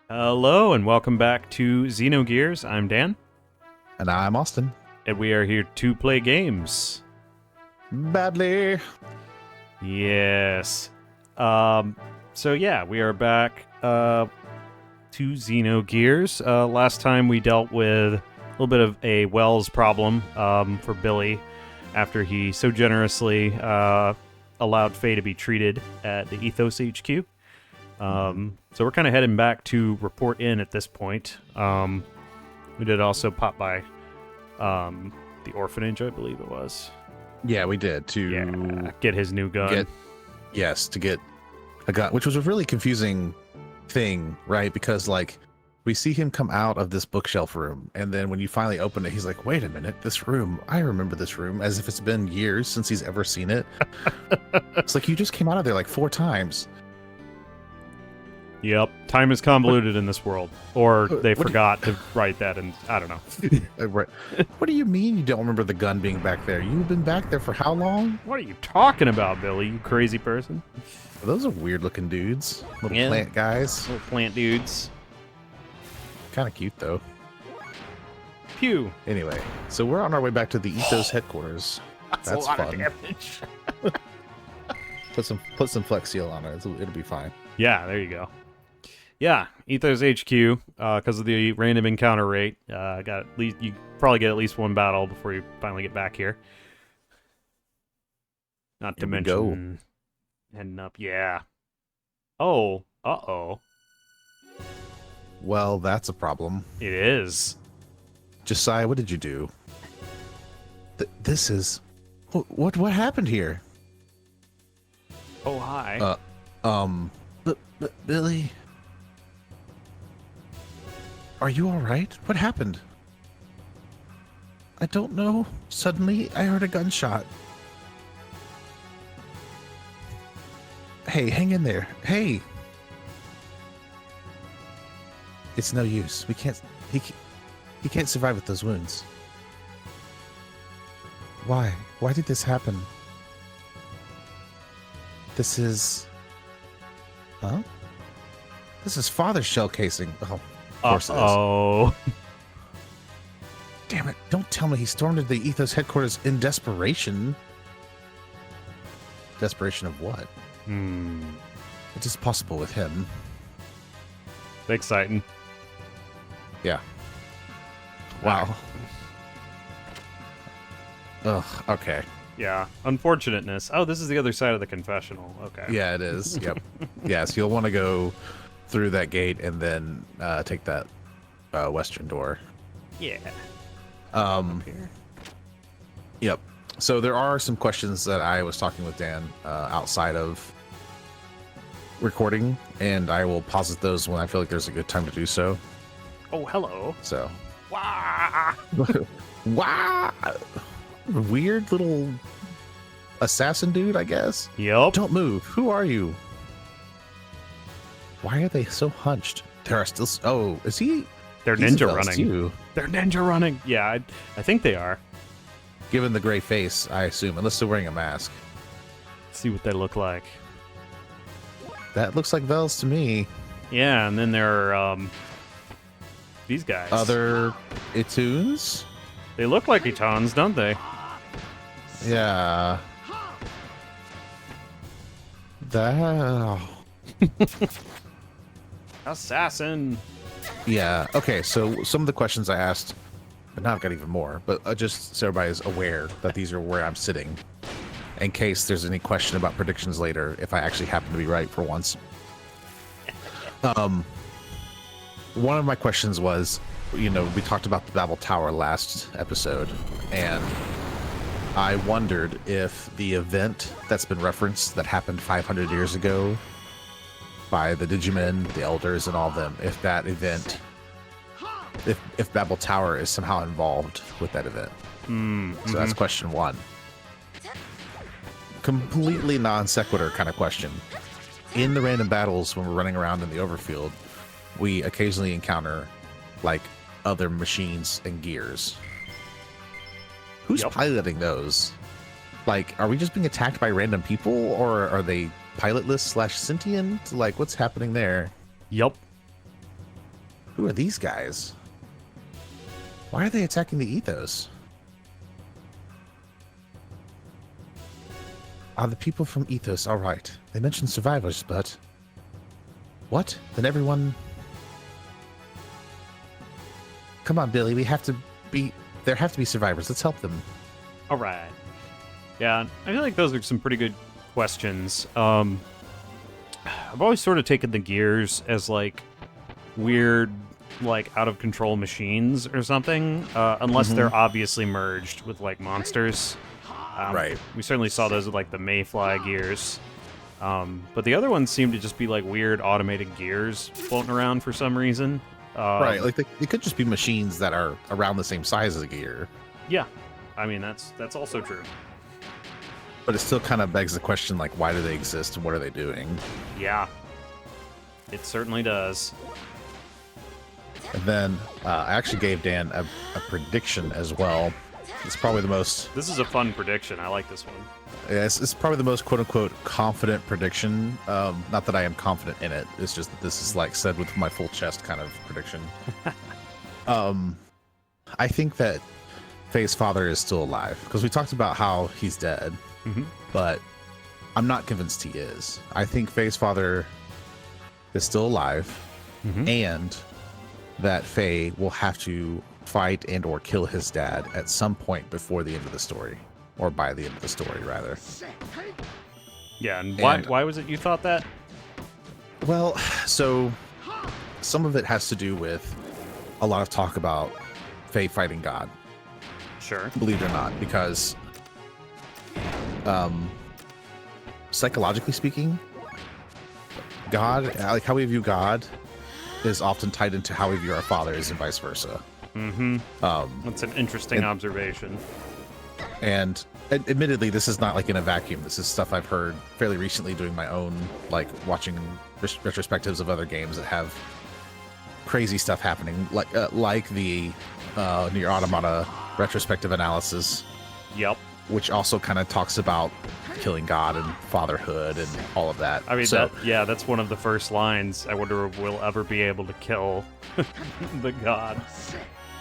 Hello and welcome back to Xenogears. I'm Dan, And I'm Austin. and we are here to play games. Badly. Yes. So yeah, we are back to Xenogears. Last time we dealt with a little bit of a Wells problem for Billy after he so generously allowed Faye to be treated at the Ethos HQ. So we're kind of heading back to report in at this point. We did also pop by the orphanage, I believe it was. Yeah, we did Get his new gun. to get a gun, which was a really confusing thing, right? Because we see him come out of this bookshelf room, and then when you finally open it, he's like, "Wait a minute, this room! I remember this room," as if it's been years since he's ever seen it. It's like you just came out of there like 4 times. Yep, time is convoluted in this world, or they forgot to write that, and I don't know. Right. What do you mean you don't remember the gun being back there? You've been back there for how long? What are you talking about, Billy? You crazy person? Those are weird looking dudes, little Yeah. plant guys. Little plant dudes. Kind of cute though. Pew. Anyway, so we're on our way back to the Ethos headquarters. That's That's a lot fun. of damage. Put some Flex Seal on it. It'll be fine. Yeah, there you go. Yeah, Ethos HQ, because of the random encounter rate, got at least you probably get at least one battle before you finally get back here. Not to Here we go. mention heading up. Yeah. Oh. Uh-oh. Well, that's a problem. It is. Josiah, what did you do? This is what happened here? Oh, hi. Billy, are you all right? What happened? I don't know. Suddenly, I heard a gunshot. Hey, hang in there. Hey. It's no use. We can't. He can't survive with those wounds. Why? Why did this happen? This is. Huh? This is father's shell casing. Oh, of course it is. Uh-oh. Damn it. Don't tell me he stormed into the Ethos headquarters in desperation. Desperation of what? It is possible with him. Exciting. Yeah. Wow. Ugh, okay. Yeah. Unfortunateness. Oh, this is the other side of the confessional. Okay. Yeah, it is. Yep. Yes, you'll want to go through that gate and then take that western door. Yeah. Here. Yep. So there are some questions that I was talking with Dan outside of recording, and I will posit those when I feel like there's a good time to do so. Oh, hello. So, Wah! wow, weird little assassin dude, I guess. Yep. Don't move. Who are you? Why are they so hunched? There are still. Oh, is he? They're he's ninja a Vels running. too. They're ninja running. Yeah, I think they are. Given the gray face, I assume, unless they're wearing a mask. Let's see what they look like. That looks like Vels to me. Yeah, and then there are these guys. Other Itoons? They look like Etons, don't they? Yeah. That. Assassin. Yeah. Okay. So some of the questions I asked, but now I've got even more. But just so everybody's aware that these are where I'm sitting, in case there's any question about predictions later, if I actually happen to be right for once. One of my questions was, we talked about the Babel Tower last episode, and I wondered if the event that's been referenced that happened 500 years ago by the Digimen, the Elders, and all of them, if that event, if Babel Tower is somehow involved with that event. So that's question 1. Completely non sequitur kind of question. In the random battles when we're running around in the overfield, we occasionally encounter other machines and gears. Who's piloting those? Are we just being attacked by random people, or are they pilotless / sentient? What's happening there? Yup. Who are these guys? Why are they attacking the Ethos? Are the people from Ethos all right? They mentioned survivors, but... What? Then everyone... Come on, Billy, we have to be... There have to be survivors. Let's help them. All right. Yeah, I feel like those are some pretty good questions. I've always sort of taken the Gears as, like, weird, like, out-of-control machines or something, unless they're obviously merged with, like, monsters. Right. We certainly saw those with, like, the Mayfly Gears. But the other ones seem to just be, like, weird automated gears floating around for some reason. Right, like, they could just be machines that are around the same size as a gear. Yeah. I mean, that's also true. But it still kind of begs the question, like, why do they exist and what are they doing? Yeah. It certainly does. And then I actually gave Dan a prediction as well. It's probably the most... This is a fun prediction. I like this one. It's probably the most quote-unquote confident prediction. Not that I am confident in it. It's just that this is, like, said with my full chest kind of prediction. I think that Faye's father is still alive. Because we talked about how he's dead. But I'm not convinced he is. I think Faye's father is still alive. And that Faye will have to fight and or kill his dad at some point before the end of the story, or by the end of the story rather. Yeah, and why was it you thought that? Well, so some of it has to do with a lot of talk about Faye fighting God. Sure. Believe it or not, because psychologically speaking, God, like how we view God, is often tied into how we view our fathers and vice versa. That's an interesting observation. And admittedly, this is not like in a vacuum. This is stuff I've heard fairly recently doing my own, like watching retrospectives of other games that have crazy stuff happening, like the Nier Automata retrospective analysis. Yep. Which also kind of talks about killing God and fatherhood and all of that. I mean, that's one of the first lines. I wonder if we'll ever be able to kill the God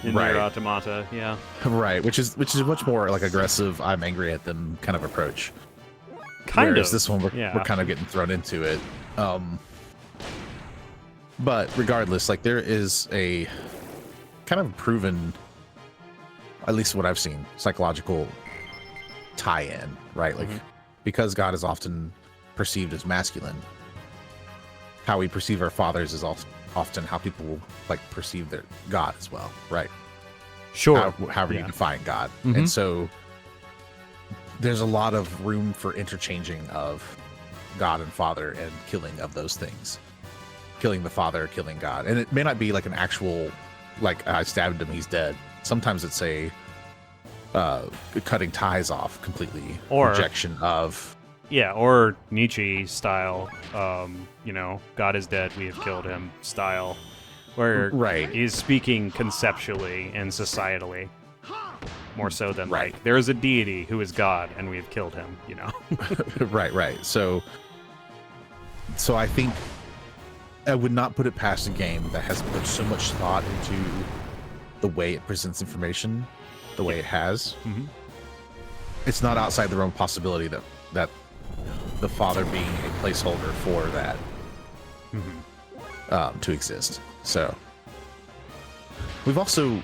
in Nier Automata. Yeah. Right, which is much more like aggressive, I'm angry at them kind of approach. Whereas this one, we're kind of getting thrown into it. But regardless, like there is a kind of proven, at least what I've seen, psychological tie-in, right? Like because God is often perceived as masculine, how we perceive our fathers is often how people like perceive their God as well, right? Sure. However you define God. And so there's a lot of room for interchanging of God and father and killing of those things. Killing the father, killing God. And it may not be like an actual, like I stabbed him, he's dead. Sometimes it's a cutting ties off completely, or rejection of, or Nietzsche style, God is dead, we have killed him style, where he's speaking conceptually and societally more so than like there is a deity who is God and we have killed him, right. So I think I would not put it past a game that has put so much thought into the way it presents information the way it has. It's not outside the realm of possibility that the father being a placeholder for that to exist. So we've also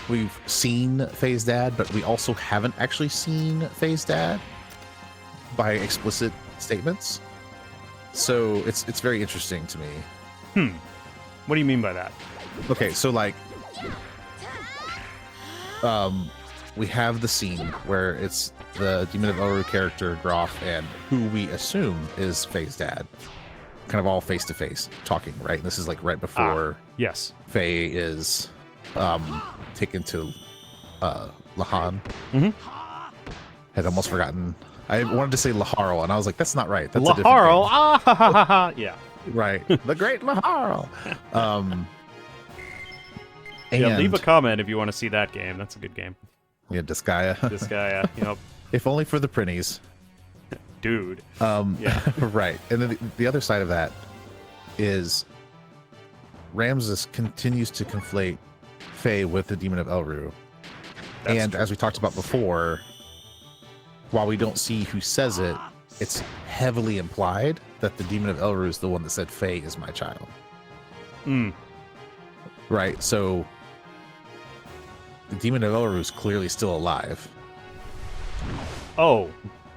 we've seen Faye's dad, but we also haven't actually seen Faye's dad by explicit statements. So it's very interesting to me. What do you mean by that? Okay, so we have the scene where it's the Demon of Oru character, Groff, and who we assume is Faye's dad. Kind of all face to face talking, right? And this is like right before Faye is taken to Lahan. Had almost forgotten. I wanted to say Laharl, and I was like, that's not right. That's Laharl. Yeah. Right. The great Laharl. Leave a comment if you want to see that game. That's a good game. Yeah, Disgaea. If only for the prinnies. Dude. Right. And then the other side of that is Ramses continues to conflate Faye with the demon of Elru. That's And true. as we talked about before, while we don't see who says it, it's heavily implied that the demon of Elru is the one that said Faye is my child. Mm. Right? So the demon of Elru is clearly still alive. Oh,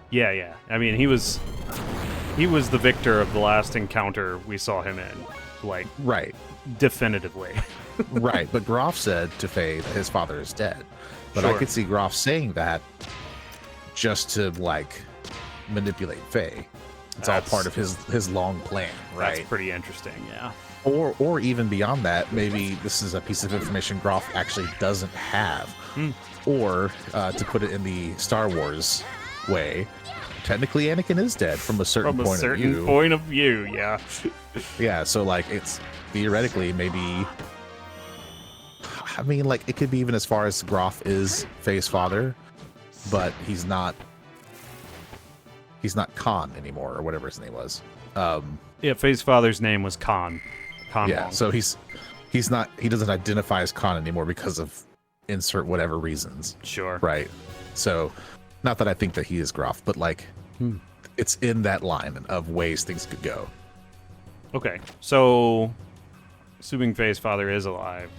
yeah. I mean, he was the victor of the last encounter we saw him in, like, Right. definitively. Right. But Groff said to Faye that his father is dead. But I Sure. could see Groff saying that just to, like, manipulate Faye. It's all part of his long plan, right? That's pretty interesting, yeah. Or even beyond that, maybe this is a piece of information Groff actually doesn't have. Or to put it in the Star Wars way, technically Anakin is dead from a certain From a point certain of view. point of view, yeah. Yeah, so like it's theoretically maybe, I mean, like it could be even as far as Groff is Faye's father, but he's not Khan anymore or whatever his name was. Yeah, Faye's father's name was Khan. Yeah, Wong. so he doesn't identify as Khan anymore because of insert whatever reasons. Sure. Right. So not that I think that he is Groff, but like it's in that line of ways things could go. Okay, so assuming Faye's father is alive,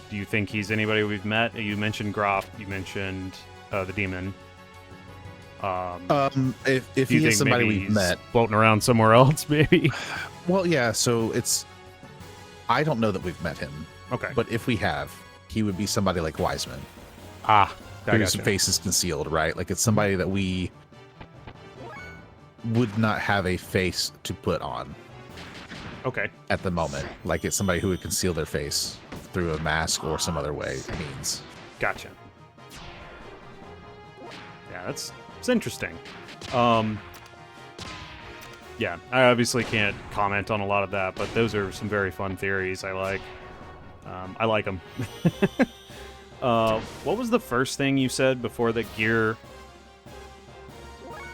do you think he's anybody we've met? You mentioned Groff. You mentioned the demon. If Do you he think is somebody maybe we've he's met, floating around somewhere else, maybe? well, yeah. So I don't know that we've met him, Okay. but if we have, he would be somebody like Wiseman, I whose gotcha. face is concealed, right? Like it's somebody that we would not have a face to put on Okay. at the moment. Like it's somebody who would conceal their face through a mask or some other way means. Gotcha. Yeah, it's interesting. Yeah, I obviously can't comment on a lot of that, but those are some very fun theories. I like them. What was the first thing you said before the gear?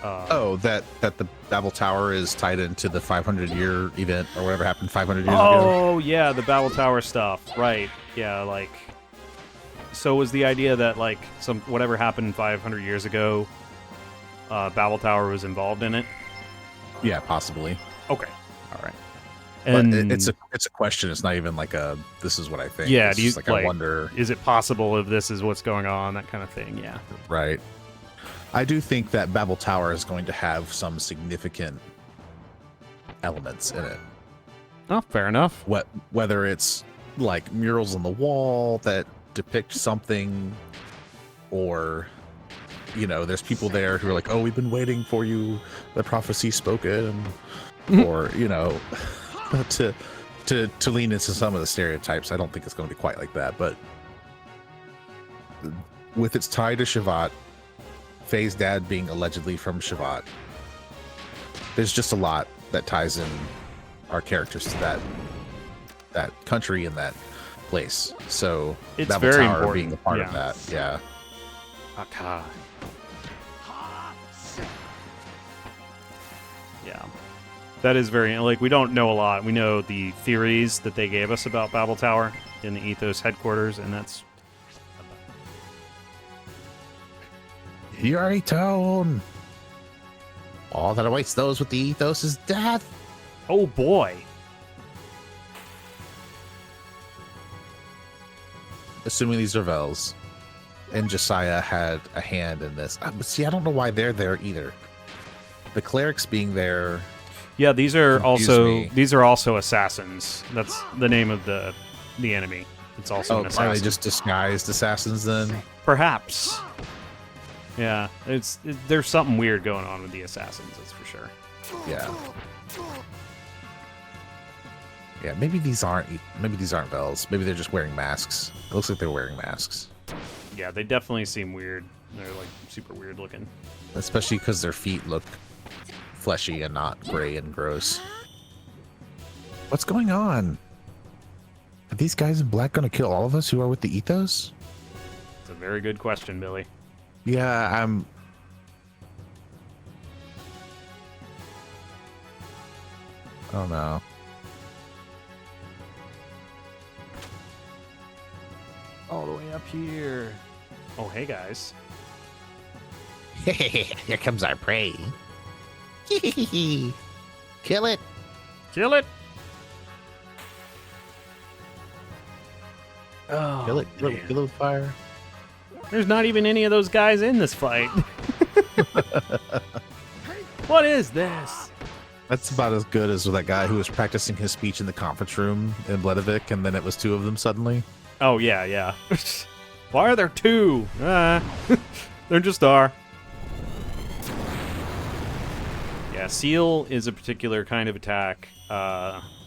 That the Babel Tower is tied into the 500-year event or whatever happened 500 years ago. Oh, yeah, the Battle Tower stuff. Right. Yeah, like, so was the idea that, like, whatever happened 500 years ago, Babel Tower was involved in it? Yeah, possibly. Okay. All right. But And it's a question. It's not even like this is what I think. yeah, It's do you just I wonder, is it possible if this is what's going on, that kind of thing? Yeah. right? I do think that Babel Tower is going to have some significant elements in it. Oh, fair enough. Whether it's like murals on the wall that depict something, or there's people there who are like, oh, we've been waiting for you, the prophecy spoken, or to lean into some of the stereotypes. I don't think it's going to be quite like that, but with its tie to Shavat, Faye's dad being allegedly from Shavat, there's just a lot that ties in our characters to that country and that place. So It's Babel very Tower important. being a part Yeah. of that, yeah. Okay. Yeah. That is very, like, we don't know a lot. We know the theories that they gave us about Babel Tower in the Ethos headquarters, and that's Fury Tone. All that awaits those with the Ethos is death. oh boy. Assuming these are Vels, and Josiah had a hand in this. But see, I don't know why they're there either. The clerics being there. Yeah, these are Confused me. also assassins. That's the name of the enemy. It's also an assassin. Are they just disguised assassins then? Perhaps. Yeah, there's something weird going on with the assassins, that's for sure. Yeah. Yeah, maybe these aren't Vels. Maybe they're just wearing masks. It looks like they're wearing masks. Yeah, they definitely seem weird. They're like super weird looking. Especially because their feet look fleshy and not gray and gross. What's going on? Are these guys in black going to kill all of us who are with the Ethos? It's a very good question, Billy. Yeah, I don't know. all the way up here. Oh, hey, guys. Here comes our prey. Kill it. Kill it. Oh, Kill it. Kill it with fire. There's not even any of those guys in this fight. What is this? That's about as good as that guy who was practicing his speech in the conference room in Bledavik, and then it was two of them suddenly. Oh, yeah. Why are there two? There just are. Yeah, Seal is a particular kind of attack.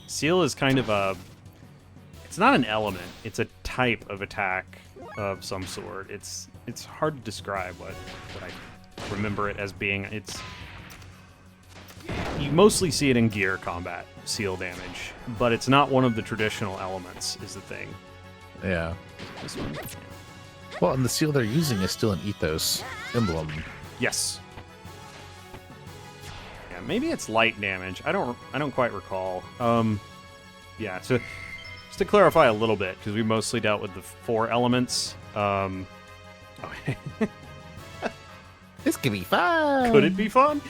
Seal is kind of a... It's not an element. It's a type of attack of some sort. It's hard to describe what I remember it as being. You mostly see it in gear combat, Seal damage, but it's not one of the traditional elements, is the thing. Yeah. This one. Well, and the seal they're using is still an Ethos emblem. Yes. Yeah, maybe it's light damage. I don't quite recall. Yeah, so just to clarify a little bit, because we mostly dealt with the 4 elements. This could be fun. Could it be fun?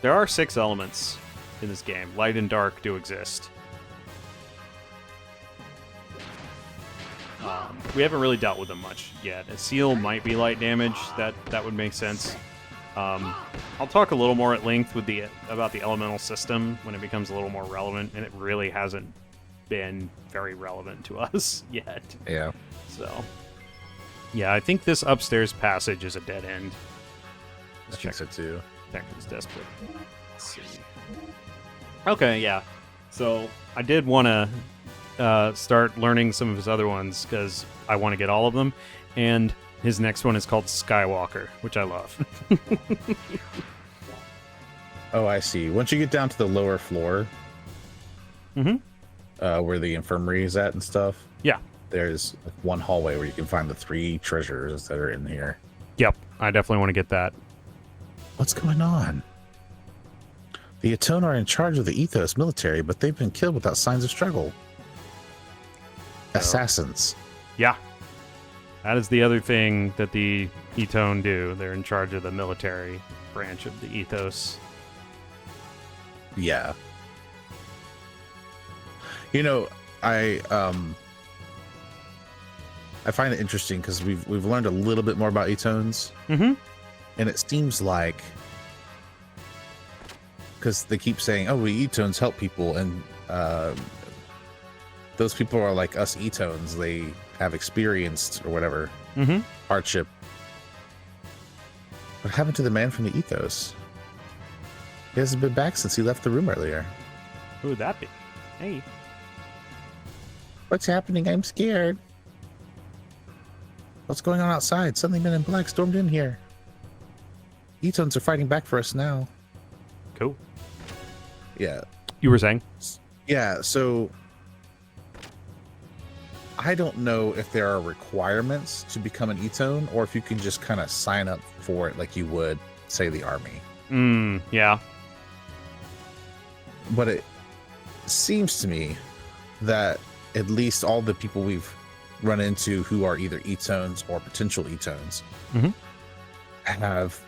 There are 6 elements in this game. Light and dark do exist. We haven't really dealt with them much yet. A seal might be light damage. That would make sense. I'll talk a little more at length with about the elemental system when it becomes a little more relevant, and it really hasn't been very relevant to us yet. Yeah. So, yeah, I think this upstairs passage is a dead end. I think so too. Check this desperate. Let's see. Okay, yeah. So I did want to start learning some of his other ones because I want to get all of them. And his next one is called Skywalker, which I love. Oh, I see. Once you get down to the lower floor, where the infirmary is at and stuff, yeah, there's one hallway where you can find the 3 treasures that are in here. Yep, I definitely want to get that. What's going on? The Atone are in charge of the Ethos military, but they've been killed without signs of struggle. Assassins. Yeah. That is the other thing that the Etone do. They're in charge of the military branch of the Ethos. Yeah. You know, I find it interesting because we've learned a little bit more about Etones. And it seems like, because they keep saying, oh, we Etones help people, and those people are like us Etones. They have experienced, or whatever, hardship. What happened to the man from the Ethos? He hasn't been back since he left the room earlier. Who would that be? Hey. What's happening? I'm scared. What's going on outside? Suddenly men in black stormed in here. Etones are fighting back for us now. Cool. Yeah. You were saying? Yeah, so I don't know if there are requirements to become an Etone, or if you can just kind of sign up for it like you would, say, the army. Yeah. But it seems to me that at least all the people we've run into who are either Etones or potential Etones have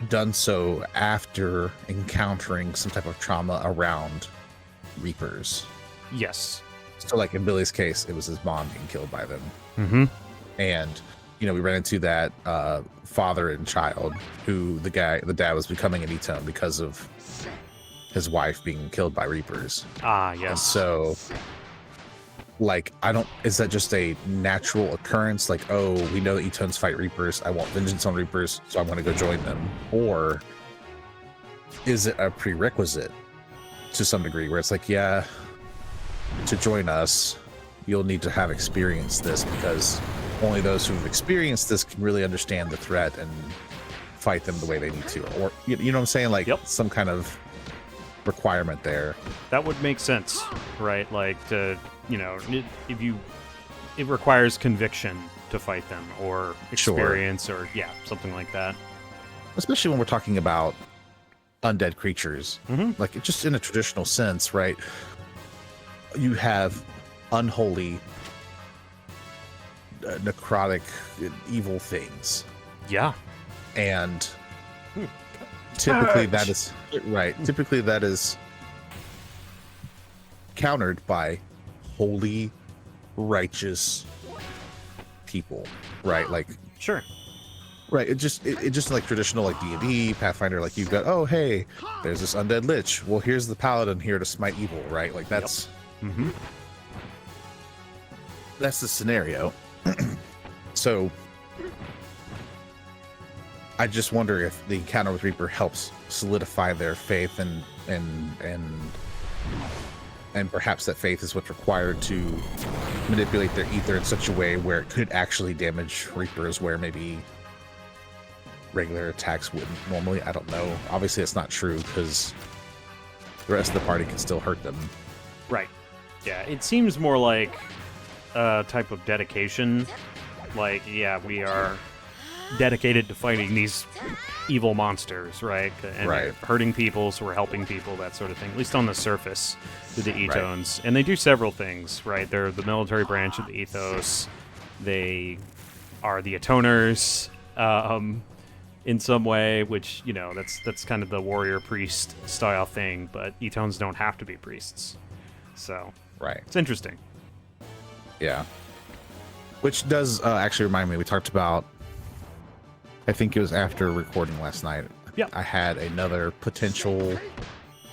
done so after encountering some type of trauma around Reapers. Yes. So, like in Billy's case, it was his mom being killed by them. And, you know, we ran into that father and child who the dad was becoming an Etone because of his wife being killed by Reapers. Ah, yes. And so, like, is that just a natural occurrence? Like, oh, we know that Etones fight Reapers. I want vengeance on Reapers, so I'm going to go join them. Or is it a prerequisite to some degree where it's like, yeah, to join us, you'll need to have experienced this, because only those who've experienced this can really understand the threat and fight them the way they need to. Or, you know what I'm saying? Like, some kind of requirement there. That would make sense, right? Like, to, you know, it requires conviction to fight them, or experience, or something like that. Especially when we're talking about undead creatures, like just in a traditional sense, right? You have unholy necrotic, evil things. Yeah. And typically Purge. that is right. Typically that is countered by holy, righteous people, right? Like, Sure. right. It just like traditional like D&D, Pathfinder. Like you've got, oh hey, there's this undead lich. Well, here's the paladin here to smite evil, right? Like that's that's the scenario. So I just wonder if the encounter with Reaper helps solidify their faith and perhaps that faith is what's required to manipulate their ether in such a way where it could actually damage Reapers where maybe regular attacks wouldn't normally. I don't know. Obviously it's not true because the rest of the party can still hurt them. Right. Yeah, it seems more like a type of dedication. Like, yeah, we are dedicated to fighting these evil monsters, right? And Right. hurting people, so we're helping people, that sort of thing. At least on the surface, with the Etones. Right. And they do several things, right? They're the military branch of the Ethos. They are the Atoners, in some way, which, you know, that's kind of the warrior priest style thing, but Etones don't have to be priests. So, right. It's interesting. Yeah. Which does actually remind me, we talked about, I think it was after recording last night. Yeah. I had another potential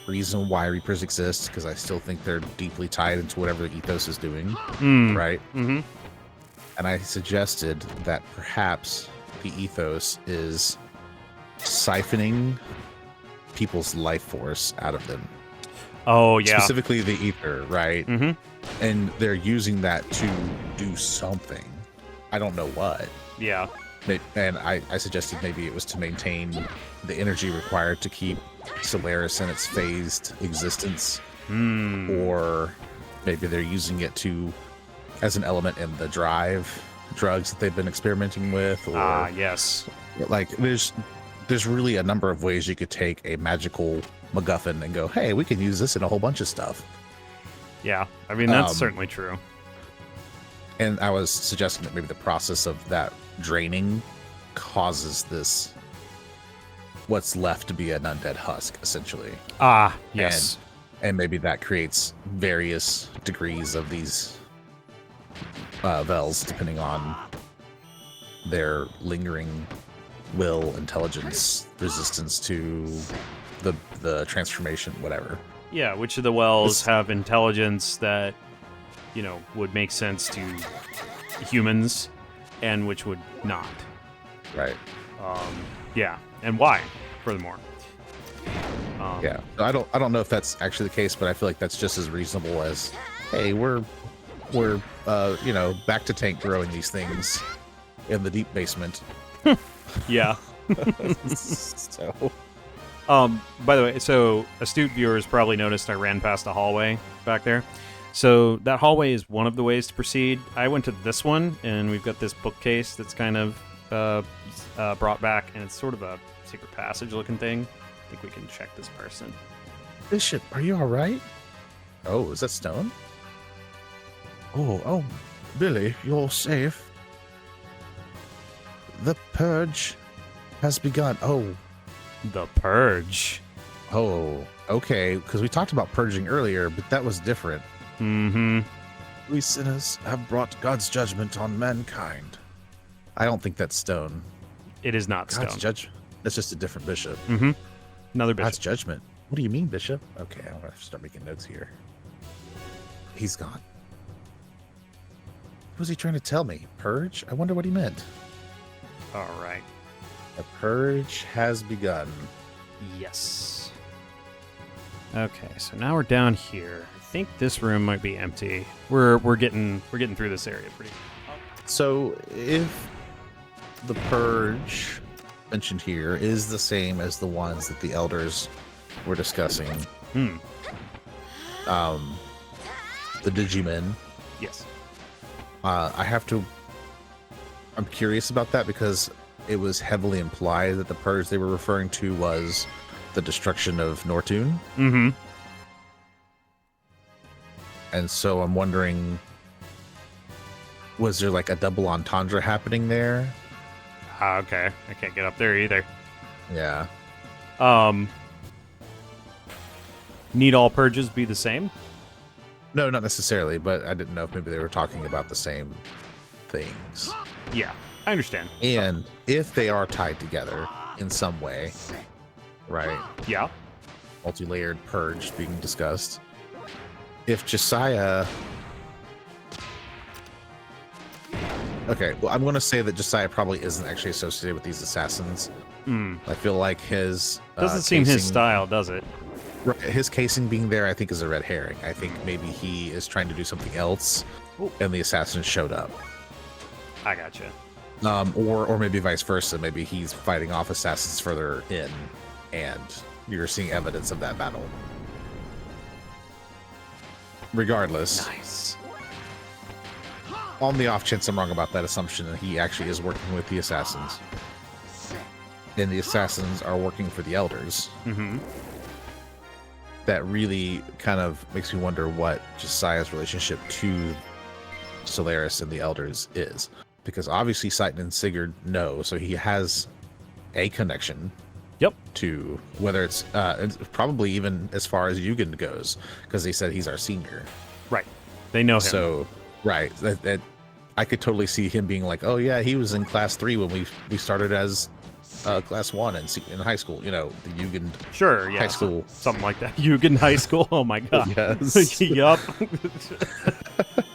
reason why Reapers exist, because I still think they're deeply tied into whatever the Ethos is doing, right? Mm-hmm. And I suggested that perhaps the Ethos is siphoning people's life force out of them. Oh, yeah. Specifically the ether, right? Mm-hmm. And they're using that to do something. I don't know what. Yeah. And I suggested maybe it was to maintain the energy required to keep Solaris in its phased existence. Or maybe they're using it as an element in the drive drugs that they've been experimenting with. Or yes. Like there's really a number of ways you could take a magical MacGuffin and go, hey, we can use this in a whole bunch of stuff. Yeah, I mean, that's certainly true. And I was suggesting that maybe the process of that draining causes this, what's left to be an undead husk, essentially. Yes. And maybe that creates various degrees of these Vels, depending on their lingering will, intelligence, resistance to the transformation, whatever. Yeah, which of the Wells have intelligence that, you know, would make sense to humans, and which would not. Right. Yeah, and why? Furthermore. Yeah, I don't know if that's actually the case, but I feel like that's just as reasonable as, hey, we're you know, back to tank growing these things in the deep basement. Yeah. So. By the way, so astute viewers probably noticed I ran past a hallway back there. So that hallway is one of the ways to proceed. I went to this one, and we've got this bookcase that's kind of brought back, and it's sort of a secret passage looking thing. I think we can check this person. Bishop, are you all right? Oh, is that Stone? Oh, Billy, you're safe. The purge has begun. Oh. The Purge. Oh, okay. Because we talked about purging earlier, but that was different. Mm-hmm. We sinners have brought God's judgment on mankind. I don't think that's Stone. It is not God's Stone. judgment. That's just a different bishop. Mm-hmm. Another bishop. God's judgment. What do you mean, Bishop? Okay, I'm gonna start making notes here. He's gone. What was he trying to tell me? Purge? I wonder what he meant. All right. The purge has begun. Yes. Okay, so now we're down here. I think this room might be empty. We're getting through this area pretty. So if the purge mentioned here is the same as the ones that the elders were discussing, the Digimen. Yes. I'm curious about that because it was heavily implied that the purge they were referring to was the destruction of Nortune. Mm-hmm. And so I'm wondering Was there like a double entendre happening there? Okay. I can't get up there either. Yeah. Need all purges be the same? No, not necessarily, but I didn't know if maybe they were talking about the same things. Yeah, I understand. And if they are tied together in some way, right? Yeah. Multi-layered purge being discussed. If Josiah... Okay, well, I'm going to say that Josiah probably isn't actually associated with these assassins. I feel like his... Doesn't seem his style, does it? His casing being there, I think, is a red herring. I think maybe he is trying to do something else, and the assassins showed up. I gotcha. Or maybe vice versa. Maybe he's fighting off assassins further in, and you're seeing evidence of that battle. Regardless, Nice. on the off chance I'm wrong about that assumption, he actually is working with the assassins, and the assassins are working for the elders. Mm-hmm. That really kind of makes me wonder what Josiah's relationship to Solaris and the elders is, because obviously Seitan and Sigurd know, so he has a connection. Yep. To whether it's probably even as far as Yugen goes, because they said he's our senior. Right. They know him. So, right. That I could totally see him being like, oh yeah, he was in class 3 when we started as class 1 in high school. You know, the Yugen Sure, yeah. high school. Something like that. Yugen High School? Oh my god. Yes. Yup.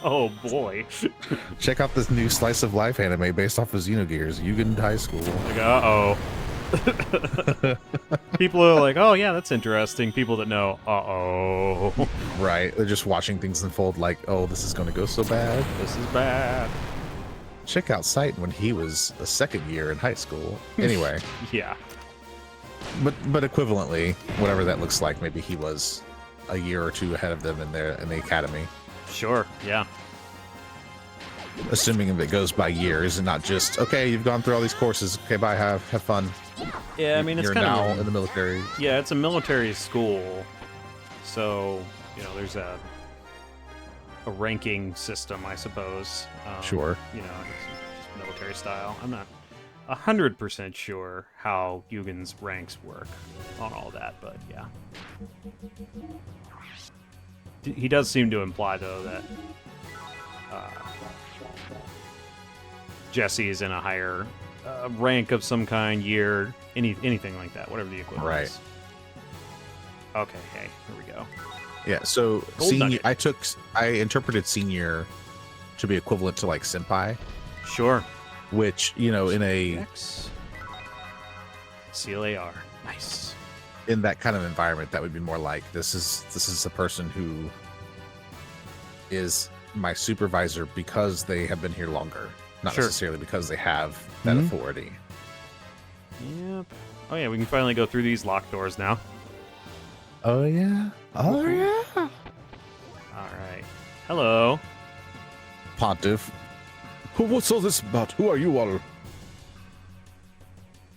Oh boy. Check out this new slice of life anime based off of Xenogears, Yugen High School. Like, uh-oh. People are like, oh yeah, that's interesting. People that know, uh-oh. Right. They're just watching things unfold like, oh, this is going to go so bad. This is bad. Check out Seitan when he was a second year in high school. Anyway. Yeah. But equivalently, whatever that looks like, maybe he was a year or two ahead of them in the academy. Sure, yeah. Assuming if it goes by years and not just, okay, you've gone through all these courses, okay, bye, have fun. Yeah, I mean, it's You're kind now of in the military. Yeah, it's a military school, so there's a ranking system, I suppose. Sure. It's just military style. I'm not 100% sure how Yugen's ranks work on all that, but yeah. He does seem to imply, though, that Jesse is in a higher rank of some kind, year, anything like that, whatever the equivalent Right. is. Okay, hey, here we go. Yeah, so Gold senior, nugget. I interpreted senior to be equivalent to like senpai, Sure. which, in a X. CLAR. Nice. in that kind of environment, that would be more like this is a person who is my supervisor because they have been here longer, not Sure. necessarily because they have that authority. Yep. Oh yeah, we can finally go through these locked doors now. Oh yeah. Oh yeah. All right. Hello. Pontiff. What's all this about? Who are you all?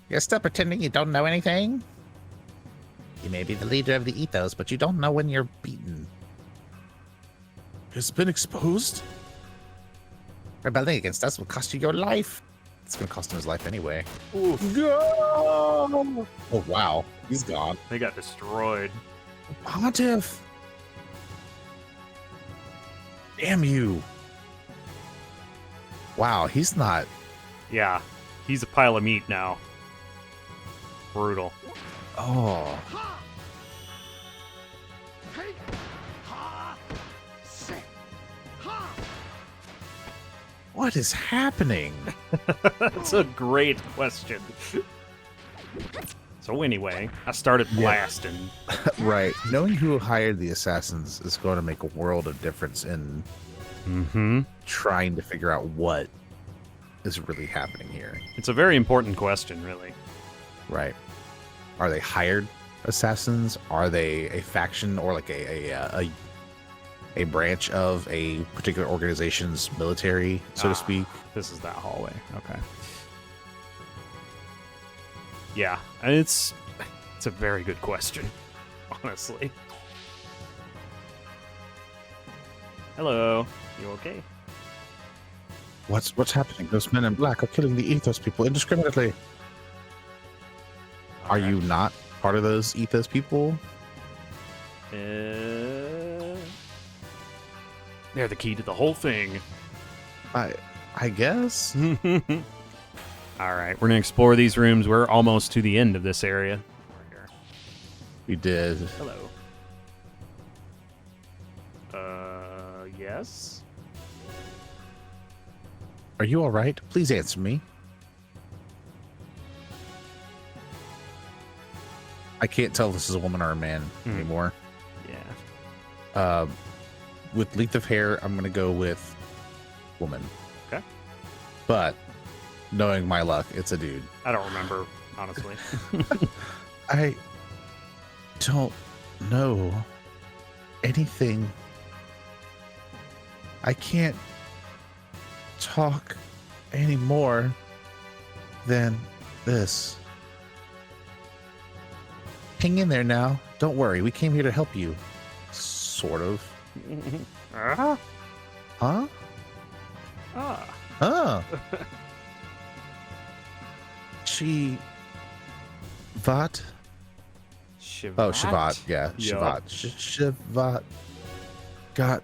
You're still pretending you don't know anything? You may be the leader of the Ethos, but you don't know when you're beaten. It's been exposed? Rebelling against us will cost you your life. It's going to cost him his life anyway. Oof. Go! Oh, wow. He's gone. They got destroyed. Pontiff! Damn you. Wow, he's not... Yeah. He's a pile of meat now. Brutal. Oh. What is happening? That's a great question. So anyway, I started blasting. Right. Knowing who hired the assassins is going to make a world of difference in trying to figure out what is really happening here. It's a very important question, really. Right. Are they hired assassins? Are they a faction or like a branch of a particular organization's military, so to speak? This is that hallway. Okay. Yeah, and it's a very good question, honestly. Hello. You okay? What's happening? Those men in black are killing the Ethos people indiscriminately. Are you not part of those Ethos people? They're the key to the whole thing. I guess. All right, we're gonna explore these rooms. We're almost to the end of this area. We did. Hello. Yes. Are you all right? Please answer me. I can't tell if this is a woman or a man anymore. Yeah. With length of hair, I'm gonna go with woman. Okay. But knowing my luck, it's a dude. I don't remember, honestly. I don't know anything. I can't talk any more than this. Hang in there now. Don't worry. We came here to help you. Sort of. Huh? Huh? Ah. Huh. Shivat? Oh, Shivat. Yeah, Shivat. Shivat got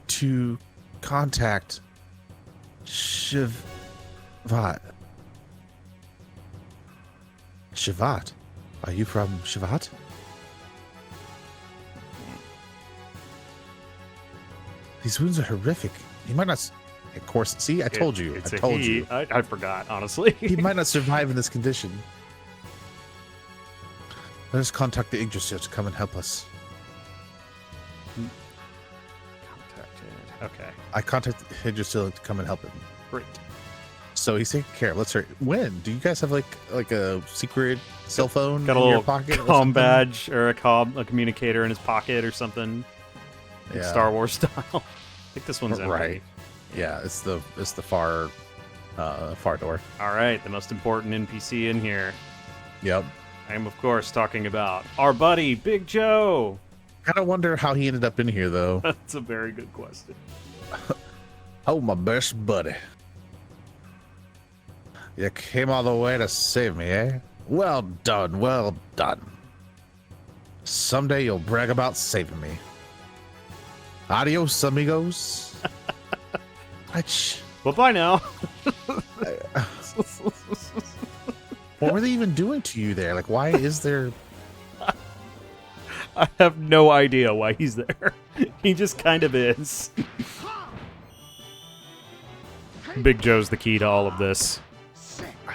to contact Shivat. Shivat? Are you from Shivat? These wounds are horrific. He might not... Of course, see, I told you. I told you. I forgot, honestly. He might not survive in this condition. Let us contact the Yggdrasil to come and help us. Contacted. Okay. I contacted the Yggdrasil to come and help him. Great. So he's taken care of. Let's hurry. When? Do you guys have like a secret cell phone Got a in your little pocket? comm badge or a communicator in his pocket or something. Like Yeah. Star Wars style. I think this one's empty. Right. Yeah, it's the far door. All right, the most important NPC in here. Yep. I am, of course, talking about our buddy, Big Joe. Kind of wonder how he ended up in here, though. That's a very good question. Oh, my best buddy. You came all the way to save me, eh? Well done, well done. Someday you'll brag about saving me. Adios, amigos. Well, bye now. What were they even doing to you there? Like, why is there... I have no idea why he's there. He just kind of is. Big Joe's the key to all of this.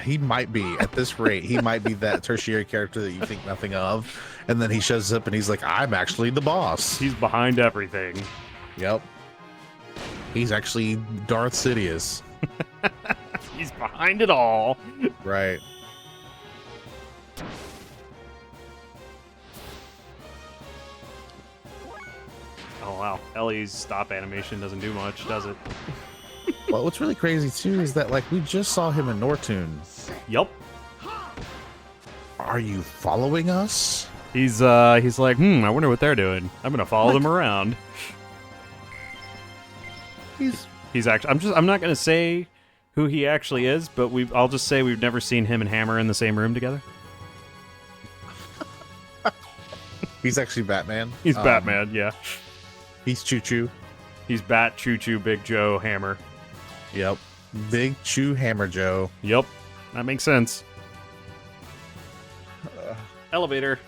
He might be, at this rate, he might be that tertiary character that you think nothing of. And then he shows up and he's like, I'm actually the boss. He's behind everything. Yep. He's actually Darth Sidious. He's behind it all. Right. Oh, wow. Ellie's stop animation doesn't do much, does it? Well, what's really crazy, too, is that, like, we just saw him in Nortune. Yup. Are you following us? He's like, I wonder what they're doing. I'm gonna follow them around. He's actually. I'm not gonna say who he actually is, but I'll just say we've never seen him and Hammer in the same room together. He's actually Batman. He's Batman, yeah. He's Choo Choo. He's Bat, Choo Choo, Big Joe, Hammer. Yep. Big Chew Hammer Joe. Yep. That makes sense. Elevator.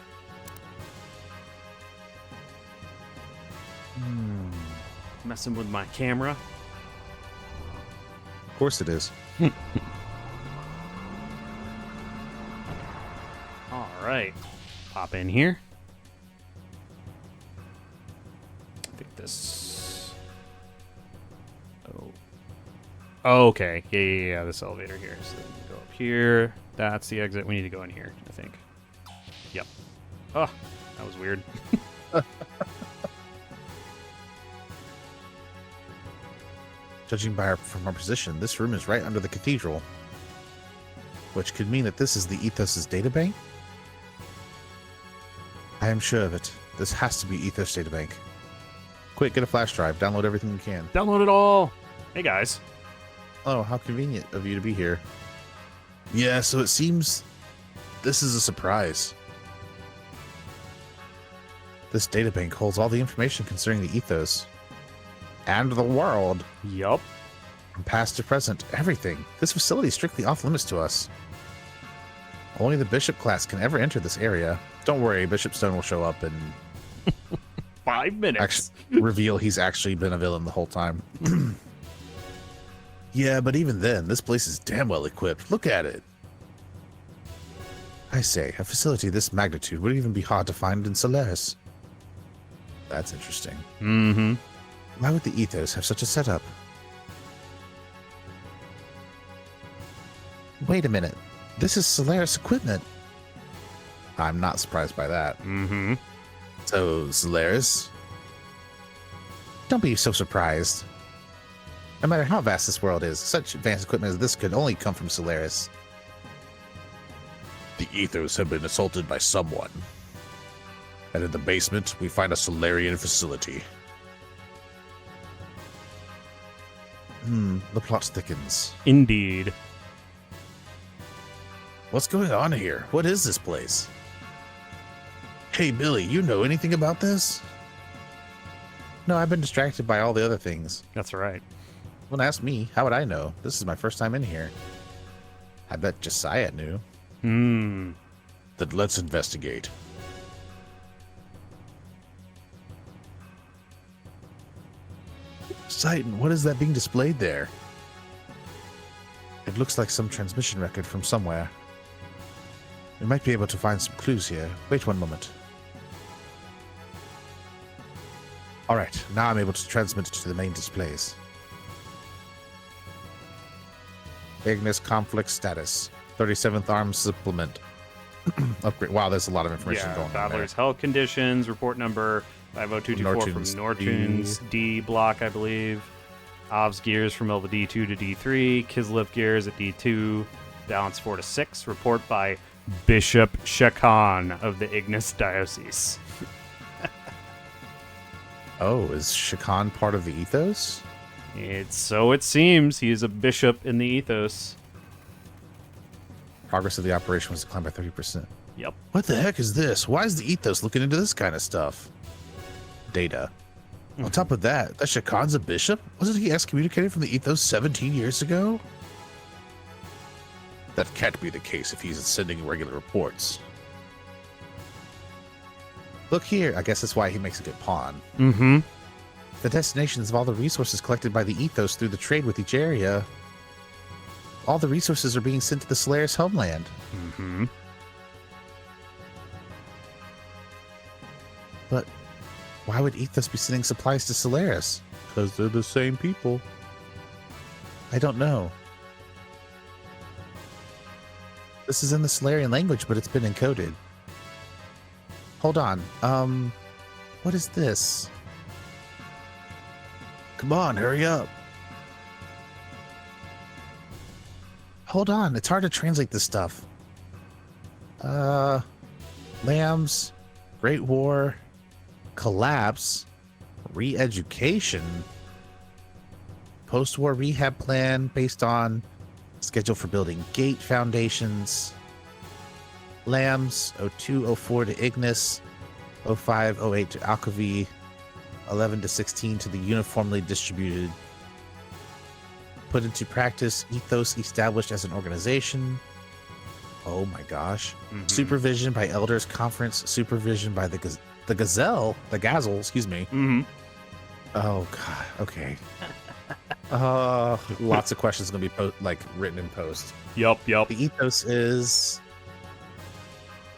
Messing with my camera. Of course it is. All right. Pop in here. I think this... Oh, okay. Yeah. This elevator here. So we can go up here. That's the exit. We need to go in here, I think. Yep. Oh, that was weird. Judging from our position, this room is right under the cathedral. Which could mean that this is the Ethos' databank? I am sure of it. This has to be Ethos databank. Quick, get a flash drive. Download everything you can. Download it all. Hey, guys. Oh, how convenient of you to be here. Yeah, so it seems this is a surprise. This databank holds all the information concerning the Ethos and the world. Yup. From past to present, everything. This facility is strictly off limits to us. Only the Bishop class can ever enter this area. Don't worry, Bishop Stone will show up and 5 minutes. actually reveal he's actually been a villain the whole time. Yeah, but even then, this place is damn well equipped. Look at it. I say, a facility this magnitude would even be hard to find in Solaris. That's interesting. Mm-hmm. Why would the Ethos have such a setup? Wait a minute. This is Solaris equipment. I'm not surprised by that. Mm-hmm. So, Solaris? Don't be so surprised. No matter how vast this world is, such advanced equipment as this could only come from Solaris. The Ethos have been assaulted by someone. And in the basement, we find a Solarian facility. The plot thickens. Indeed. What's going on here? What is this place? Hey, Billy, you know anything about this? No, I've been distracted by all the other things. That's right. Don't ask me. How would I know? This is my first time in here. I bet Josiah knew. Hmm. Then let's investigate. Titan, what is that being displayed there? It looks like some transmission record from somewhere. We might be able to find some clues here. Wait one moment. Alright, now I'm able to transmit it to the main displays. Ignis conflict status. 37th arms supplement. Upgrade. Wow, there's a lot of information going on there. Battler's health conditions, report number 50224 from Nortun's D block, I believe. Ov's gears from Elva D2 to D3. Kislev gears at D2. Balance 4 to 6. Report by Bishop Shakan of the Ignis Diocese. Oh, is Shakan part of the Ethos? So it seems. He is a bishop in the Ethos. Progress of the operation was declined by 30%. Yep. What the heck is this? Why is the Ethos looking into this kind of stuff? Data. On top of that Shakan's a bishop? Wasn't he excommunicated from the Ethos 17 years ago? That can't be the case if he's sending regular reports. Look here. I guess that's why he makes a good pawn. Mm-hmm. The destinations of all the resources collected by the Ethos through the trade with each area. All the resources are being sent to the Solaris homeland. Mm-hmm. But why would Ethos be sending supplies to Solaris? Because they're the same people. I don't know. This is in the Solarian language, but it's been encoded. Hold on. What is this? Come on, hurry up. Hold on, it's hard to translate this stuff. Lambs, Great War, Collapse, Re-education, Post-war rehab plan based on schedule for building gate foundations, Lambs, 0204 to Ignis, 0508 to Alcovy, 11 to 16 to the uniformly distributed. Put into practice, Ethos established as an organization. Oh my gosh. Mm-hmm. Supervision by Elders Conference, supervision by the Gazelle, excuse me. Mm-hmm. Oh god, okay. Lots of questions gonna be written in post. Yep. The Ethos is...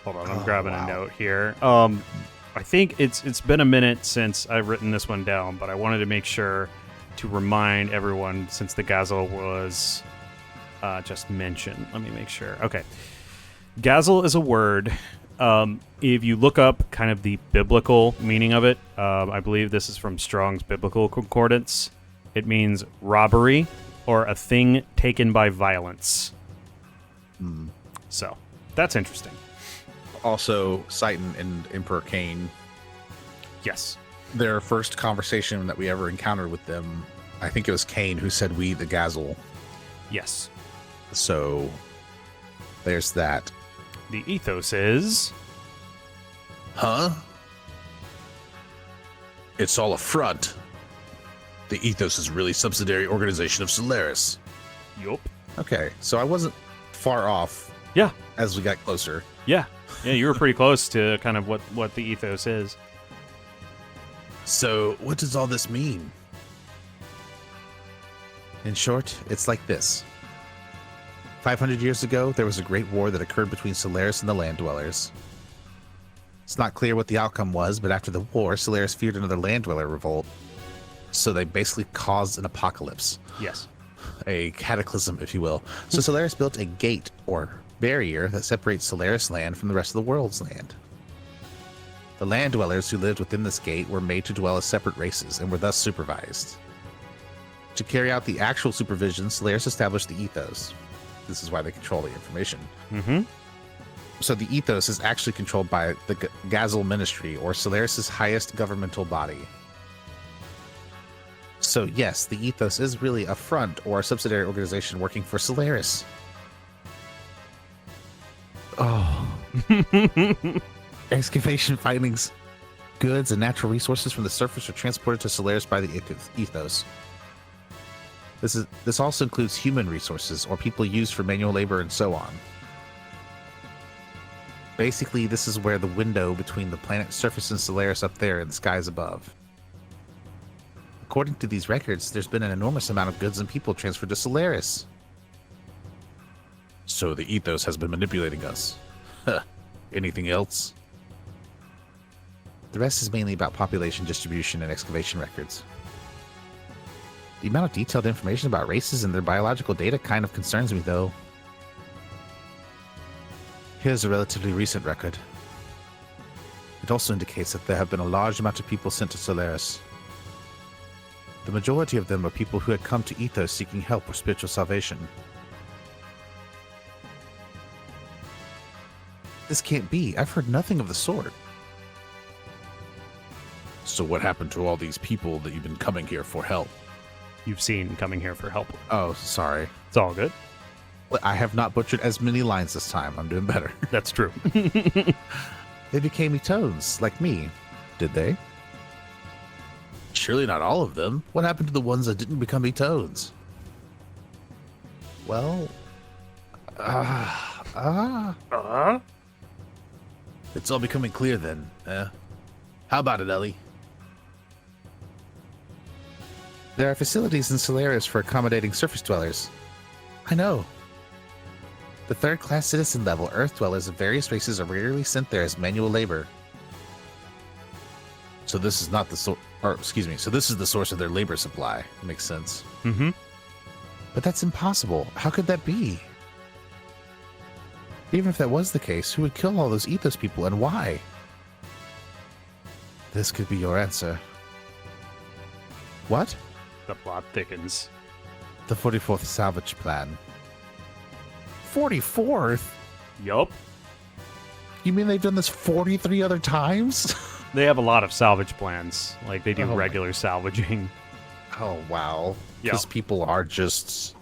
Hold on, I'm grabbing a note here. I think it's been a minute since I've written this one down, but I wanted to make sure to remind everyone since the Gazelle was just mentioned. Let me make sure. Okay. Gazelle is a word. If you look up kind of the biblical meaning of it, I believe this is from Strong's Biblical Concordance. It means robbery or a thing taken by violence. So, that's interesting. Also, Citan and Emperor Cain. Yes. Their first conversation that we ever encountered with them, I think it was Cain who said, "We the Gazelle." Yes. So there's that. The Ethos is... Huh? It's all a front. The Ethos is really subsidiary organization of Solaris. Yup. Okay, so I wasn't far off Yeah. as we got closer. Yeah. Yeah, you were pretty close to kind of what the Ethos is. So what does all this mean? In short, it's like this. 500 years ago, there was a great war that occurred between Solaris and the Land Dwellers. It's not clear what the outcome was, but after the war, Solaris feared another Land Dweller revolt. So they basically caused an apocalypse. Yes. A cataclysm, if you will. So Solaris built a gate, or barrier, that separates Solaris land from the rest of the world's land. The Land Dwellers who lived within this gate were made to dwell as separate races, and were thus supervised. To carry out the actual supervision, Solaris established the Ethos. This is why they control the information. Mm-hmm. So the Ethos is actually controlled by the Gazel Ministry, or Solaris's highest governmental body. So yes, the Ethos is really a front or a subsidiary organization working for Solaris. Oh. Excavation findings, goods, and natural resources from the surface are transported to Solaris by the Ethos. This also includes human resources, or people used for manual labor and so on. Basically, this is where the window between the planet's surface and Solaris up there and the skies above. According to these records, there's been an enormous amount of goods and people transferred to Solaris. So the Ethos has been manipulating us. Huh. Anything else? The rest is mainly about population distribution and excavation records. The amount of detailed information about races and their biological data kind of concerns me, though. Here's a relatively recent record. It also indicates that there have been a large amount of people sent to Solaris. The majority of them are people who had come to Ethos seeking help or spiritual salvation. This can't be. I've heard nothing of the sort. So what happened to all these people that you've been coming here for help? You've seen coming here for help. Oh, sorry. It's all good. I have not butchered as many lines this time. I'm doing better. That's true. They became Etones, like me. Did they? Surely not all of them. What happened to the ones that didn't become Etones? Well... It's all becoming clear then. How about it, Ellie? There are facilities in Solaris for accommodating surface dwellers. I know. The third-class citizen level Earth dwellers of various races are rarely sent there as manual labor. So this is not the so this is the source of their labor supply. Makes sense. Mm-hmm. But that's impossible. How could that be? Even if that was the case, who would kill all those Ethos people and why? This could be your answer. What? The plot thickens. The 44th salvage plan. 44th? Yup. You mean they've done this 43 other times? They have a lot of salvage plans. Like, they do Oh regular salvaging. Oh, wow. Yeah. Because people are just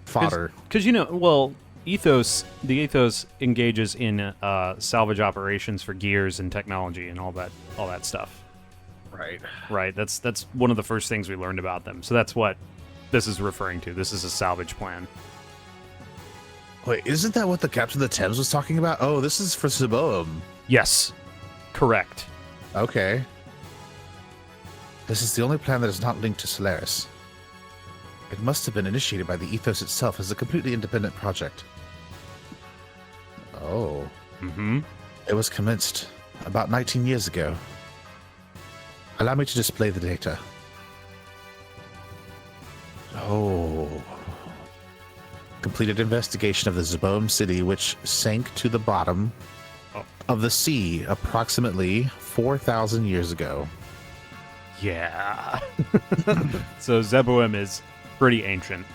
fodder. Because, the Ethos engages in salvage operations for gears and technology and all that stuff. Right. Right. That's one of the first things we learned about them. So that's what this is referring to. This is a salvage plan. Wait, isn't that what the Captain of the Thames was talking about? Oh, this is for Saboam. Yes. Correct. Okay. This is the only plan that is not linked to Solaris. It must have been initiated by the Ethos itself as a completely independent project. Oh. Mm-hmm. It was commenced about 19 years ago. Allow me to display the data. Oh. Completed investigation of the Zaboam city, which sank to the bottom of the sea approximately 4,000 years ago. Yeah. So Zeboim is pretty ancient.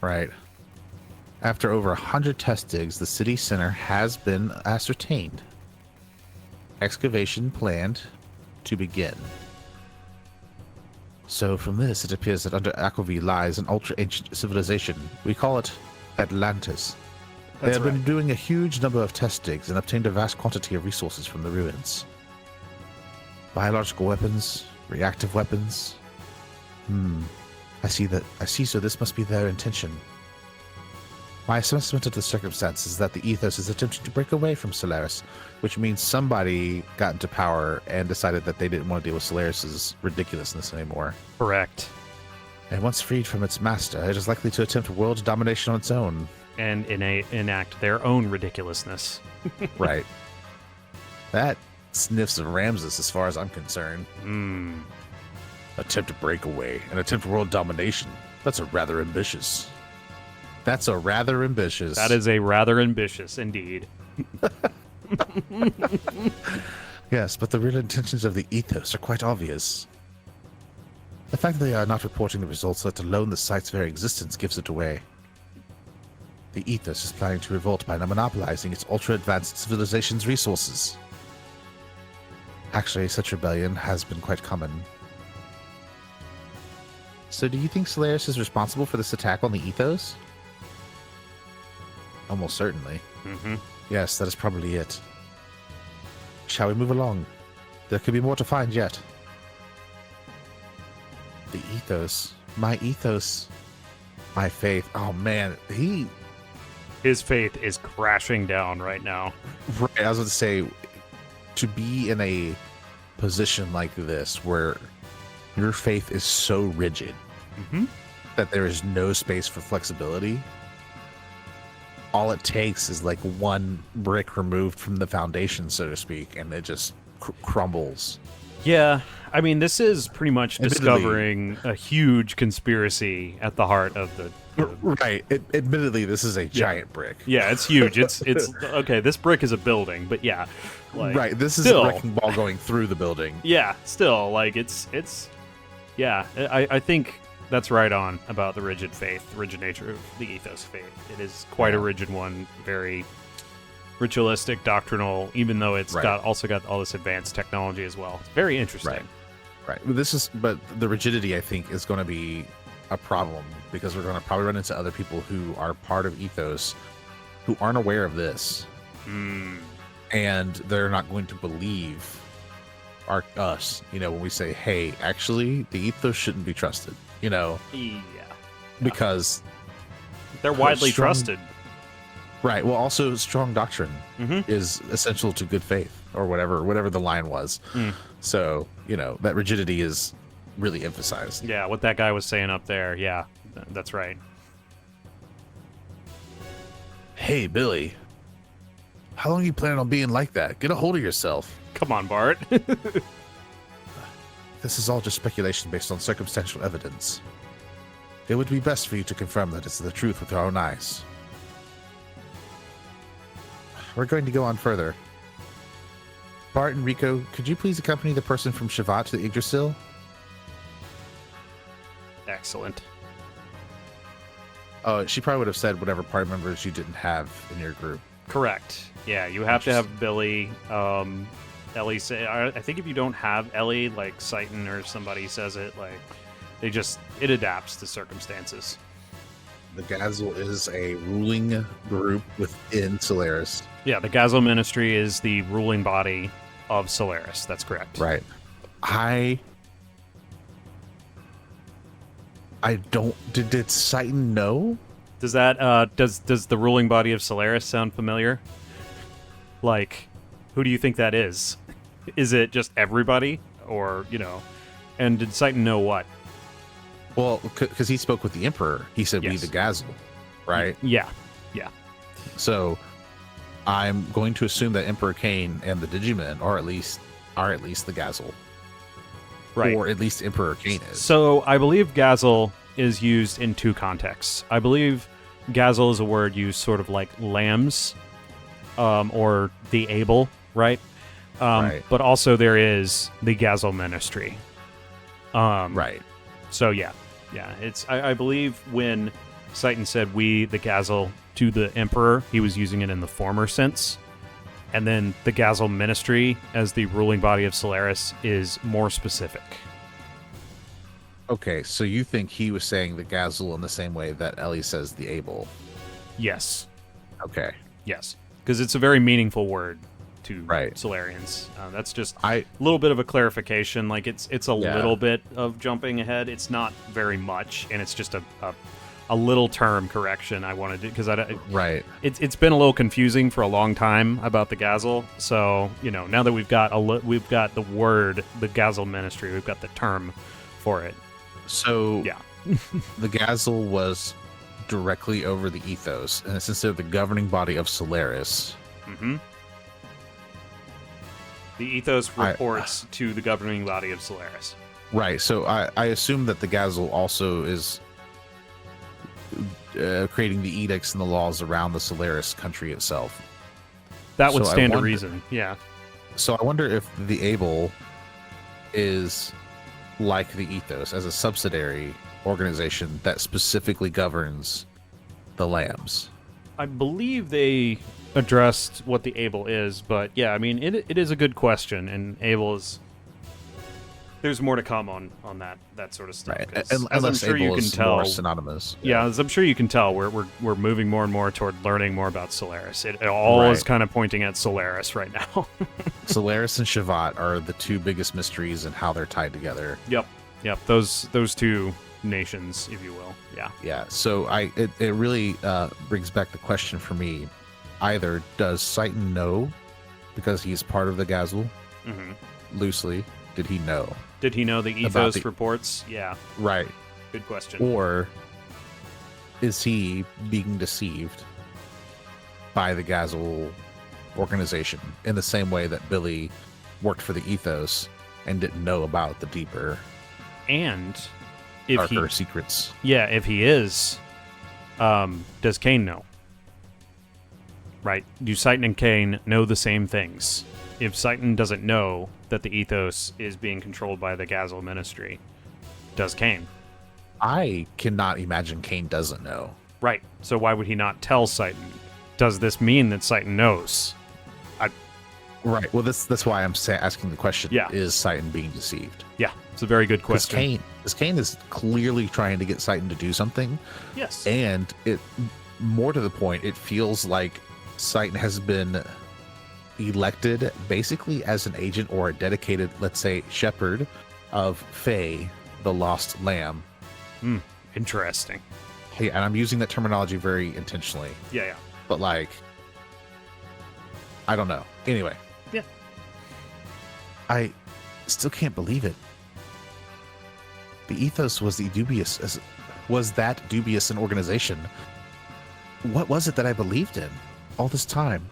Right. After over 100 test digs, the city center has been ascertained. Excavation planned to begin. So from this, it appears that under Aquavi lies an ultra-ancient civilization. We call it Atlantis. They That's have right. been doing a huge number of test digs and obtained a vast quantity of resources from the ruins. Biological weapons, reactive weapons. I see, so this must be their intention. My assessment of the circumstances is that the Ethos is attempting to break away from Solaris, which means somebody got into power and decided that they didn't want to deal with Solaris's ridiculousness anymore. Correct. And once freed from its master, it is likely to attempt world domination on its own. And enact their own ridiculousness. Right. That sniffs of Ramses as far as I'm concerned. Attempt to break away and attempt world domination. That's a rather ambitious. That is a rather ambitious, indeed. Yes, but the real intentions of the Ethos are quite obvious. The fact that they are not reporting the results, let alone the site's very existence, gives it away. The Ethos is planning to revolt by monopolizing its ultra-advanced civilization's resources. Actually, such rebellion has been quite common. So do you think Solaris is responsible for this attack on the Ethos? Almost certainly. Yes, that is probably it. Shall we move along? There could be more to find yet. The Ethos. My faith. Oh man, His faith is crashing down right now. Right, I was going to say, to be in a position like this where your faith is so rigid that there is no space for flexibility, all it takes is like one brick removed from the foundation, so to speak, and it just crumbles. Yeah, I mean, this is pretty much discovering a huge conspiracy at the heart of the... Right. Admittedly, this is a giant brick. Yeah, it's huge. It's okay, this brick is a building, but yeah. Like, right, this is still, a wrecking ball going through the building. Yeah, still, like, it's yeah, I think that's right on about the rigid nature of the Ethos faith. It is quite a rigid one, very ritualistic, doctrinal, even though it's got all this advanced technology as well. It's very interesting. Right. But the rigidity, I think, is going to be a problem because we're going to probably run into other people who are part of Ethos who aren't aware of this. And they're not going to believe us, when we say, hey, actually, the Ethos shouldn't be trusted, Yeah. Because they're widely trusted. Right. Well, also strong doctrine is essential to good faith or whatever the line was. So, that rigidity is really emphasized. Yeah, what that guy was saying up there. Yeah, that's right. Hey, Billy. How long are you planning on being like that? Get a hold of yourself. Come on, Bart. This is all just speculation based on circumstantial evidence. It would be best for you to confirm that it's the truth with your own eyes. We're going to go on further. Bart and Rico, could you please accompany the person from Shavat to the Yggdrasil? Excellent. Oh, she probably would have said whatever party members you didn't have in your group. Correct. Yeah, you have to have Billy. Ellie say. I think if you don't have Ellie, like Seitan or somebody says it, like it adapts to circumstances. The Gazel is a ruling group within Solaris. Yeah, the Gazel Ministry is the ruling body of Solaris. That's correct. Right. I don't. Did Seitan know? Does that does the ruling body of Solaris sound familiar? Like, who do you think that is? Is it just everybody, or And did Seitan know what? Well, because he spoke with the Emperor, he said we the Gazel, right? Yeah. So, I'm going to assume that Emperor Cain and the Digimen are at least the Gazel, right? Or at least Emperor Cain is. So I believe Gazel is used in two contexts. I believe Gazel is a word used sort of like lambs, or the able, right? Right. But also there is the Gazel Ministry. Right. So yeah. It's I believe when Seitan said we the Gazel to the Emperor, he was using it in the former sense, and then the Gazel Ministry as the ruling body of Solaris is more specific. Okay, so you think he was saying the Gazul in the same way that Ellie says the Able? Yes. Okay, Yes. Because it's a very meaningful word to right. Solarians. That's just I a little bit of a clarification. Like, it's a Yeah. little bit of jumping ahead. It's not very much, and it's just a little term correction I wanted to, because right. it's been a little confusing for a long time about the Gazul. So, now that we've got the word, the Gazul Ministry, we've got the term for it. So Yeah. the Gazul was directly over the Ethos, and since they're the governing body of Solaris, Mm-hmm. The Ethos reports to the governing body of Solaris. right. So I assume that the Gazul also is creating the edicts and the laws around the Solaris country itself. That would So I stand to wonder- reason. Yeah. So I wonder if the Able is like the Ethos as a subsidiary organization that specifically governs the lambs. I believe they addressed what the Able is, but yeah, I mean, it is a good question, and Able is... There's more to come on that sort of stuff. Right. 'cause And, as I'm unless sure Able you can is tell, more synonymous. yeah, as I'm sure you can tell, we're moving more and more toward learning more about Solaris. It all Right. is kind of pointing at Solaris right now. Solaris and Shavat are the two biggest mysteries and how they're tied together. Yep. Those two nations, if you will. Yeah. Yeah. So it really brings back the question for me. Either does Seitan know because he's part of the Gazul? Mm-hmm. Loosely, did he know? Did he know the About Ethos reports? Yeah. Right. Good question. Or is he being deceived by the Gazul organization in the same way that Billy worked for the Ethos and didn't know about the deeper, And if darker secrets? yeah, if he is, does Kane know? Right? Do Seitan and Kane know the same things? If Seitan doesn't know that the Ethos is being controlled by the Gazul Ministry, does Kane? I cannot imagine Kane doesn't know. Right. So why would he not tell Seitan? Does this mean that Seitan knows? Right. Well, that's why I'm asking the question. Yeah. Is Seitan being deceived? Yeah, it's a very good Because question. Kane is clearly trying to get Seitan to do something, Yes. and it more to the point, it feels like Seitan has been elected basically as an agent or a dedicated, let's say, shepherd of Faye, the lost lamb. Interesting. Hey, and I'm using that terminology very intentionally, Yeah. but like, I don't know. Anyway. Yeah. I still can't believe it. The Ethos was that dubious an organization. What was it that I believed in all this time?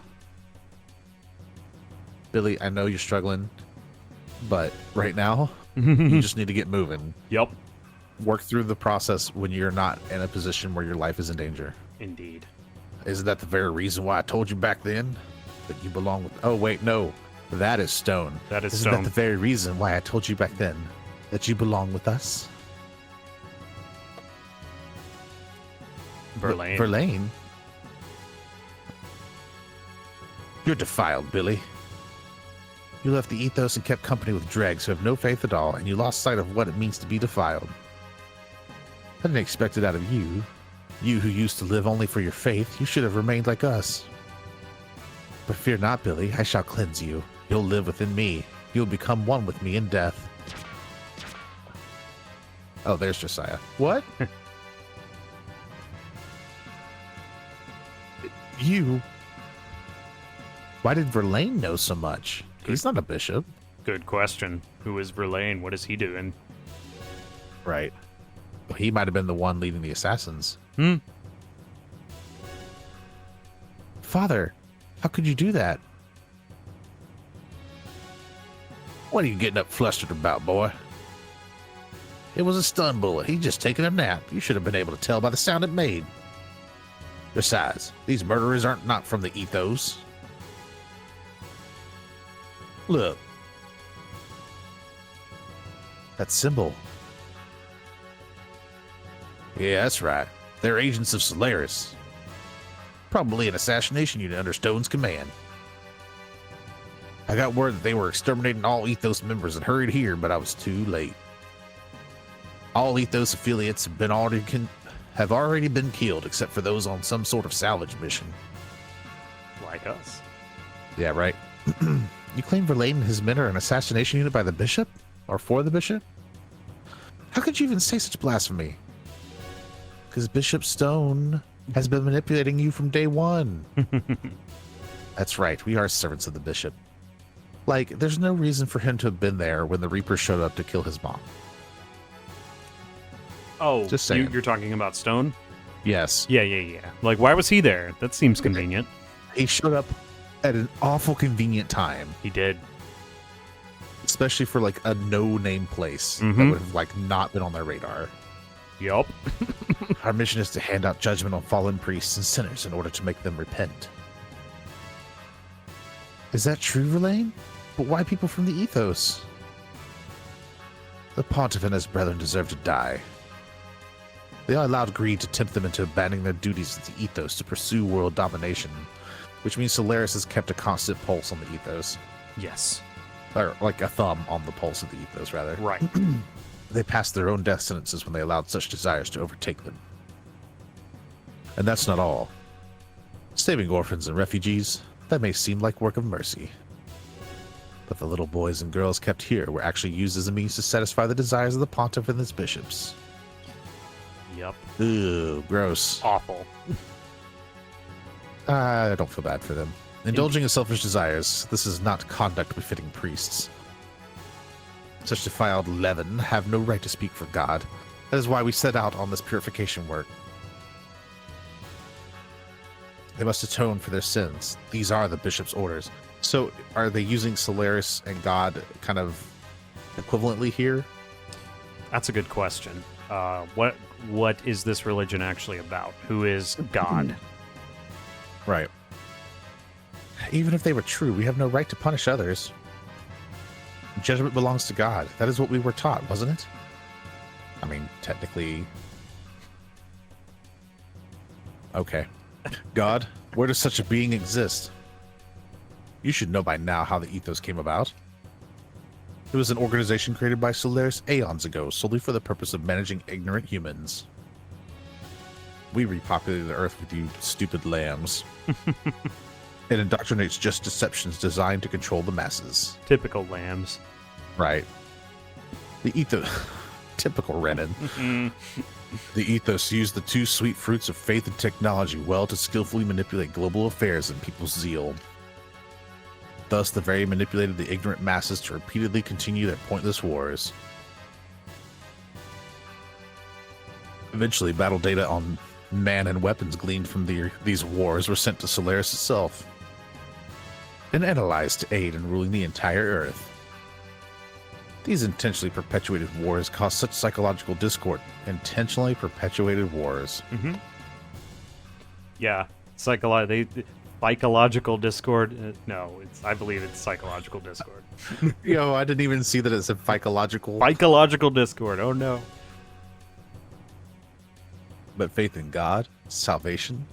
Billy, I know you're struggling, but right now, you just need to get moving. Yep. Work through the process when you're not in a position where your life is in danger. Indeed. Isn't that the very reason why I told you back then that you belong with... Oh, wait, no. That is Stone. That is Isn't Stone. that the very reason why I told you back then that you belong with us? Verlaine. Verlaine? You're defiled, Billy. You left the Ethos and kept company with dregs who have no faith at all, and you lost sight of what it means to be defiled. I didn't expect it out of you. You who used to live only for your faith, you should have remained like us. But fear not, Billy, I shall cleanse you. You'll live within me. You'll become one with me in death. Oh, there's Josiah. What? You? Why did Verlaine know so much? He's not a bishop. Good question. Who is Verlaine? What is he doing? Right. Well, he might have been the one leading the assassins. Father, how could you do that? What are you getting up flustered about, boy? It was a stun bullet. He'd just taken a nap. You should have been able to tell by the sound it made. Besides, these murderers aren't not from the Ethos. Look. That symbol. Yeah, that's right. They're agents of Solaris. Probably an assassination unit under Stone's command. I got word that they were exterminating all Ethos members and hurried here, but I was too late. All Ethos affiliates have already been killed, except for those on some sort of salvage mission. Like us. Yeah, right. You claim Verlaine and his men are an assassination unit by the bishop? Or for the bishop? How could you even say such blasphemy? Because Bishop Stone has been manipulating you from day one. That's right, we are servants of the bishop. Like, there's no reason for him to have been there when the Reapers showed up to kill his mom. Oh, Just saying. you're talking about Stone? Yes. Yeah. Like, why was he there? That seems convenient. He showed up at an awful convenient time. He did. Especially for, like, a no-name place that Mhm. would have, like, not been on their radar. Yup. Our mission is to hand out judgment on fallen priests and sinners in order to make them repent. Is that true, Verlaine? But why people from the Ethos? The Pontiff and his brethren deserve to die. They allowed greed to tempt them into abandoning their duties as the Ethos to pursue world domination, which means Solaris has kept a constant pulse on the Ethos. Yes. Or, like, a thumb on the pulse of the Ethos, rather. Right. They passed their own death sentences when they allowed such desires to overtake them. And that's not all. Saving orphans and refugees, that may seem like work of mercy. But the little boys and girls kept here were actually used as a means to satisfy the desires of the pontiff and his bishops. Yup. Ooh, gross. Awful. I don't feel bad for them. Indulging in selfish desires, this is not conduct befitting priests. Such defiled leaven have no right to speak for God. That is why we set out on this purification work. They must atone for their sins. These are the bishop's orders. So, are they using Solaris and God kind of equivalently here? That's a good question. What is this religion actually about? Who is God? Right. Even if they were true, we have no right to punish others. Judgment belongs to God. That is what we were taught, wasn't it? I mean, technically... Okay. God, where does such a being exist? You should know by now how the Ethos came about. It was an organization created by Solaris aeons ago, solely for the purpose of managing ignorant humans. We repopulated the Earth with you stupid lambs. It indoctrinates just deceptions designed to control the masses. Typical lambs. Right. The Ethos... Typical Renan. The Ethos used the two sweet fruits of faith and technology well to skillfully manipulate global affairs and people's zeal. Thus, the very manipulated the ignorant masses to repeatedly continue their pointless wars. Eventually, battle data on man and weapons gleaned from these wars were sent to Solaris itself and analyzed to aid in ruling the entire Earth. These intentionally perpetuated wars caused such psychological discord. Intentionally perpetuated wars. Mm-hmm. Yeah. Psychological discord? No, I believe it's psychological discord. Yo, I didn't even see that it said psychological. Psychological discord. Oh, no. But faith in God, salvation,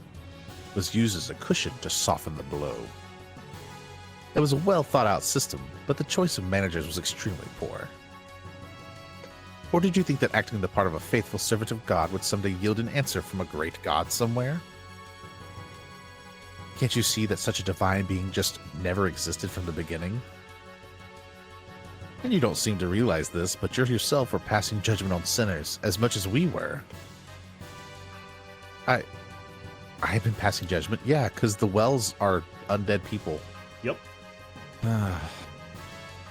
was used as a cushion to soften the blow. It was a well thought out system, but the choice of managers was extremely poor. Or did you think that acting the part of a faithful servant of God would someday yield an answer from a great God somewhere? Can't you see that such a divine being just never existed from the beginning? And you don't seem to realize this, but you yourself were passing judgment on sinners as much as we were. I've been passing judgment, yeah, because the Wells are undead people. Yep.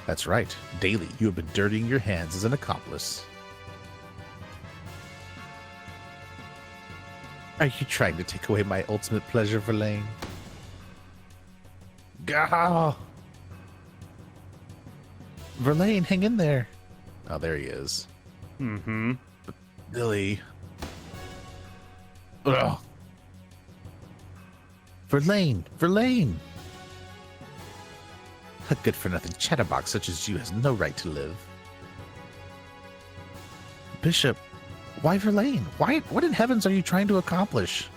That's right. Daily, you have been dirtying your hands as an accomplice. Are you trying to take away my ultimate pleasure, Verlaine? Gah! Verlaine, hang in there. Oh, there he is. Mm-hmm. Billy. Ugh. Verlaine! A good-for-nothing chatterbox such as you has no right to live. Bishop, why Verlaine? What in heavens are you trying to accomplish?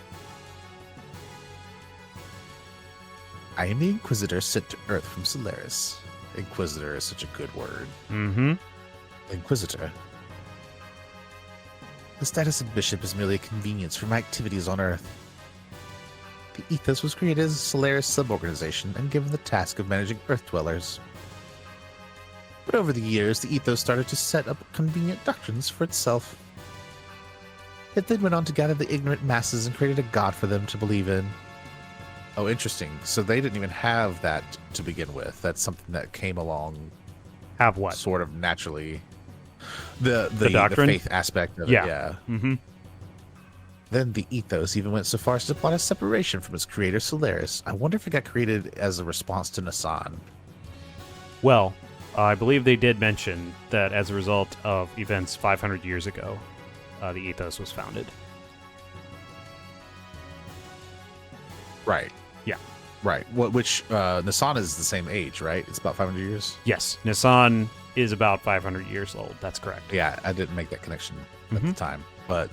I am the Inquisitor sent to Earth from Solaris. Inquisitor is such a good word. Mm-hmm. Inquisitor. The status of bishop is merely a convenience for my activities on Earth. The Ethos was created as a Solaris sub-organization and given the task of managing Earth dwellers. But over the years, the Ethos started to set up convenient doctrines for itself. It then went on to gather the ignorant masses and created a god for them to believe in. Oh, interesting. So they didn't even have that to begin with. That's something that came along Have what? sort of naturally. The doctrine? faith aspect of Yeah. it, yeah. Mm-hmm. Then the Ethos even went so far as to plot a separation from its creator Solaris. I wonder if it got created as a response to Nassan. Well, I believe they did mention that as a result of events 500 years ago, the Ethos was founded. Right. Yeah. Right. Which Nassan is the same age, right? It's about 500 years? Yes, Nissan is about 500 years old. That's correct. Yeah, I didn't make that connection at the time. But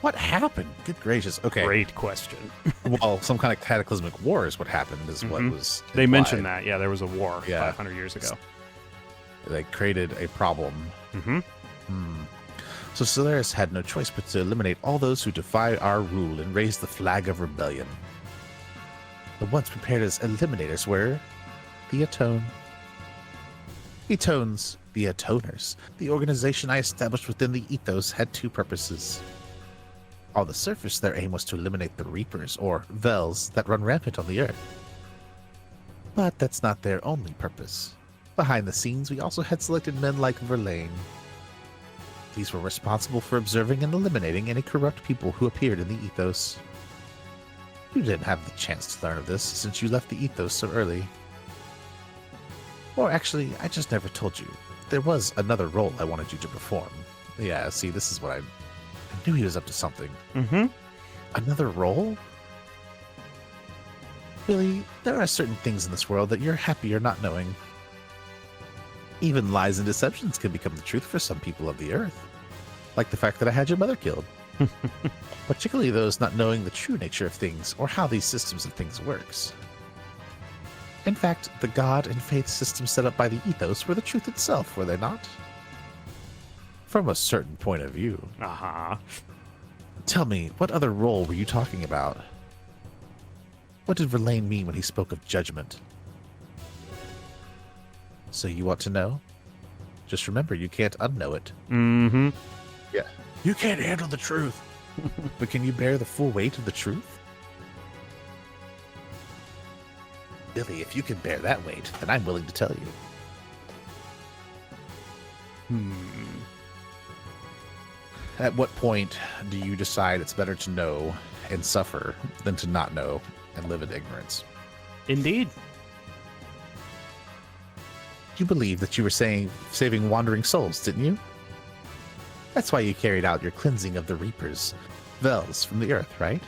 what happened? Good gracious. Okay. Great question. Well, some kind of cataclysmic war is what happened, is what was They implied. mentioned that. Yeah, there was a war Yeah. 500 years ago. They created a problem. Mm-hmm. So Solaris had no choice but to eliminate all those who defied our rule and raise the flag of rebellion. The ones prepared as eliminators were the Atone. Etones, the Atoners, the organization I established within the Ethos, had two purposes. On the surface, their aim was to eliminate the Reapers, or Vels, that run rampant on the Earth. But that's not their only purpose. Behind the scenes, we also had selected men like Verlaine. These were responsible for observing and eliminating any corrupt people who appeared in the Ethos. You didn't have the chance to learn of this since you left the Ethos so early. Or actually, I just never told you. There was another role I wanted you to perform. Yeah, see, this is what I knew he was up to something. Mm-hmm. Another role? Billy, there are certain things in this world that you're happier not knowing. Even lies and deceptions can become the truth for some people of the Earth. Like the fact that I had your mother killed. Particularly those not knowing the true nature of things or how these systems of things works. In fact, the God and faith systems set up by the Ethos were the truth itself, were they not? From a certain point of view. Uh-huh. Tell me, what other role were you talking about? What did Verlaine mean when he spoke of judgment? So you want to know? Just remember, you can't unknow it. Mm-hmm. Yeah. You can't handle the truth. But can you bear the full weight of the truth? Billy, if you can bear that weight, then I'm willing to tell you. At what point do you decide it's better to know and suffer than to not know and live in ignorance? Indeed. You believed that you were saving wandering souls, didn't you? That's why you carried out your cleansing of the Reapers, Vels, from the Earth, right?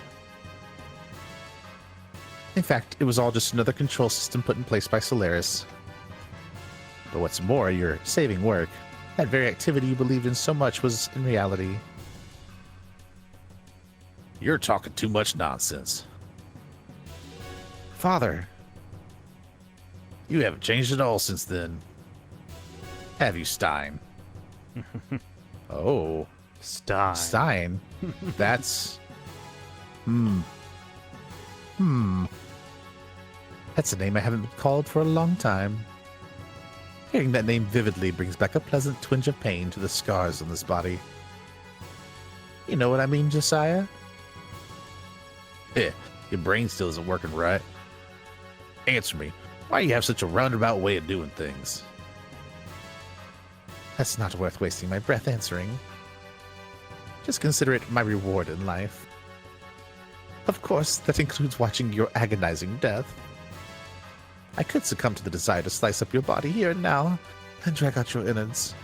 In fact, it was all just another control system put in place by Solaris. But what's more, your saving work, that very activity you believed in so much, was in reality. You're talking too much nonsense. Father, you haven't changed at all since then. Have you, Stein? Oh. Stein. Stein? That's... That's a name I haven't been called for a long time. Hearing that name vividly brings back a pleasant twinge of pain to the scars on this body. You know what I mean, Josiah? Your brain still isn't working right. Answer me. Why do you have such a roundabout way of doing things? That's not worth wasting my breath answering. Just consider it my reward in life. Of course, that includes watching your agonizing death. I could succumb to the desire to slice up your body here and now and drag out your innards.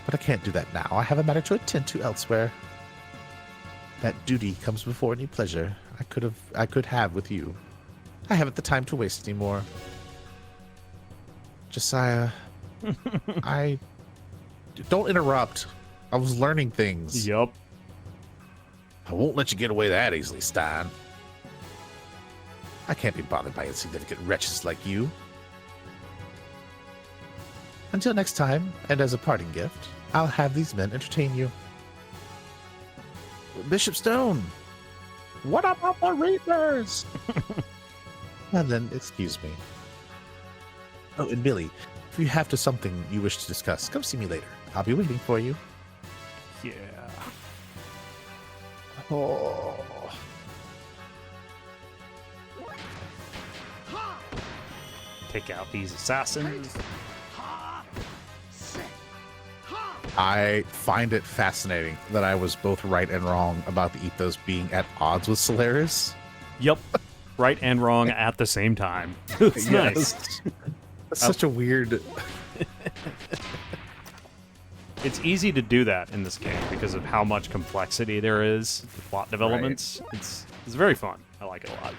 But I can't do that now. I have a matter to attend to elsewhere. That duty comes before any pleasure I could have with you. I haven't the time to waste anymore. Josiah, don't interrupt. I was learning things. Yup. I won't let you get away that easily, Stein. I can't be bothered by insignificant wretches like you. Until next time, and as a parting gift, I'll have these men entertain you. Bishop Stone. What about the Reapers? And then, excuse me. Oh, and Billy, if you have something you wish to discuss, come see me later. I'll be waiting for you. Yeah. Oh. Take out these assassins. I find it fascinating that I was both right and wrong about the Ethos being at odds with Solaris. Yep. Right and wrong at the same time. It's nice. That's such a weird... It's easy to do that in this game because of how much complexity there is to plot developments. Right. It's very fun. I like it a lot.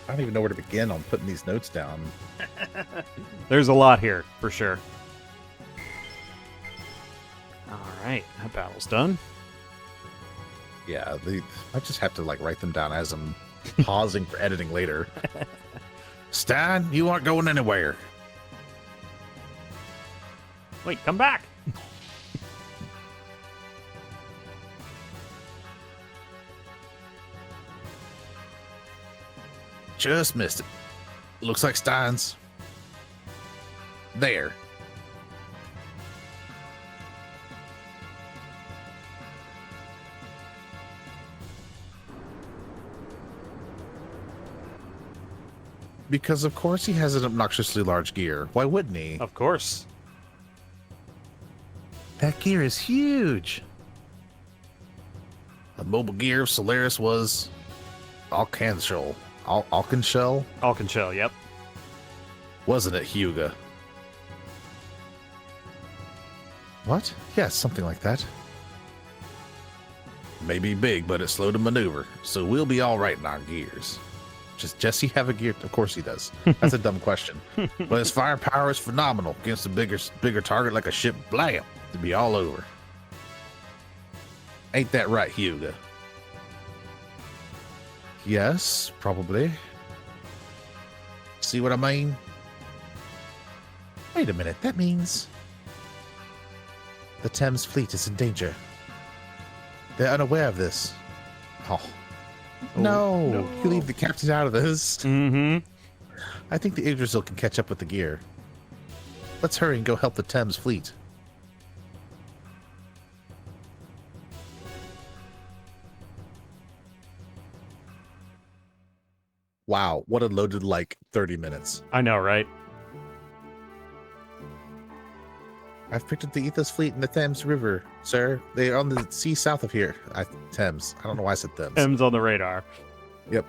I don't even know where to begin on putting these notes down. There's a lot here, for sure. Alright, that battle's done. Yeah, I just have to like write them down as I'm pausing for editing later. Stan, you aren't going anywhere. Wait, come back! Just missed it. Looks like Stan's. There. Because of course he has an obnoxiously large gear. Why wouldn't he? Of course. That gear is huge. The mobile gear of Solaris was Alcanshell. Alcanshell? Alcanshell, yep. Wasn't it, Hyuga? What? Yes, something like that. Maybe big, but it's slow to maneuver, so we'll be all right in our gears. Does Jesse have a gear? Of course he does. That's a dumb question. But his firepower is phenomenal against a bigger target like a ship. Blam! To be all over. Ain't that right, Hyuga? Yes, probably. See what I mean? Wait a minute. That means the Thames fleet is in danger. They're unaware of this. Oh. No, you leave the captain out of this. Mm-hmm. I think the Yggdrasil can catch up with the gear. Let's hurry and go help the Thames fleet. Wow, what a loaded, 30 minutes. I know, right? I've picked up the Ethos fleet in the Thames River, sir. They are on the sea south of here. Thames. I don't know why I said Thames. Thames on the radar. Yep.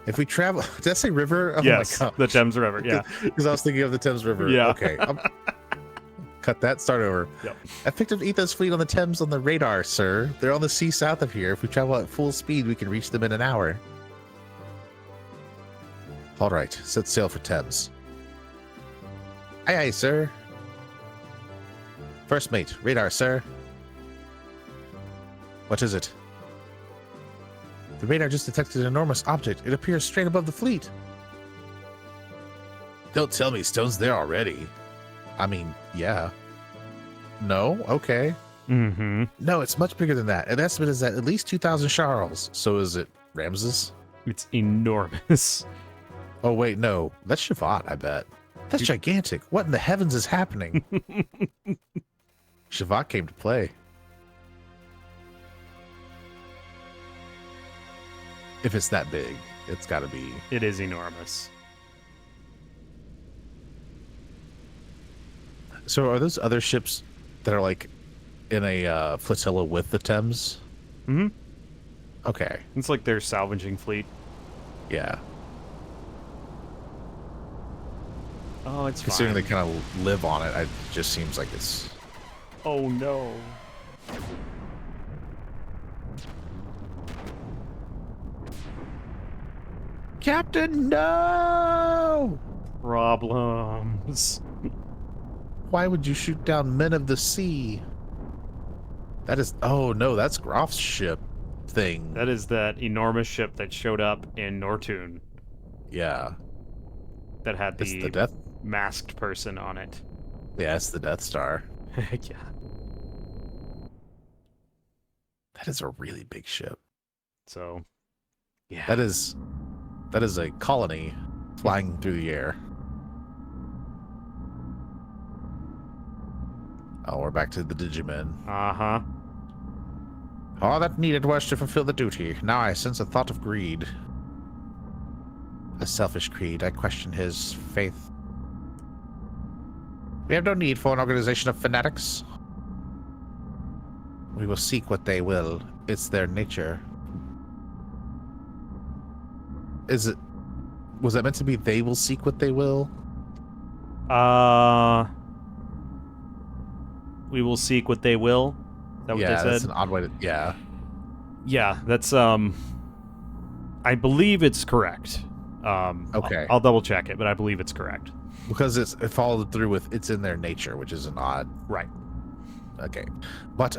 If we travel... Did I say river? Oh yes, my God. The Thames River, yeah. Because I was thinking of the Thames River. Yeah. Okay. Cut that. Start over. Yep. I picked up Ethos fleet on the Thames on the radar, sir. They're on the sea south of here. If we travel at full speed, we can reach them in an hour. All right. Set sail for Thames. Aye, aye, sir. First mate, radar, sir. What is it? The radar just detected an enormous object. It appears straight above the fleet. Don't tell me Stone's there already. I mean, yeah. No? Okay. Mm-hmm. No, it's much bigger than that. An estimate is at least 2,000 Charles. So is it Ramses? It's enormous. Oh, wait, no. That's Shavat, I bet. That's gigantic. What in the heavens is happening? Shavat came to play. If it's that big, it's got to be. It is enormous. So are those other ships that are in a flotilla with the Thames? Mm-hmm. Okay. It's like their salvaging fleet. Yeah. Oh, it's Considering fine. they kind of live on it, it just seems like it's... Oh, no. Captain, no! Problems. Why would you shoot down men of the sea? That is... Oh, no, that's Grof's ship thing. That is that enormous ship that showed up in Nortune. Yeah. That had It's the death... masked person on it. Yeah, it's the Death Star. Yeah. That is a really big ship. So, yeah. That is a colony flying through the air. Oh, we're back to the Digimen. Uh-huh. All that needed was to fulfill the duty. Now I sense a thought of greed. A selfish greed. I question his faith. We have no need for an organization of fanatics. We will seek what they will. It's their nature. Was that meant to be they will seek what they will? We will seek what they will. Is that what they said? That's an odd way to... Yeah. Yeah, that's, I believe it's correct. Okay. I'll double check it, but I believe it's correct. Because it followed through with it's in their nature, which is an odd... Right. Okay. But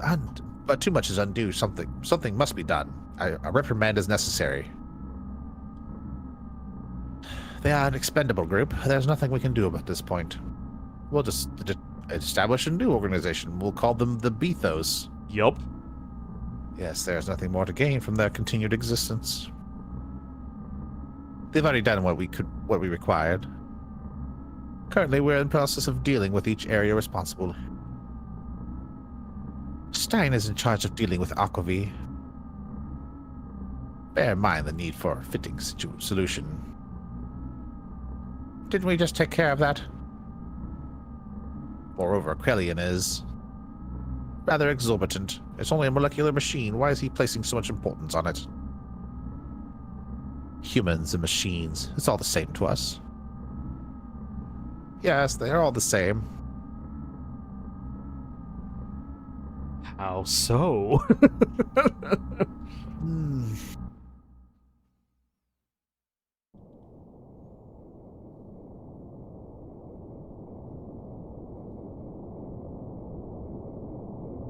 too much is undue. Something must be done. A reprimand is necessary. They are an expendable group. There's nothing we can do about this point. We'll just establish a new organization. We'll call them the Ethos. Yup. Yes, there's nothing more to gain from their continued existence. They've already done what we required. Currently, we're in the process of dealing with each area responsible. Stein is in charge of dealing with Aquavi. Bear in mind the need for a fitting solution. Didn't we just take care of that? Moreover, Krellian is rather exorbitant. It's only a molecular machine. Why is he placing so much importance on it? Humans and machines. It's all the same to us. Yes, they're all the same. How so?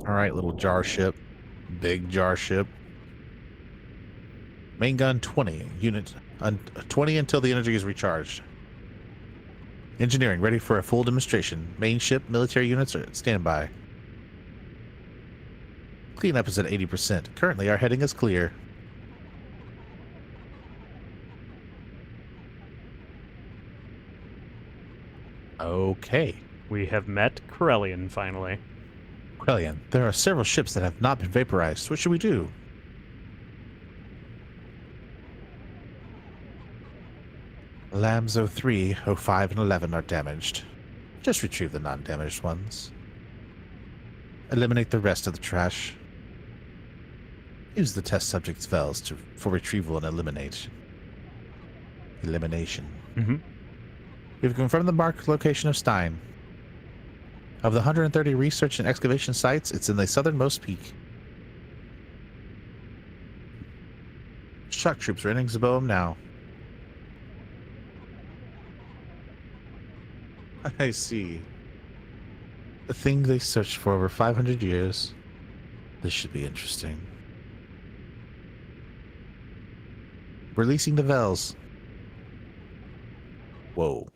All right, little jar ship. Big jar ship. Main gun 20. Unit 20 until the energy is recharged. Engineering ready for a full demonstration. Main ship, military units are at standby. Cleanup is at 80%. Currently, our heading is clear. Okay. We have met Corellian, finally. Krellian, there are several ships that have not been vaporized. What should we do? Lambs 03, 05, and 11 are damaged. Just retrieve the non-damaged ones. Eliminate the rest of the trash. Use the test subject's VELs for retrieval and elimination. Mm-hmm. We've confirmed the marked location of Stein. Of the 130 research and excavation sites, it's in the southernmost peak. Shock troops are entering Zaboam now. I see. The thing they searched for over 500 years. This should be interesting. Releasing the VELs. Whoa.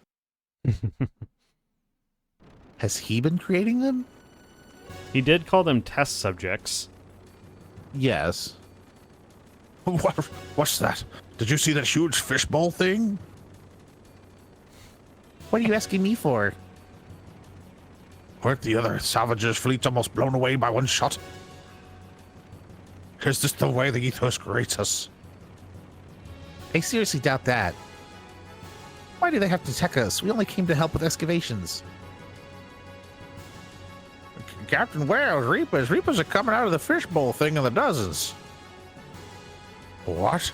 Has he been creating them? He did call them test subjects. Yes. What's that? Did you see that huge fishbowl thing? What are you asking me for? Weren't the other salvagers' fleets almost blown away by one shot? Is this the way the Ethos creates us? I seriously doubt that. Why do they have to attack us? We only came to help with excavations. Captain Wales, Reapers are coming out of the fishbowl thing in the dozens. What?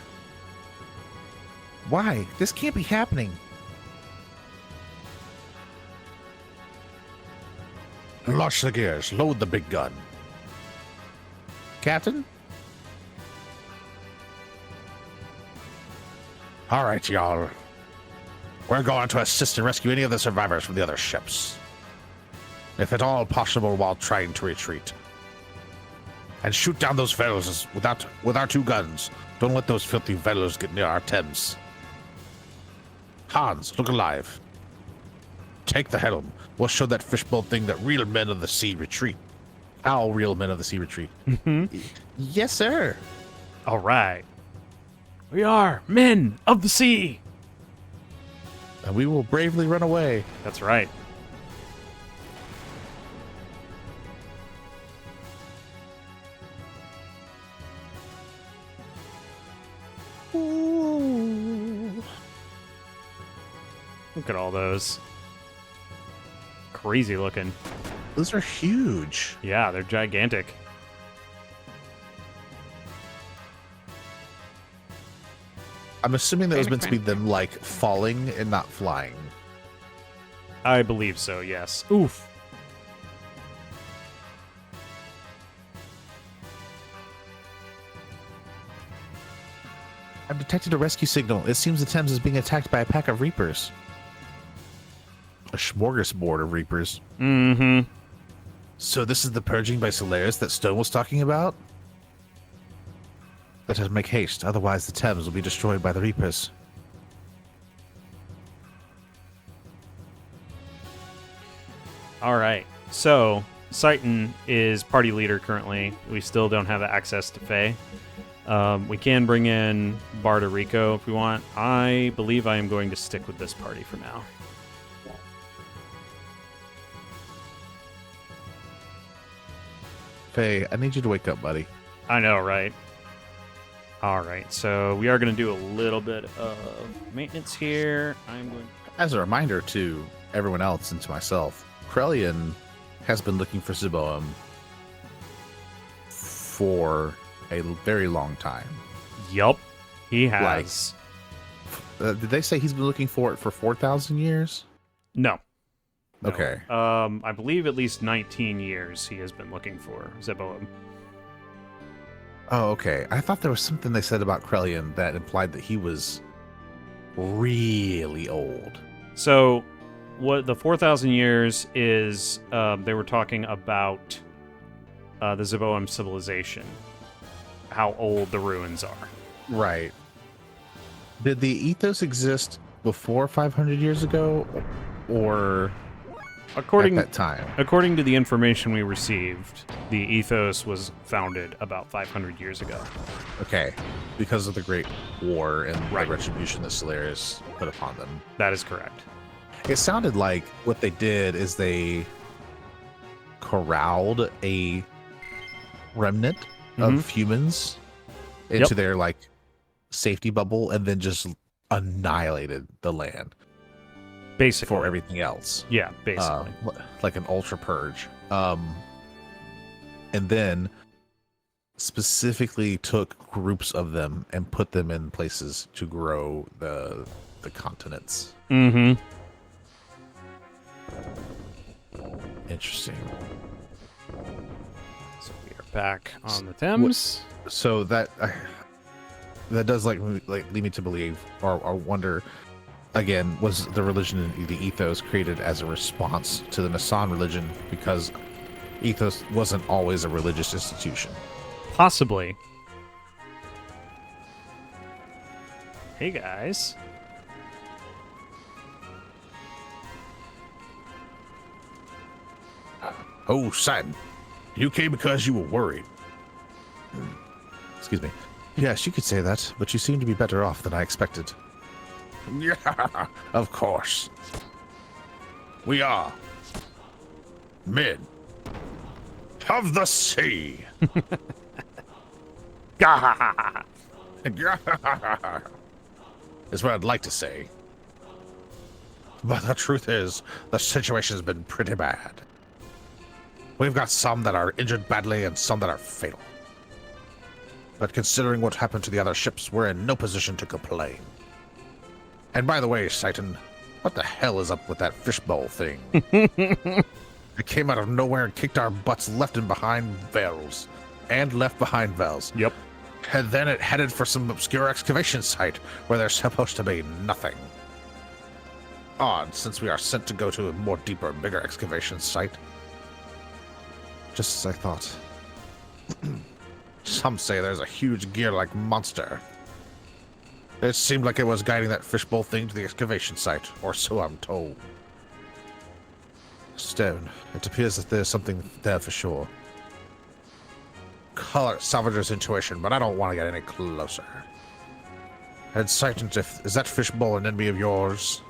Why? This can't be happening. Launch the gears. Load the big gun. Captain? All right, y'all. We're going to assist and rescue any of the survivors from the other ships. If at all possible while trying to retreat. And shoot down those fellows with our two guns. Don't let those filthy fellows get near our Thames. Hans, look alive. Take the helm. We'll show that fishbowl thing that real men of the sea retreat. How real men of the sea retreat. Yes, sir. All right. We are men of the sea. And we will bravely run away. That's right. Ooh. Look at all those. Crazy looking. Those are huge. Yeah, they're gigantic. I'm assuming that was meant to be them, like, falling and not flying. I believe so, yes. Oof. I've detected a rescue signal. It seems the Thames is being attacked by a pack of Reapers. A smorgasbord of Reapers. Mm-hmm. So this is the purging by Solaris that Stone was talking about? Let us make haste, otherwise the Thames will be destroyed by the Reapers. All right. So, Saiton is party leader currently. We still don't have access to Faye. We can bring in Barda Rico if we want. I believe I am going to stick with this party for now. Faye, I need you to wake up, buddy. I know, right? All right, so we are going to do a little bit of maintenance here. I'm going. As a reminder to everyone else and to myself, Krellian has been looking for Ziboam for a very long time. Yup, he has. Did they say he's been looking for it for 4,000 years? No. Okay. I believe at least 19 years he has been looking for Ziboam. Oh, okay. I thought there was something they said about Krellian that implied that he was really old. So, what the 4,000 years is, they were talking about the Ziboam civilization, how old the ruins are. Right. Did the Ethos exist before 500 years ago, or at that time? According to the information we received, the Ethos was founded about 500 years ago. Okay, because of the Great War and the retribution that Solaris put upon them. That is correct. It sounded like what they did is they corralled a remnant of humans into their like safety bubble and then just annihilated the land. Basically. For everything else. Yeah, basically. Like an ultra purge. And then specifically took groups of them and put them in places to grow the continents. Mm-hmm. Interesting. So we are back on the Thames. So that does like lead me to believe or wonder. Again, was the religion, the Ethos, created as a response to the Nasan religion because Ethos wasn't always a religious institution? Possibly. Hey, guys. Oh, Satan, you came because you were worried. Excuse me. Yes, you could say that, but you seem to be better off than I expected. Yeah, of course. We are men of the sea. Is what I'd like to say. But the truth is, the situation has been pretty bad. We've got some that are injured badly and some that are fatal. But considering what happened to the other ships, we're in no position to complain. And by the way, Satan, what the hell is up with that fishbowl thing? It came out of nowhere and kicked our butts left and behind Vels. And left behind Vels. Yep. And then it headed for some obscure excavation site where there's supposed to be nothing. Odd, since we are sent to go to a more deeper, bigger excavation site. Just as I thought. Some say there's a huge gear-like monster. It seemed like it was guiding that fishbowl thing to the excavation site, or so I'm told. stone. It appears that there's something there for sure. Call it Salvager's intuition, but I don't want to get any closer. And Titan, is that fishbowl an enemy of yours?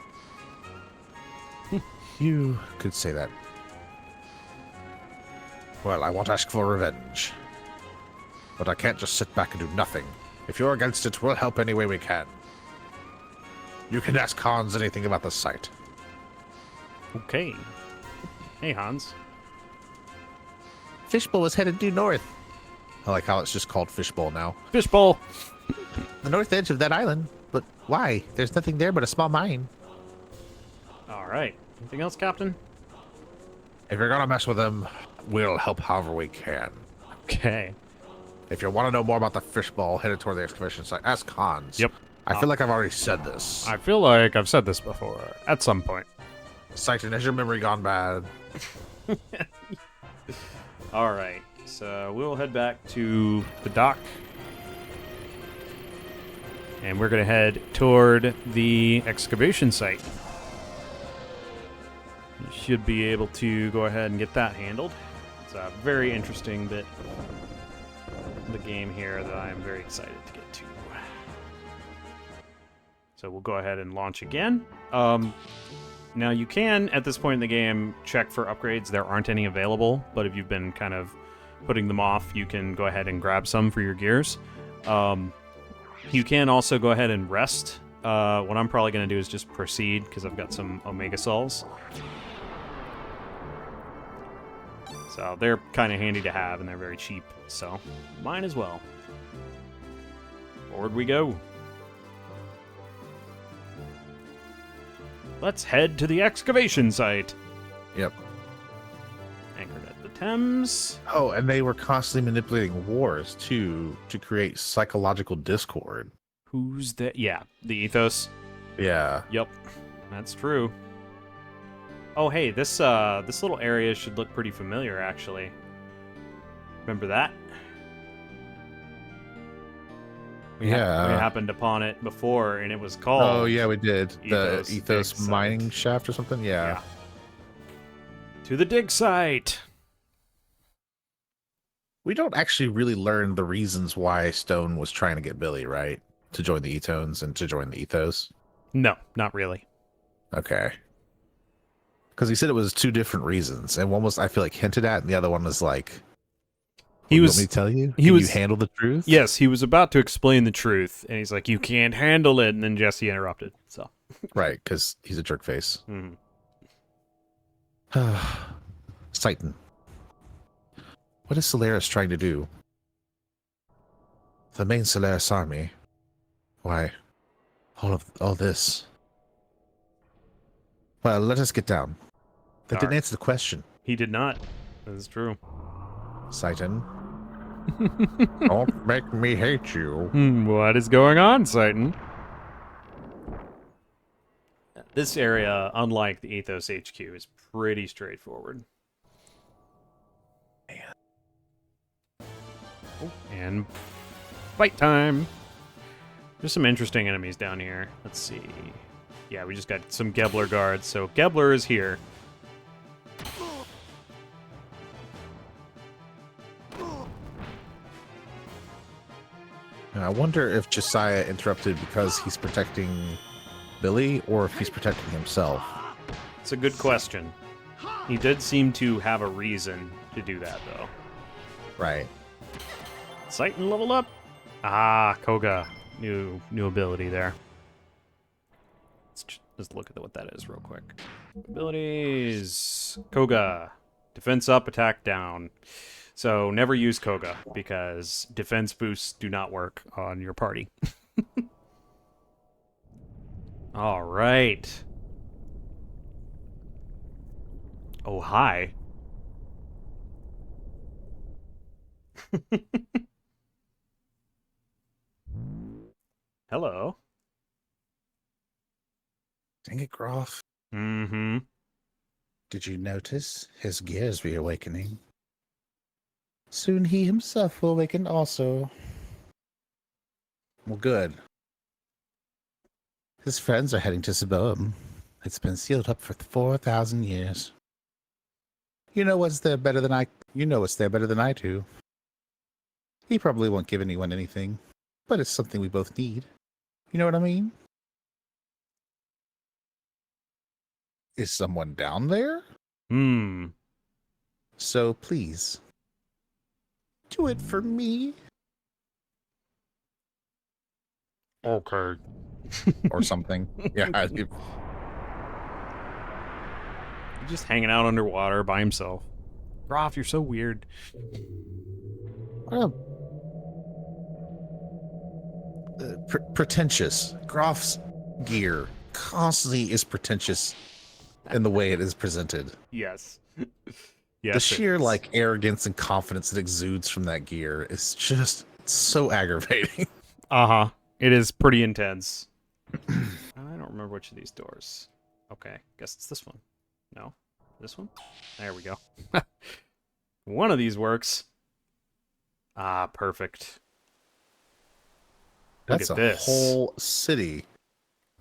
You could say that. Well, I won't ask for revenge. But I can't just sit back and do nothing. If you're against it, we'll help any way we can. You can ask Hans anything about the site. Okay. Hey, Hans. Fishbowl is headed due north. I like how it's just called Fishbowl now. Fishbowl! The north edge of that island. But why? There's nothing there but a small mine. Alright. Anything else, Captain? If you're gonna mess with them, we'll help however we can. Okay. If you want to know more about the fishbowl headed toward the excavation site, ask Hans. Yep. I feel like I've already said this. I feel like I've said this before, at some point. Titan, has your memory gone bad? Alright, so we'll head back to the dock. And we're going to head toward the excavation site. You should be able to go ahead and get that handled. It's a very interesting bit of the game here that I am very excited to get to. So we'll go ahead and launch again. Now you can, at this point in the game, check for upgrades. There aren't any available, but if you've been kind of putting them off, you can go ahead and grab some for your gears. You can also go ahead and rest. What I'm probably going to do is just proceed, because I've got some Omega Souls. So they're kind of handy to have, and they're very cheap, so mine as well. Forward we go. Let's head to the excavation site. Yep. Anchored at the Thames. Oh, and they were constantly manipulating wars, too, to create psychological discord. Who's that? Yeah, the Ethos. Yeah. Yep, that's true. Oh, hey, this little area should look pretty familiar, actually. Remember that? We happened upon it before, and it was called... Oh, yeah, we did. Ethos the Ethos dig mining site. shaft or something? Yeah. To the dig site! We don't actually really learn the reasons why Stone was trying to get Billy, right? To join the Etones and to join the Ethos? No, not really. Okay. Because he said it was two different reasons, and one was, I feel like, hinted at, and the other one was like... He was... Want me to tell you? Can you handle the truth? Yes, he was about to explain the truth, and he's like, you can't handle it, and then Jesse interrupted, so... Right, because he's a jerk face. Mm-hmm. Titan. What is Solaris trying to do? The main Solaris army. Why, all this. Well, let us get down. That didn't answer the question. He did not. That is true. Titan. Don't make me hate you. What is going on, Satan? This area, unlike the Ethos HQ, is pretty straightforward. Man. Oh, and fight time! There's some interesting enemies down here. Let's see. Yeah, we just got some Gebler guards, so Gebler is here. I wonder if Josiah interrupted because he's protecting Billy or if he's protecting himself. It's a good question. He did seem to have a reason to do that, though. Right. Titan leveled up. Ah, Koga. New ability there. Let's just look at what that is real quick. Abilities. Koga. Defense up, attack down. So never use Koga, because defense boosts do not work on your party. All right. Oh, hi. Hello. Dang it, Groff. Mm-hmm. Did you notice his gears reawakening? Soon he himself will awaken also. Well, good. His friends are heading to Saboam. It's been sealed up for 4,000 years. You know what's there better than I. You know what's there better than I do. He probably won't give anyone anything, but it's something we both need. You know what I mean? Is someone down there? Hmm. So please, do it for me. Okay. Or something. Yeah. He's just hanging out underwater by himself. Groff, you're so weird. Pretentious. Groff's gear constantly is pretentious in the way it is presented. Yes. Yes. The sheer like arrogance and confidence that exudes from that gear is just so aggravating. Uh-huh. It is pretty intense. I don't remember which of these doors. Okay, guess it's this one. No? This one? There we go. One of these works. Ah, perfect. Look That's at a this. whole city.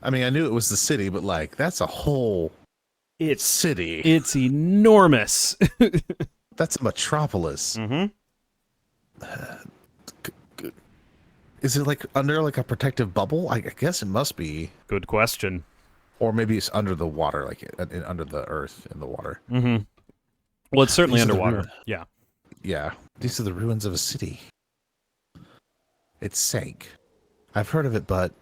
I mean, I knew it was the city, but like that's a whole city. It's enormous. That's a metropolis. Mm-hmm. Is it like under like a protective bubble? I guess it must be. Good question. Or maybe it's under the water, like under the earth in the water. Mm-hmm. Well, it's certainly underwater. Yeah. Yeah. These are the ruins of a city. It sank. I've heard of it, but I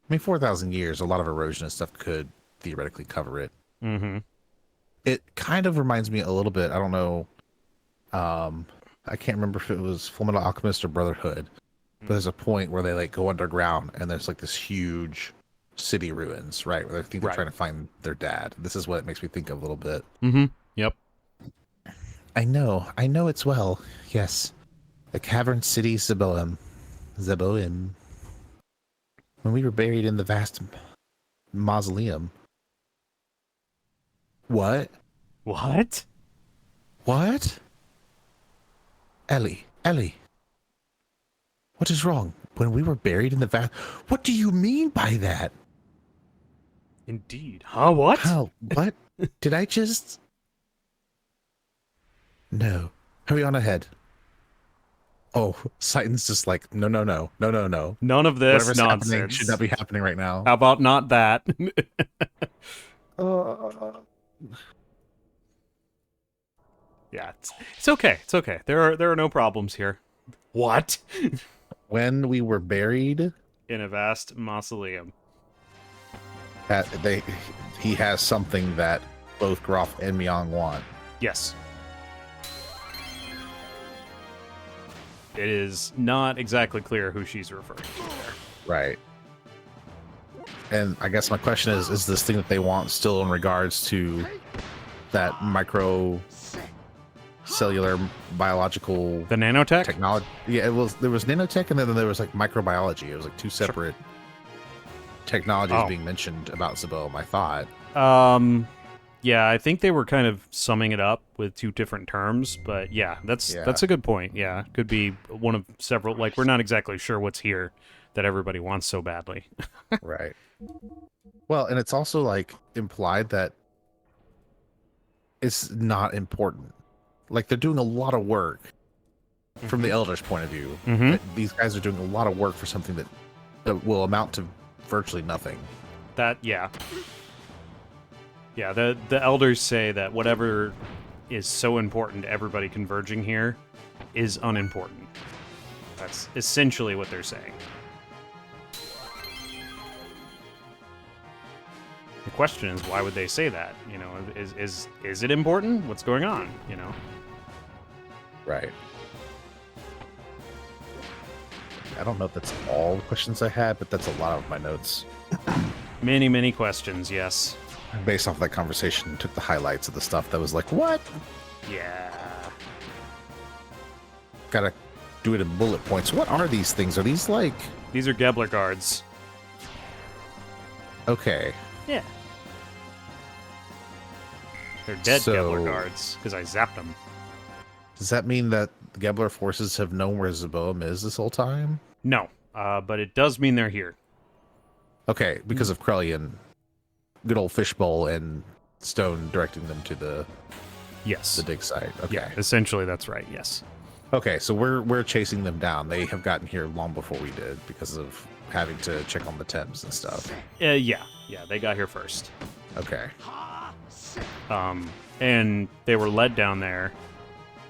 mean, 4,000 years, a lot of erosion and stuff could theoretically cover it. Mm-hmm. It kind of reminds me a little bit. I don't know. I can't remember if it was Fullmetal Alchemist or Brotherhood, but there's a point where they like go underground and there's like this huge city ruins, right? Where they think they're trying to find their dad. This is what it makes me think of a little bit. Mm-hmm. Yep. I know it's well. Yes. The cavern city Zeboim. When we were buried in the vast mausoleum. What? What? What? Ellie. What is wrong? When we were buried in the vast... What do you mean by that? Indeed. Huh? What? How? What? Did I just... No. Hurry on ahead. Oh, Satan's just like, no. None of this Whatever's nonsense happening should not be happening right now. How about not that? Yeah, it's okay. It's okay. There are no problems here. What? When we were buried In a vast mausoleum. He has something that both Groff and Myong want. Yes. It is not exactly clear who she's referring to there. Right. And I guess my question is this thing that they want still in regards to that micro cellular biological The nanotech? technology? Yeah, there was nanotech and then there was like microbiology. It was like two separate technologies being mentioned about Zeboim, I thought. Yeah, I think they were kind of summing it up with two different terms, but yeah, that's a good point. Yeah, could be one of several. Like, we're not exactly sure what's here that everybody wants so badly. Right. Well, and it's also like implied that it's not important. Like, they're doing a lot of work from the Elder's point of view. Mm-hmm. These guys are doing a lot of work for something that will amount to virtually nothing. Yeah, the elders say that whatever is so important to everybody converging here is unimportant. That's essentially what they're saying. The question is, why would they say that? You know, is it important? What's going on? You know? Right. I don't know if that's all the questions I had, but that's a lot of my notes. Many, many questions, yes. Based off that conversation, took the highlights of the stuff that was like, what? Yeah. Gotta do it in bullet points. What are these things? Are these like... These are Gebler guards. Okay. Yeah. They're dead Gebler guards, because I zapped them. Does that mean that the Gebler forces have known where Zeboim is this whole time? No, but it does mean they're here. Okay, because of Krellian, good old fishbowl and stone directing them to the Yes. dig site. Okay. Yeah, essentially that's right, yes. Okay, so we're chasing them down. They have gotten here long before we did because of having to check on the Thames and stuff. Yeah, they got here first. Okay. And they were led down there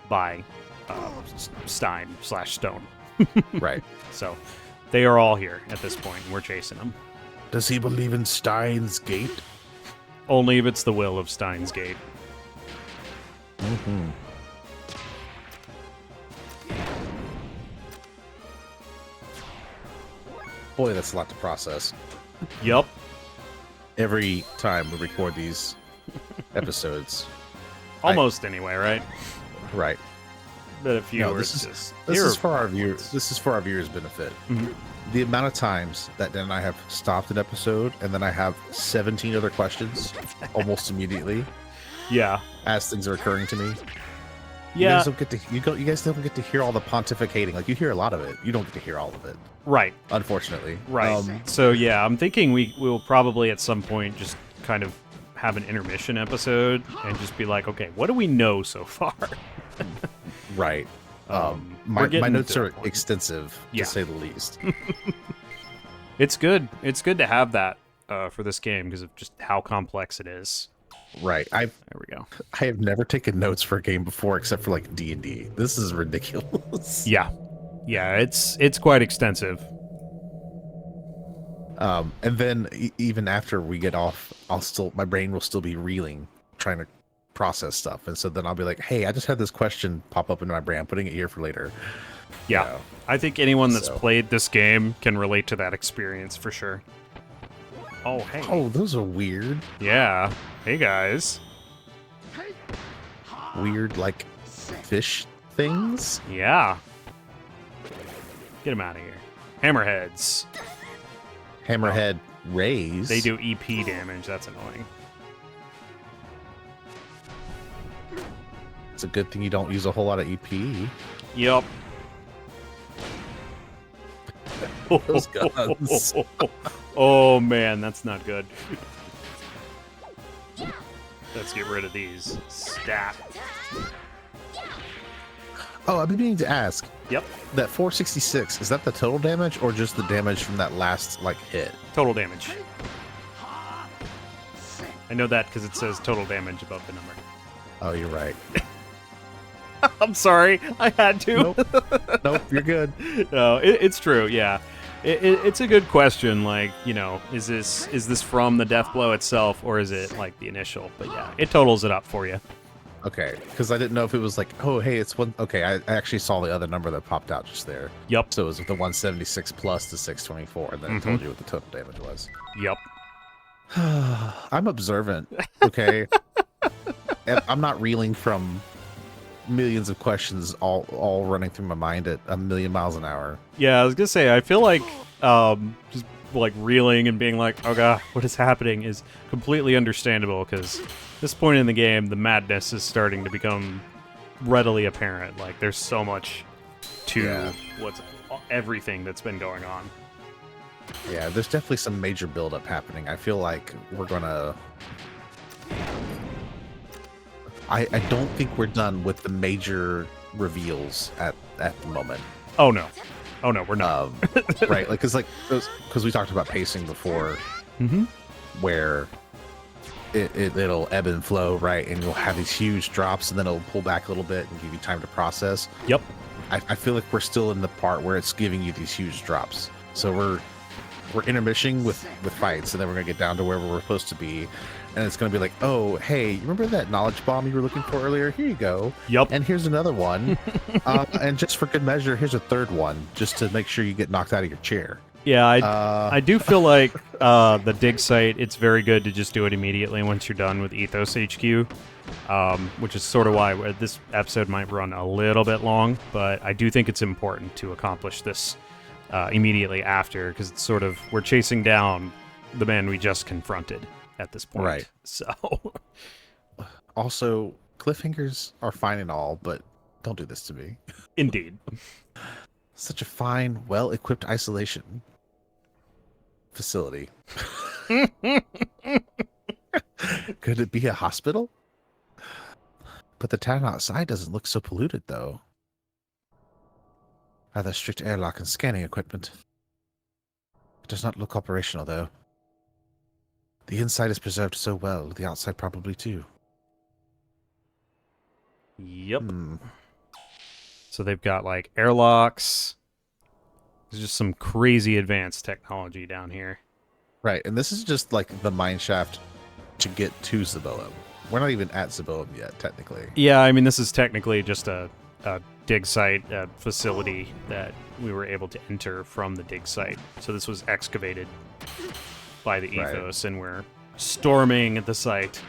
by Stein/Stone. Right. So they are all here at this point, and we're chasing them. Does he believe in Stein's Gate? Only if it's the will of Stein's Gate. Mm-hmm. Boy, that's a lot to process. Yup. Every time we record these episodes. Almost anyway, right? Right. But a few No, words. this is for our viewers. This is for our viewers' benefit. Mm-hmm. The amount of times that Dan and I have stopped an episode and then I have 17 other questions almost immediately. Yeah. As things are occurring to me. Yeah. You guys don't get to hear all the pontificating. Like, you hear a lot of it. You don't get to hear all of it. Right. Unfortunately. Right. So yeah, I'm thinking we will probably at some point just kind of have an intermission episode and just be like, okay, what do we know so far? Right. My notes are extensive, Yeah. to say the least. It's good. It's good to have that for this game because of just how complex it is. Right. There we go. I have never taken notes for a game before except for like D&D. This is ridiculous. Yeah. Yeah, it's quite extensive. And then even after we get off, my brain will still be reeling, trying to process stuff. And so then I'll be like, hey, I just had this question pop up into my brain. I'm putting it here for later. Yeah. You know? I think anyone that's played this game can relate to that experience for sure. Oh, hey. Oh, those are weird. Yeah. Hey, guys. Weird, like, fish things? Yeah. Get them out of here. Hammerheads. Hammerhead rays. They do EP damage. That's annoying. It's a good thing you don't use a whole lot of EP. Yep. Those guns. Oh, man, that's not good. Let's get rid of these. Stat. Oh, I've been meaning to ask. Yep. That 466, is that the total damage or just the damage from that last, like, hit? Total damage. I know that because it says total damage above the number. Oh, you're right. I'm sorry. I had to. Nope, you're good. No, it's true, yeah. It's a good question, like, you know, is this from the death blow itself, or is it, like, the initial? But yeah, it totals it up for you. Okay, because I didn't know if it was like, oh, hey, it's one. Okay, I actually saw the other number that popped out just there. Yep. So it was the 176 plus the 624, and then it told you what the total damage was. Yep. I'm observant, okay? And I'm not reeling from millions of questions all running through my mind at a million miles an hour. Yeah, I was gonna say, I feel like just like reeling and being like, oh god, what is happening is completely understandable because this point in the game, the madness is starting to become readily apparent. Like, there's so much to everything that's been going on. Yeah, there's definitely some major buildup happening. I feel like we're gonna... I don't think we're done with the major reveals at the moment. Oh no, we're not. Right, like because we talked about pacing before, where it'll ebb and flow, right, and you'll have these huge drops, and then it'll pull back a little bit and give you time to process. Yep. I feel like we're still in the part where it's giving you these huge drops. So we're intermishing with fights, and then we're gonna get down to where we're supposed to be. And it's going to be like, oh, hey, you remember that knowledge bomb you were looking for earlier? Here you go. Yep. And here's another one. And just for good measure, here's a third one, just to make sure you get knocked out of your chair. Yeah, I do feel like the dig site, it's very good to just do it immediately once you're done with Ethos HQ, which is sort of why this episode might run a little bit long, but I do think it's important to accomplish this immediately after, because it's sort of, we're chasing down the man we just confronted at this point. Right. So also, cliffhangers are fine and all, but don't do this to me. Indeed. Such a fine, well-equipped isolation facility. Could it be a hospital? But the town outside doesn't look so polluted, though. Rather strict airlock and scanning equipment. It does not look operational, though. The inside is preserved so well, the outside probably too. Yep. So they've got, like, airlocks. There's just some crazy advanced technology down here. Right, and this is just, like, the mine shaft to get to Zaboam. We're not even at Zaboam yet, technically. Yeah, I mean, this is technically just a dig site, a facility that we were able to enter from the dig site. So this was excavated by the Ethos, and we're storming the site.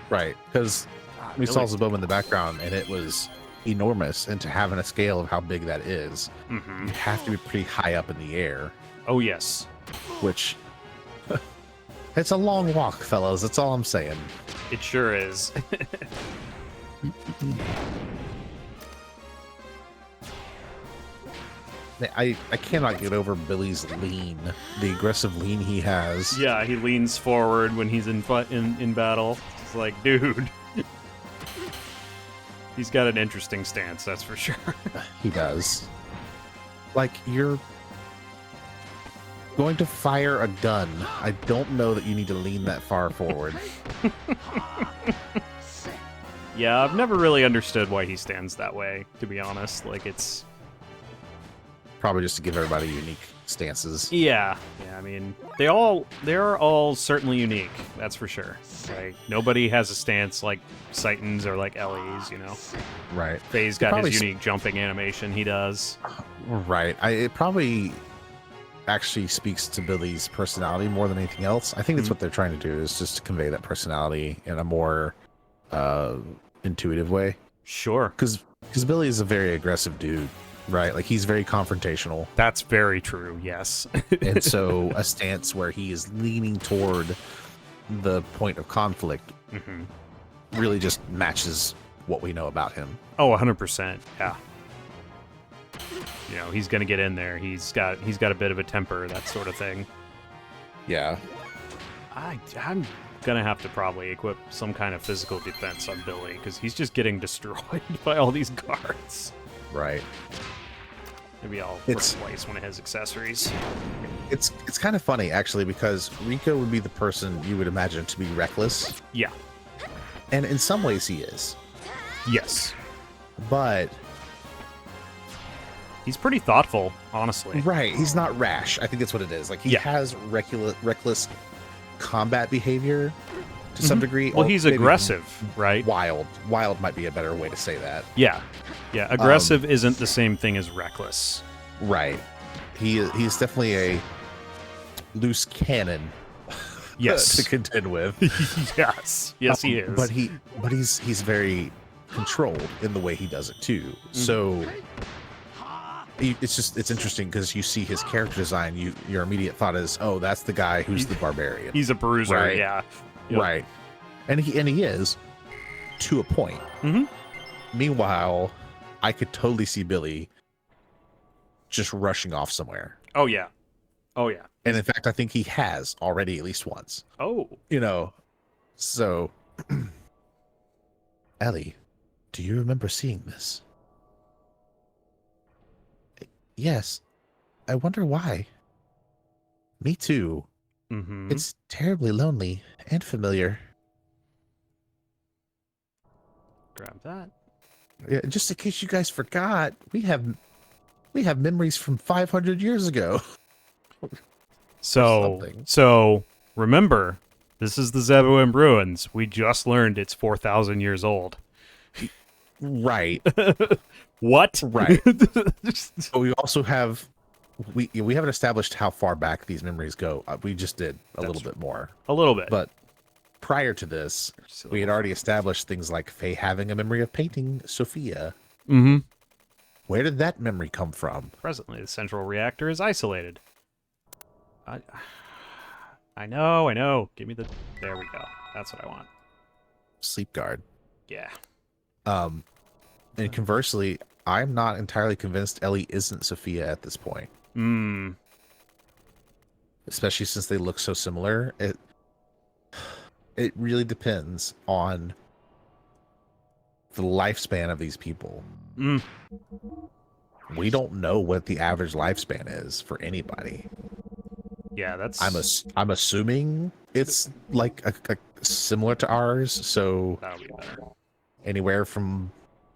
Right, because we saw Zaboam in the background, and it was enormous, and to have a scale of how big that is, you have to be pretty high up in the air. Oh, yes. Which, it's a long walk, fellas, that's all I'm saying. It sure is. I cannot get over Billy's lean, the aggressive lean he has. Yeah, he leans forward when he's in battle. It's like, dude. He's got an interesting stance, that's for sure. He does. Like, you're going to fire a gun. I don't know that you need to lean that far forward. Yeah, I've never really understood why he stands that way, to be honest. Like, it's... Probably just to give everybody unique stances. Yeah, I mean, they're all certainly unique, that's for sure. Like, nobody has a stance like Saitans or like Ellie's, you know? Right. Faye's got his unique jumping animation he does. Right. It probably actually speaks to Billy's personality more than anything else. I think that's what they're trying to do, is just to convey that personality in a more intuitive way. Sure. Because Billy is a very aggressive dude. Right, like he's very confrontational. That's very true, yes. And so a stance where he is leaning toward the point of conflict really just matches what we know about him. Oh, 100%, yeah. You know, he's going to get in there. He's got a bit of a temper, that sort of thing. Yeah. I'm going to have to probably equip some kind of physical defense on Billy, because he's just getting destroyed by all these guards. Right. Maybe I'll replace one of his accessories. It's kind of funny, actually, because Rico would be the person you would imagine to be reckless. Yeah. And in some ways he is. Yes. But... he's pretty thoughtful, honestly. Right. He's not rash. I think that's what it is. Like, he has reckless combat behavior to some degree. Well, he's aggressive, right? Wild. Wild might be a better way to say that. Yeah. Yeah, aggressive isn't the same thing as reckless. Right. He's definitely a loose cannon. Yes. To contend with. Yes. Yes, he is. But he's very controlled in the way he does it too. So it's interesting because you see his character design. Your immediate thought is, oh, that's the guy who's the barbarian. He's a bruiser. Right? Yeah. Yep. Right. And he is to a point. Meanwhile, I could totally see Billy just rushing off somewhere. Oh yeah. Oh yeah. And in fact, I think he has already at least once. Oh. You know, so Ellie, do you remember seeing this? Yes. I wonder why. Me too. It's terribly lonely and familiar. Grab that. Yeah, just in case you guys forgot, we have memories from 500 years ago. So remember, this is the Zaboam ruins. We just learned it's 4,000 years old. Right. What? Right. But we also have we haven't established how far back these memories go. We just did a little bit more. A little bit. But prior to this, we had already established things like Faye having a memory of painting Sophia. Where did that memory come from? Presently, the central reactor is isolated. I know. Give me the... There we go. That's what I want. Sleep guard. Yeah. And conversely, I'm not entirely convinced Ellie isn't Sophia at this point. Especially since they look so similar. it really depends on the lifespan of these people. Mm. We don't know what the average lifespan is for anybody. Yeah, that's... I'm assuming it's like a similar to ours, so That'll be better. anywhere from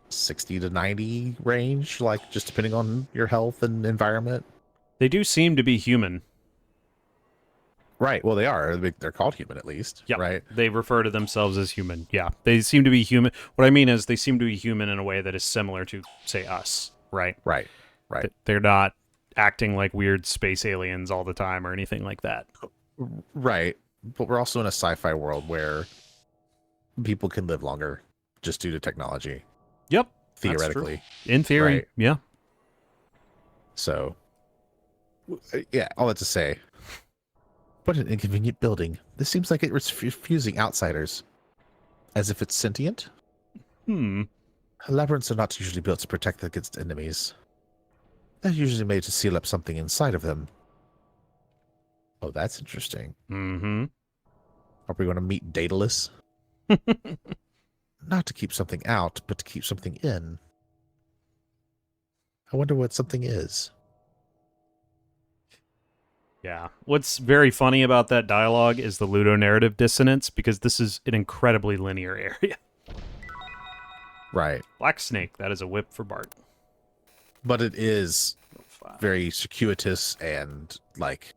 60 to 90 range, like just depending on your health and environment. They do seem to be human. Right. Well, they are. They're called human, at least. Yep. Right. They refer to themselves as human. Yeah. They seem to be human. What I mean is they seem to be human in a way that is similar to, say, us. Right? Right. Right. They're not acting like weird space aliens all the time or anything like that. Right. But we're also in a sci-fi world where people can live longer just due to technology. Yep. Theoretically. In theory. Right. Yeah. So, yeah, all that to say, what an inconvenient building. This seems like it was refusing outsiders. As if it's sentient? Labyrinths are not usually built to protect against enemies. They're usually made to seal up something inside of them. Oh, that's interesting. Mm-hmm. Are we going to meet Daedalus? Not to keep something out, but to keep something in. I wonder what something is. Yeah. What's very funny about that dialogue is the ludonarrative dissonance, because this is an incredibly linear area. Right. Black Snake, that is a whip for Bart. But it is very circuitous and, like,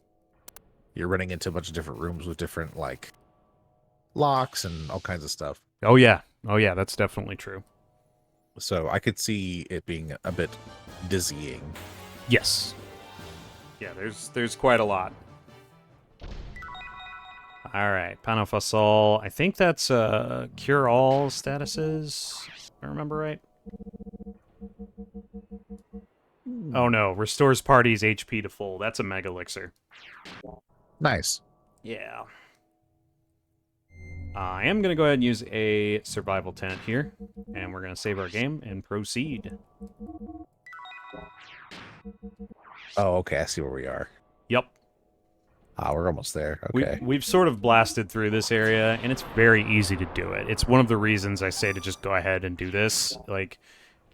you're running into a bunch of different rooms with different, like, locks and all kinds of stuff. Oh, yeah. Oh, yeah, that's definitely true. So I could see it being a bit dizzying. Yes. Yeah, there's quite a lot. All right, Panofasol. I think that's cure-all statuses, if I remember right. Oh, no. Restores party's HP to full. That's a Mega Elixir. Nice. Yeah. I am going to go ahead and use a survival tent here, and we're going to save our game and proceed. Oh, okay. I see where we are. Yep. Ah, we're almost there. Okay. We've sort of blasted through this area, and it's very easy to do it. It's one of the reasons I say to just go ahead and do this. Like,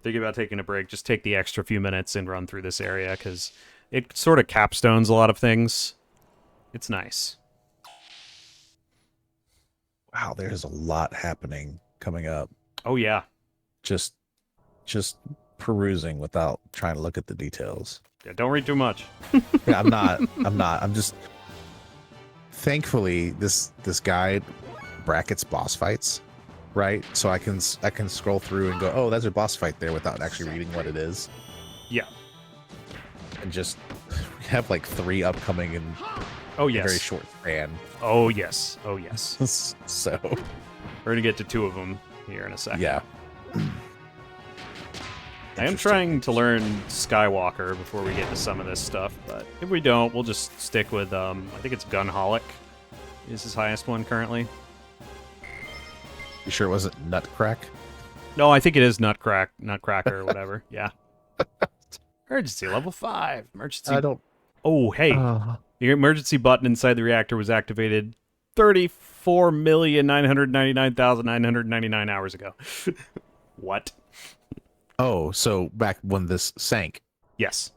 think about taking a break, just take the extra few minutes and run through this area, because it sort of capstones a lot of things. It's nice. Wow, there's a lot happening coming up. Oh, yeah. Just perusing without trying to look at the details. Yeah, don't read too much. Yeah, I'm not. I'm just... Thankfully, this guide brackets boss fights, right? So I can scroll through and go, oh, there's a boss fight there without actually reading what it is. Yeah. And just have like 3 upcoming in Oh, yes. a very short span. Oh, yes. Oh, yes. So We're going to get to 2 of them here in a second. yeah. I am trying to learn Skywalker before we get to some of this stuff, but if we don't, we'll just stick with, I think it's Gunholic is his highest one currently. You sure it wasn't Nutcrack? No, I think it is Nutcracker or whatever. Yeah. Emergency level 5. Emergency. I don't... Oh, hey. Your emergency button inside the reactor was activated 34,999,999 hours ago. What? Oh, so back when this sank. Yes.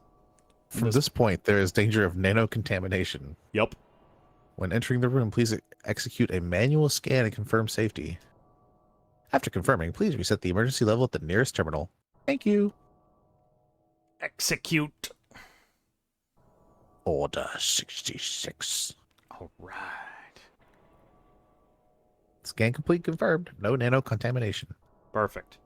From this point, there is danger of nano-contamination. Yep. When entering the room, please execute a manual scan and confirm safety. After confirming, please reset the emergency level at the nearest terminal. Thank you. Execute. Order 66. All right. Scan complete, confirmed. No nano-contamination. Perfect.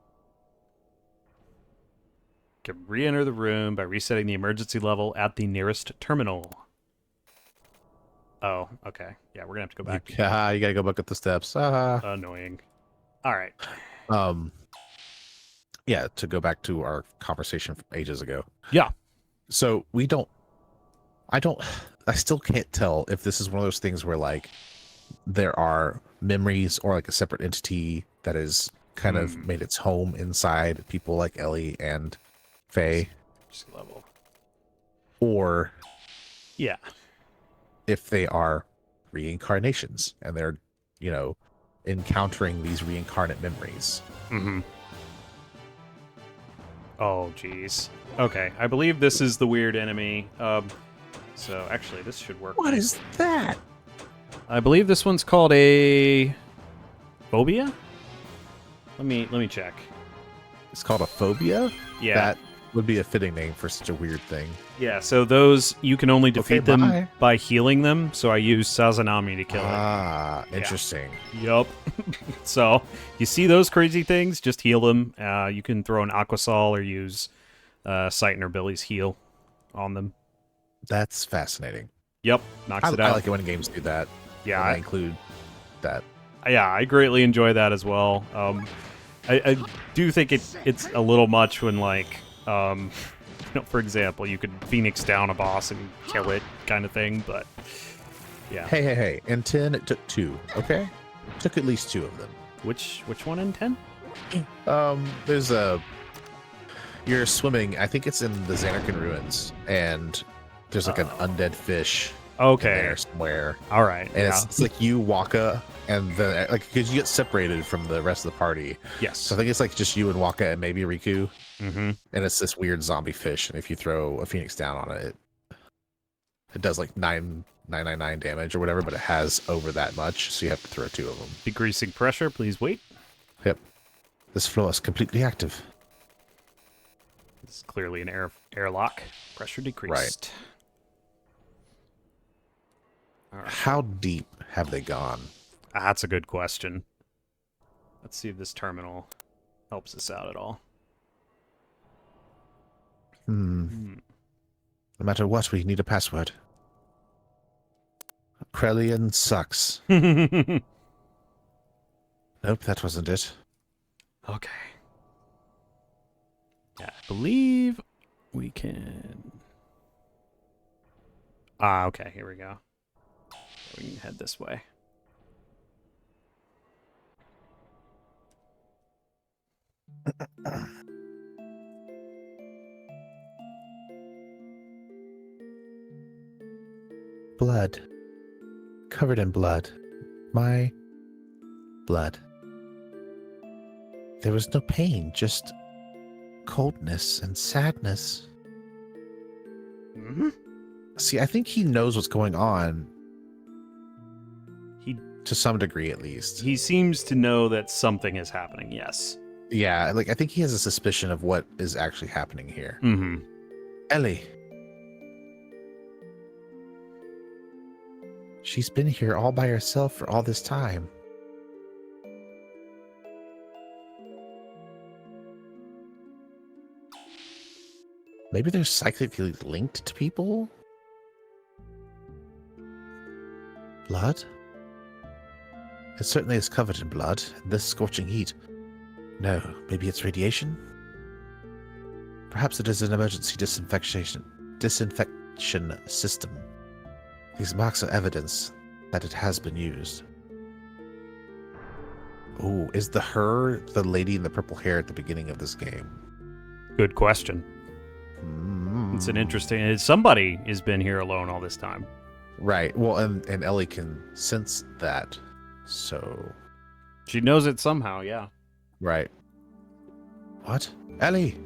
Can re-enter the room by resetting the emergency level at the nearest terminal. Oh, okay. Yeah, we're gonna have to go back. You gotta go back up the steps. Annoying. All right. Yeah, to go back to our conversation from ages ago. Yeah. So I still can't tell if this is one of those things where like there are memories or like a separate entity that is kind of made its home inside people like Ellie and Faye. Level. Or yeah, if they are reincarnations and they're, you know, encountering these reincarnate memories. Mm-hmm. Oh, jeez. Okay, I believe this is the weird enemy. So actually, this should work. What is that? I believe this one's called a phobia. Let me check. It's called a phobia? Yeah. That would be a fitting name for such a weird thing. Yeah, so those, you can only defeat them bye. by healing them, so I use Sazanami to kill it. Ah, interesting. Yup. So, you see those crazy things, just heal them. You can throw an Aquasol or use Sighton or Billy's heal on them. That's fascinating. Yep, knocks it out. I like it when games do that. Yeah, I include that. Yeah, I greatly enjoy that as well. I do think it's a little much when, like, for example, you could Phoenix down a boss and kill it kind of thing, but yeah. Hey. In 10, it took 2, okay? It took at least 2 of them. Which one in 10? There's you're swimming, I think it's in the Xanarkand ruins, and there's like an undead fish in there somewhere. All right. And it's like you, Waka, and the because you get separated from the rest of the party. Yes. So I think it's like just you and Waka and maybe Riku. Mm-hmm. And it's this weird zombie fish, and if you throw a Phoenix down on it, it does like 999 damage or whatever, but it has over that much, so you have to throw 2 of them. Decreasing pressure, please wait. Yep. This floor is completely active. This is clearly an airlock. Pressure decreased. Right. All right. How deep have they gone? That's a good question. Let's see if this terminal helps us out at all. No matter what, we need a password. Krellian sucks. Nope, that wasn't it. Okay. Yeah, I believe we can... okay, here we go. We can head this way. Blood. Covered in blood. My blood. There was no pain, just coldness and sadness. Mm-hmm. See, I think he knows what's going on. To some degree, at least. He seems to know that something is happening, yes. Yeah, like I think he has a suspicion of what is actually happening here. Mm-hmm. Ellie. She's been here all by herself for all this time. Maybe they're psychically linked to people? Blood? It certainly is covered in blood, and this scorching heat. No, maybe it's radiation? Perhaps it is an emergency disinfection system. These marks are evidence that it has been used. Oh, is the lady in the purple hair at the beginning of this game? Good question. It's an interesting... Somebody has been here alone all this time. Right. Well, and Ellie can sense that, so... She knows it somehow, yeah. Right. What? Ellie!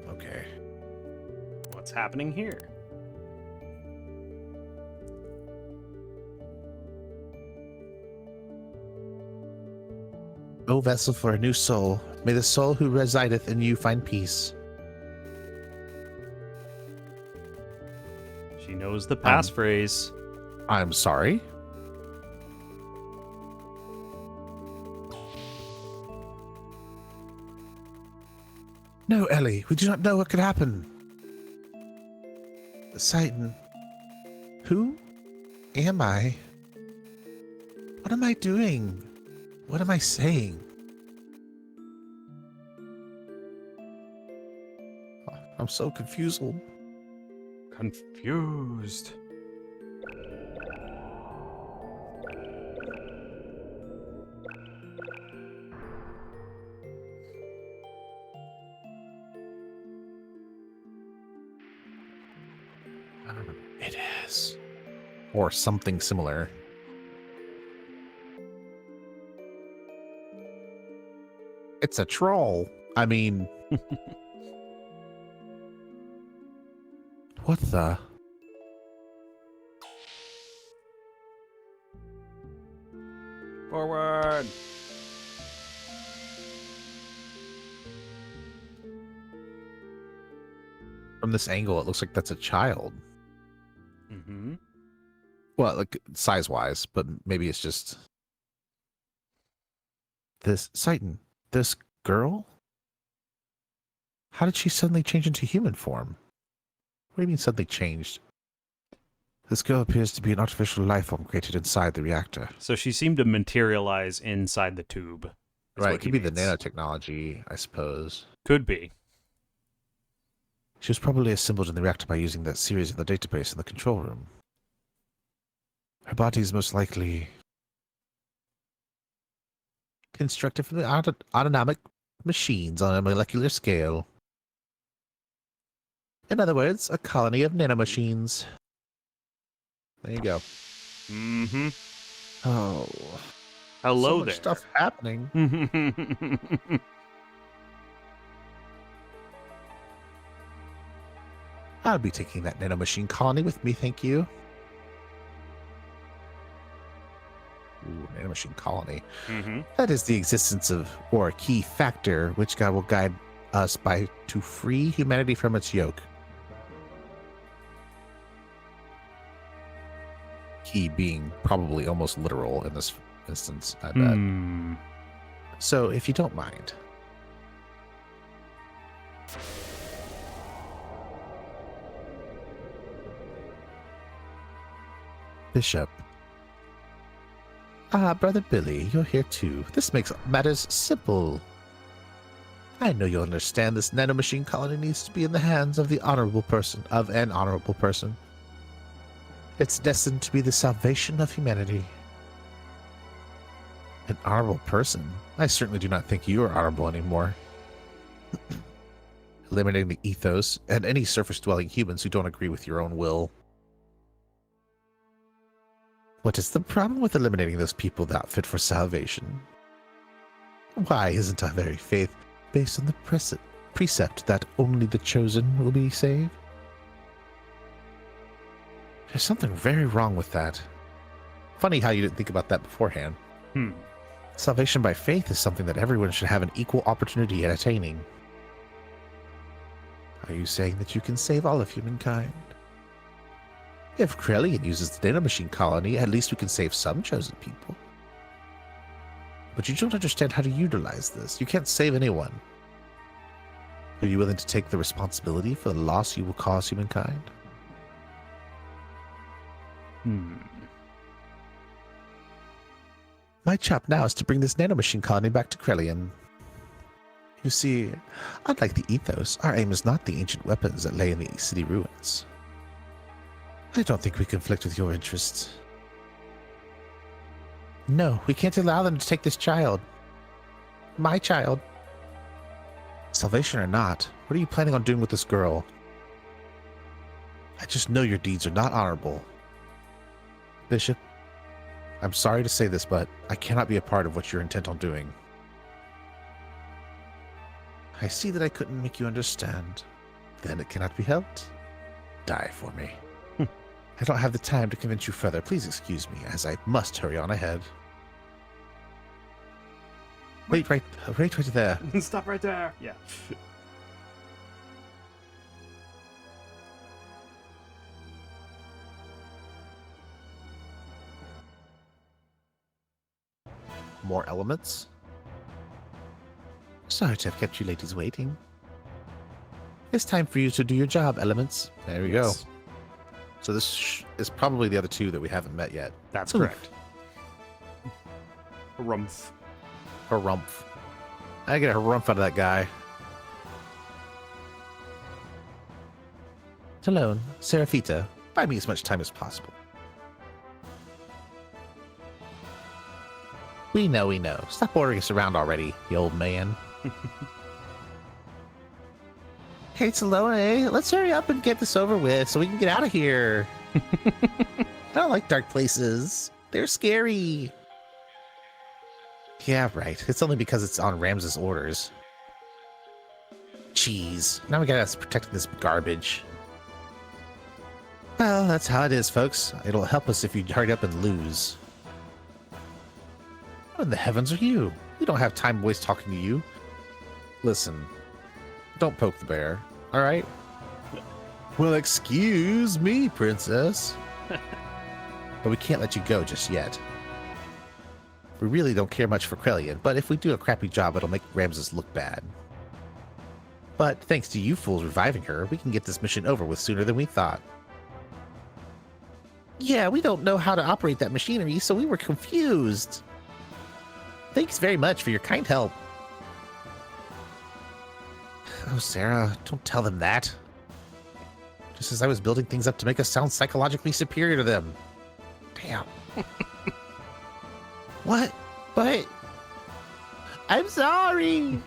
Okay. What's happening here? O vessel for a new soul, may the soul who resideth in you find peace. She knows the passphrase. I'm sorry? No, Ellie, we do not know what could happen. Sighton, who am I? What am I doing? What am I saying? I'm so confused. Confused. It is. Or something similar. It's a troll. I mean... What the... Forward! From this angle, it looks like that's a child. Mm-hmm. Well, like, size-wise, but maybe it's just... This... Seitan, this girl? How did she suddenly change into human form? What do you mean suddenly changed? This girl appears to be an artificial life form created inside the reactor. So she seemed to materialize inside the tube. Right, it could be the nanotechnology, I suppose. Could be. She was probably assembled in the reactor by using that series in the database in the control room. Her body is most likely constructed from the autonomic machines on a molecular scale. In other words, a colony of nanomachines. There you go. Mm-hmm. Oh. Hello so much there. stuff happening. I'll be taking that nanomachine colony with me, thank you. Ooh, nanomachine colony. Mm-hmm. That is the existence of, or a key factor, which God will guide us to free humanity from its yoke. Key being probably almost literal in this instance, I bet. So, if you don't mind. Bishop. Ah, Brother Billy, you're here too. This makes matters simple. I know you'll understand this nanomachine colony needs to be in the hands of an honorable person. It's destined to be the salvation of humanity. An honorable person? I certainly do not think you are honorable anymore. Eliminating the ethos and any surface-dwelling humans who don't agree with your own will. What is the problem with eliminating those people not fit for salvation? Why isn't our very faith based on the precept that only the chosen will be saved? There's something very wrong with that. Funny how you didn't think about that beforehand. Salvation by faith is something that everyone should have an equal opportunity at attaining. Are you saying that you can save all of humankind? If Krellian uses the nanomachine colony, at least we can save some chosen people. But you don't understand how to utilize this. You can't save anyone. Are you willing to take the responsibility for the loss you will cause humankind? My job now is to bring this nanomachine colony back to Krellian. You see, unlike the Ethos, our aim is not the ancient weapons that lay in the city ruins. I don't think we conflict with your interests. No, we can't allow them to take this child. My child. Salvation or not, what are you planning on doing with this girl? I just know your deeds are not honorable. Bishop, I'm sorry to say this, but I cannot be a part of what you're intent on doing. I see that I couldn't make you understand. Then it cannot be helped. Die for me. I don't have the time to convince you further. Please excuse me, as I must hurry on ahead. Wait right there. Stop right there. Yeah. More elements? Sorry to have kept you ladies waiting. It's time for you to do your job, elements. There we go. So this is probably the other two that we haven't met yet. That's correct. Harumph. Harumph. I get a harumph out of that guy. Talone, Seraphita, buy me as much time as possible. We know. Stop ordering us around already, you old man. Hey, Talone, let's hurry up and get this over with so we can get out of here. I don't like dark places. They're scary. Yeah, right. It's only because it's on Ramses' orders. Jeez. Now we gotta protect this garbage. Well, that's how it is, folks. It'll help us if you hurry up and lose. What in the heavens are you? We don't have time to waste talking to you. Listen, don't poke the bear, all right? Well, excuse me, princess. But we can't let you go just yet. We really don't care much for Krellian, but if we do a crappy job, it'll make Ramses look bad. But thanks to you fools reviving her, we can get this mission over with sooner than we thought. Yeah, we don't know how to operate that machinery, so we were confused. Thanks very much for your kind help. Oh, Sarah, don't tell them that. Just as I was building things up to make us sound psychologically superior to them. Damn. What? I'm sorry.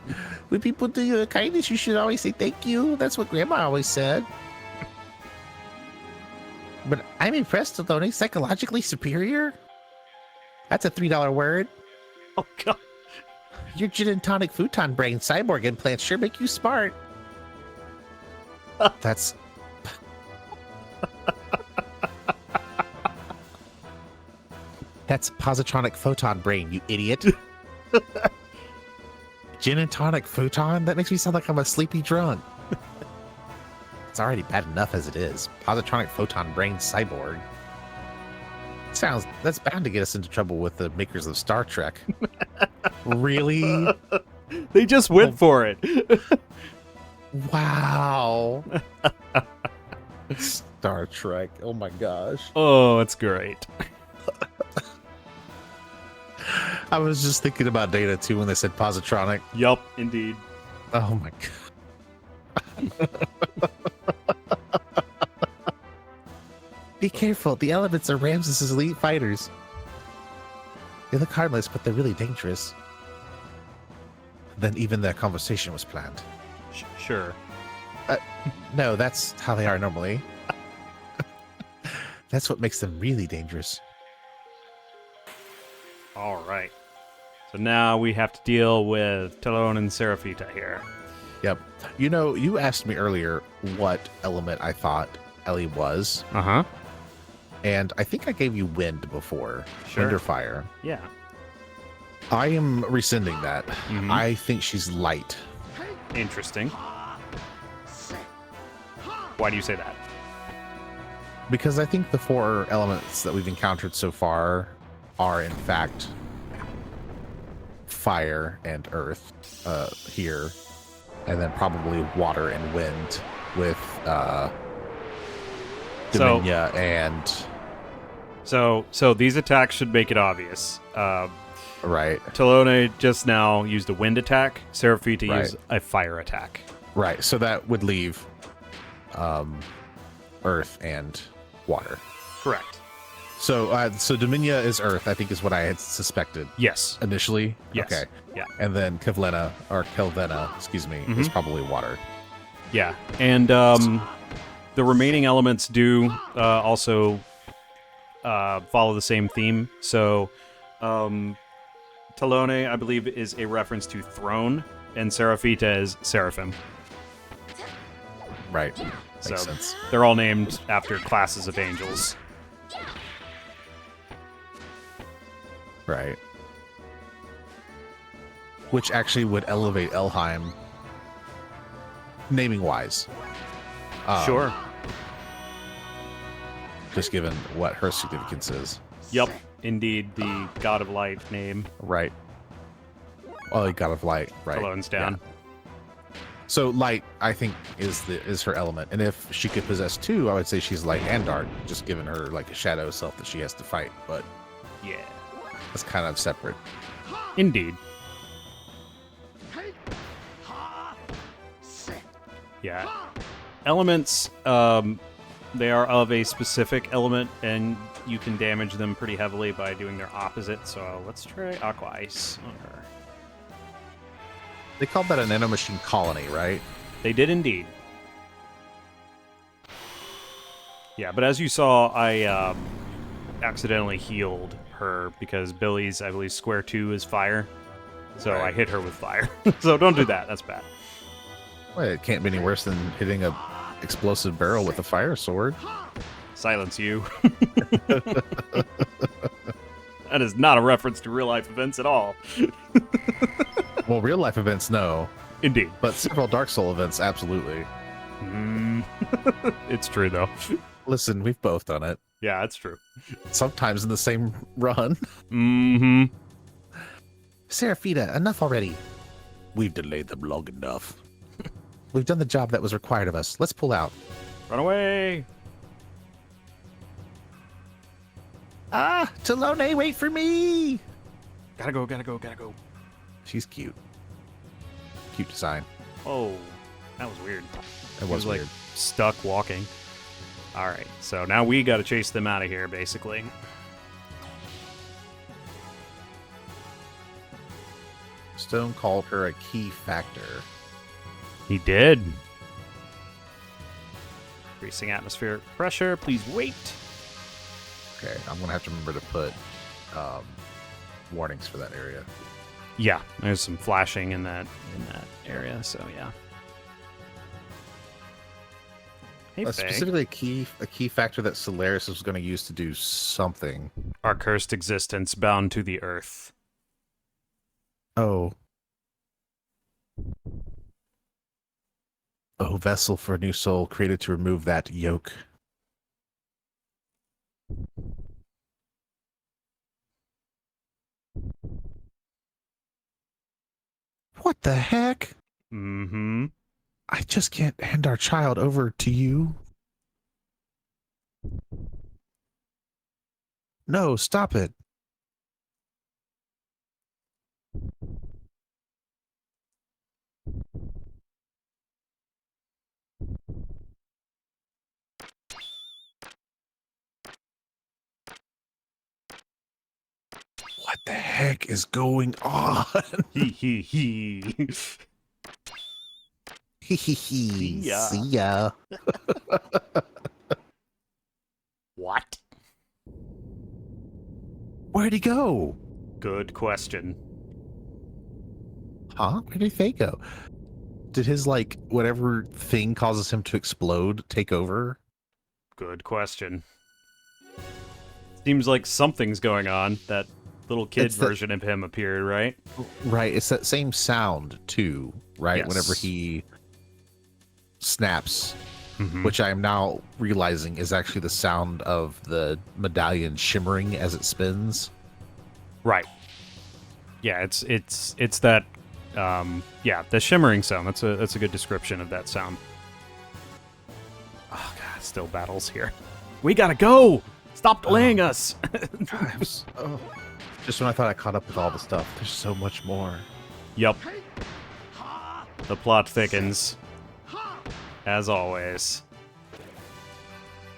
When people do you a kindness, you should always say thank you. That's what Grandma always said. But I'm impressed, Thelone. Psychologically superior? That's a $3 word. Oh, God. Your gin and tonic futon brain cyborg implants sure make you smart. That's... That's positronic photon brain, you idiot. Gin and tonic futon? That makes me sound like I'm a sleepy drunk. It's already bad enough as it is. Positronic photon brain cyborg. That's bound to get us into trouble with the makers of Star Trek. Really? They just went for it. Wow. Star Trek. Oh my gosh. Oh, it's great. I was just thinking about Data too when they said positronic. Yup, indeed. Oh my god. Be careful. The elements are Ramses' elite fighters. They look harmless, but they're really dangerous. Then even their conversation was planned. Sure. No, that's how they are normally. That's what makes them really dangerous. All right. So now we have to deal with Talon and Seraphita here. Yep. You know, you asked me earlier what element I thought Ellie was. Uh-huh. And I think I gave you wind before. Sure. Wind or fire. Yeah. I am rescinding that. Mhm. I think she's light. Interesting. Why do you say that? Because I think the 4 elements that we've encountered so far are in fact fire and earth here, and then probably water and wind with Dominia and... So these attacks should make it obvious. Right. Talone just now used a wind attack. Seraphita Right. used a fire attack. Right. So that would leave earth and water. Correct. So Dominia is earth, I think is what I had suspected Yes. initially. Yes. Okay. Yeah. And then Kelvena, excuse me, is probably water. Yeah. And the remaining elements do also follow the same theme. So Talone, I believe, is a reference to throne, and Seraphita is seraphim. Right. So Makes sense. they're all named after classes of angels. Right. Which actually would elevate Elheim naming wise. Sure. Just given what her significance is. Yep. Indeed, the god of light name. Right. Oh, God of Light. Right. Talone's down. Yeah. So light, I think, is her element. And if she could possess 2, I would say she's light and dark, just given her like a shadow self that she has to fight. But Yeah. that's kind of separate. Indeed. Yeah. Elements, they are of a specific element, and you can damage them pretty heavily by doing their opposite. So let's try Aqua Ice on her. They called that a nanomachine colony, right? They did indeed. Yeah, but as you saw, I accidentally healed her because Billy's, I believe, square 2 is fire. So Right. I hit her with fire. So don't do that. That's bad. Well, it can't be any worse than hitting a explosive barrel with a fire sword. Silence you. That is not a reference to real life events at all. Well, real life events, no. Indeed. But several Dark Soul events, absolutely. It's true, though. Listen, we've both done it. Yeah, that's true. Sometimes in the same run. Mm-hmm. Seraphita, enough already. We've delayed them long enough. We've done the job that was required of us. Let's pull out. Run away. Ah, Talone, wait for me. Gotta go, gotta go, gotta go. She's cute. Cute design. Oh, that was weird. It He was like weird. stuck walking. All right, so now we got to chase them out of here, basically. Stone called her a key factor. He did. Increasing atmospheric pressure. Please wait. Okay, I'm gonna have to remember to put warnings for that area. Yeah, there's some flashing in that area. So yeah. Hey, Faye. Specifically, a key factor that Solaris was going to use to do something. Our cursed existence bound to the earth. Oh. Oh, vessel for a new soul created to remove that yoke. What the heck? Mm-hmm. I just can't hand our child over to you. No, stop it. What the heck is going on? Hee hee hee. Hee hee hee. See ya. See ya. What? Where'd he go? Good question. Huh? Where did they go? Did his, like, whatever thing causes him to explode take over? Good question. Seems like something's going on. That little kid It's the- version of him appeared, right? Right. It's that same sound, too, right? Yes. Whenever he snaps, Mhm. which I am now realizing is actually the sound of the medallion shimmering as it spins. Right. Yeah, it's that the shimmering sound. That's a good description of that sound. Oh god, still battles here. We gotta go! Stop delaying us! Oh. Just when I thought I caught up with all the stuff, there's so much more. Yup. The plot thickens. As always.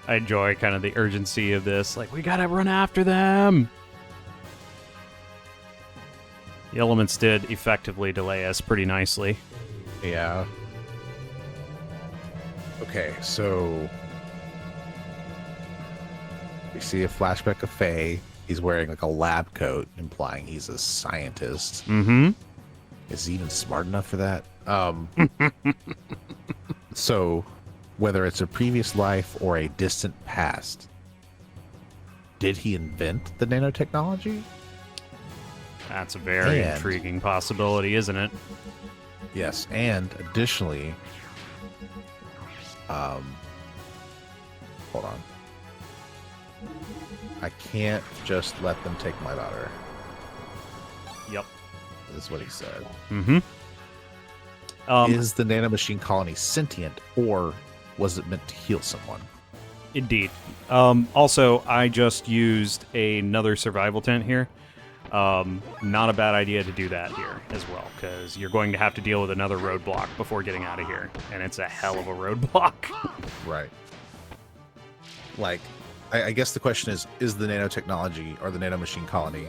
I enjoy kind of the urgency of this. Like, we gotta run after them! The elements did effectively delay us pretty nicely. Yeah. Okay, so we see a flashback of Faye. He's wearing like a lab coat, implying he's a scientist. Mm-hmm. Is he even smart enough for that? So, whether it's a previous life or a distant past, did he invent the nanotechnology? That's a very And- intriguing possibility, isn't it? Yes, and additionally, hold on. I can't just let them take my daughter, Yep. is what he said. Mm-hmm. Is the nanomachine colony sentient, or was it meant to heal someone? Indeed. Also, I just used another survival tent here. Not a bad idea to do that here as well, because you're going to have to deal with another roadblock before getting out of here, and it's a hell of a roadblock. Right. Like, I guess the question is the nanotechnology or the nanomachine colony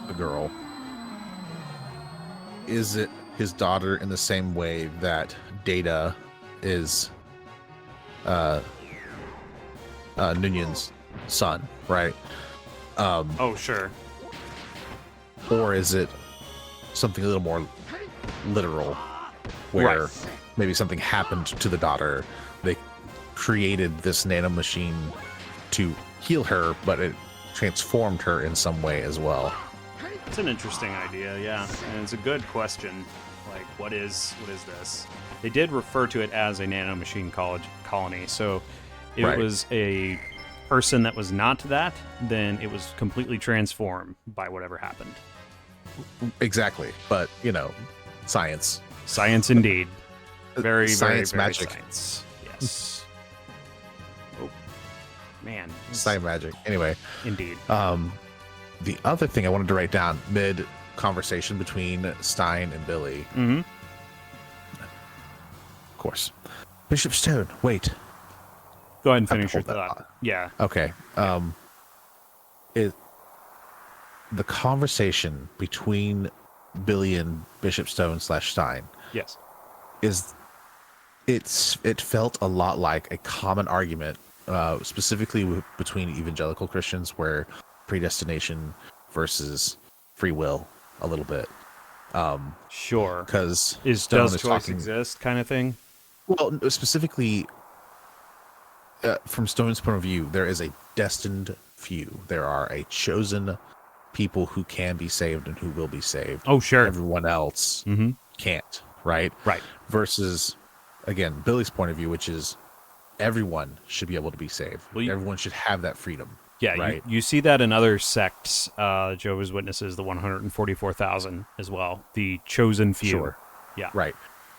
a girl? Is it his daughter in the same way that Data is Nunyan's son, right? Oh, sure. Or is it something a little more literal, where Right. maybe something happened to the daughter. They created this nanomachine to heal her, but it transformed her in some way as well. It's an interesting idea, yeah, and it's a good question. Like, what is this? They did refer to it as a nanomachine colony, so if Right. it was a person that was not that, then it was completely transformed by whatever happened. Exactly. But, science. Science indeed. Very, Science very, very magic. science. Yes. Oh, man. Science magic. Anyway, Indeed. the other thing I wanted to write down mid conversation between Stein and Billy, Mm-hmm. of course. Bishop Stone, wait. Go ahead and Have to finish your hold that thought. thought. Yeah. Okay. The conversation between Billy and Bishop Stone / Stein Yes. it felt a lot like a common argument, specifically between evangelical Christians, where predestination versus free will a little bit. Sure. Because Does choice exist kind of thing? Well, specifically from Stone's point of view, there is a destined few. There are a chosen people who can be saved and who will be saved. Oh, sure. Everyone else Mm-hmm. can't, right? Right. Versus, again, Billy's point of view, which is everyone should be able to be saved. Well, everyone should have that freedom. Yeah, right. you see that in other sects, Jehovah's Witnesses, the 144,000 as well, the chosen few. Sure. Yeah. Right.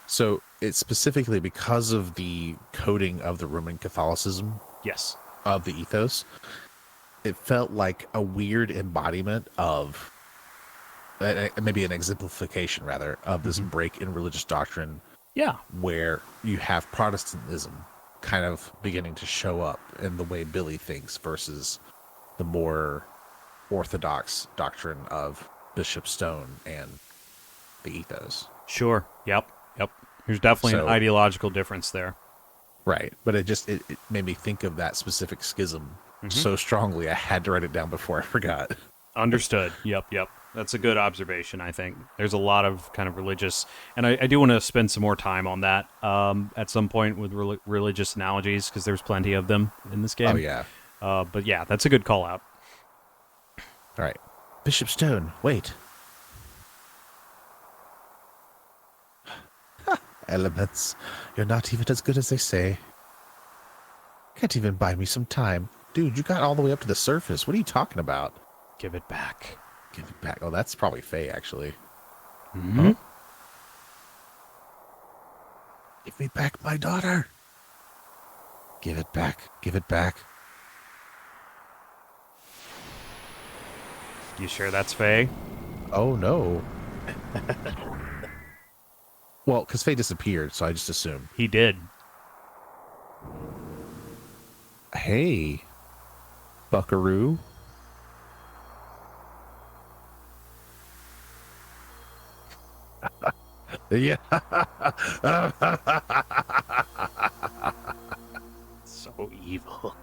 So it's specifically because of the coding of the Roman Catholicism Yes. of the ethos, it felt like a weird embodiment of, maybe an exemplification rather, of this break in religious doctrine. Yeah. Where you have Protestantism kind of beginning to show up in the way Billy thinks versus the more orthodox doctrine of Bishop Stone and the ethos. Sure. Yep. There's definitely an ideological difference there. Right. But it made me think of that specific schism so strongly, I had to write it down before I forgot. Understood. Yep. That's a good observation, I think. There's a lot of kind of religious, and I do want to spend some more time on that at some point with religious analogies, because there's plenty of them in this game. Oh, yeah. But yeah, that's a good call out. All right. Bishop Stone, wait. Elements. You're not even as good as they say. Can't even buy me some time. Dude, you got all the way up to the surface. What are you talking about? Give it back. Give it back. Oh, that's probably Faye, actually. Mm-hmm. Huh? Give me back my daughter. Give it back. Give it back. You sure that's Faye? Oh, no. Well, because Faye disappeared, so I just assumed. He did. Hey, buckaroo. Yeah. So evil.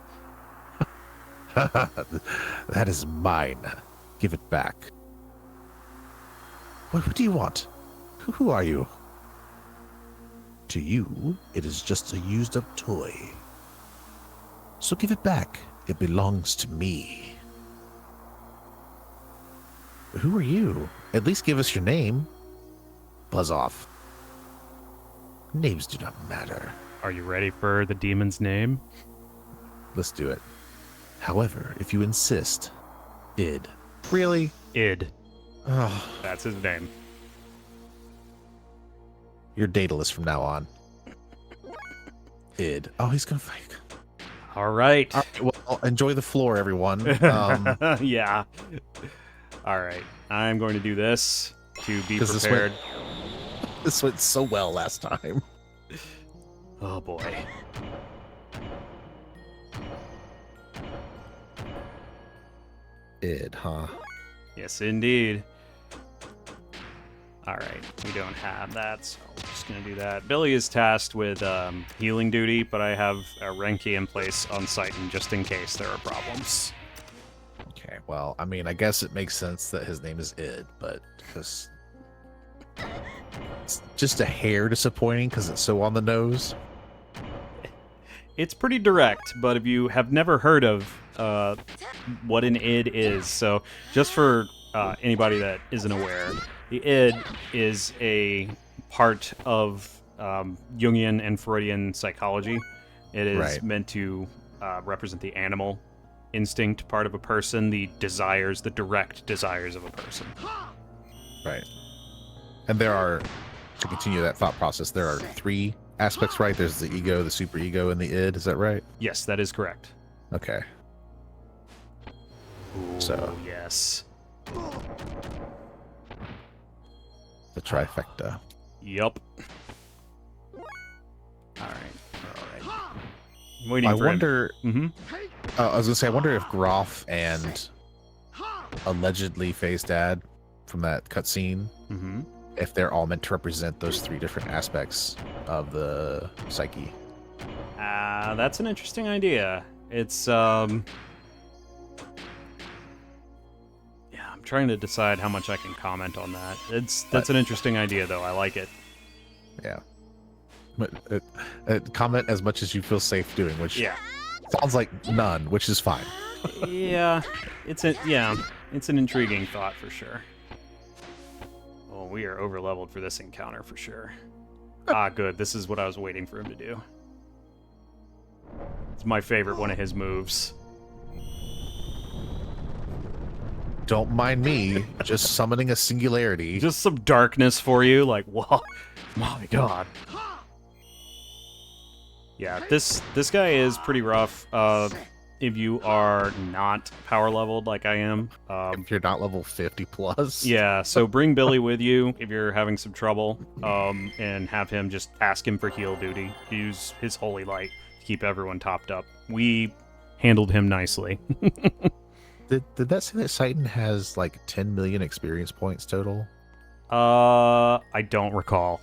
That is mine. Give it back. What do you want? Who are you? To you, it is just a used-up toy. So give it back. It belongs to me. Who are you? At least give us your name. Buzz off. Names do not matter. Are you ready for the demon's name? Let's do it. However, if you insist, id. Really? Id. Oh, That's his name. you're dataless from now on. Id. Oh, he's gonna fight. All right. All right, well, enjoy the floor, everyone. Yeah. All right. I'm going to do this to be 'Cause prepared. This went so well last time. Oh, boy. Id, huh? Yes, indeed. All right. We don't have that, so I'm just going to do that. Billy is tasked with healing duty, but I have a Renki in place on site just in case there are problems. Okay, well, I mean, I guess it makes sense that his name is Id, but just It's just a hair disappointing because it's so on the nose. It's pretty direct, but if you have never heard of what an id is, so just for anybody that isn't aware, the id is a part of Jungian and Freudian psychology. It is meant to represent the animal instinct part of a person, the desires, the direct desires of a person. Right. And there are, to continue that thought process, there are 3 aspects, right? There's the ego, the superego, and the id. Is that right? Yes, that is correct. Okay. Ooh, So yes. the trifecta. Yup. All right. I'm waiting I for wonder. him. I was gonna say, I wonder if Groff and allegedly Faye's dad from that cutscene, if they're all meant to represent those 3 different aspects of the psyche. That's an interesting idea. It's yeah, I'm trying to decide how much I can comment on that. That's an interesting idea, though. I like it. Yeah. Comment as much as you feel safe doing, which sounds like none, which is fine. Yeah, it's an intriguing thought for sure. Oh, we are over leveled for this encounter for sure. Good. This is what I was waiting for him to do. It's my favorite one of his moves. Don't mind me, just summoning a singularity. Just some darkness for you, like, whoa, my god. Yeah, this guy is pretty rough. If you are not power leveled like I am. If you're not level 50 plus. Yeah, so bring Billy with you if you're having some trouble, and have him just ask him for heal duty. Use his holy light to keep everyone topped up. We handled him nicely. Did that say that Satan has like 10 million experience points total? I don't recall.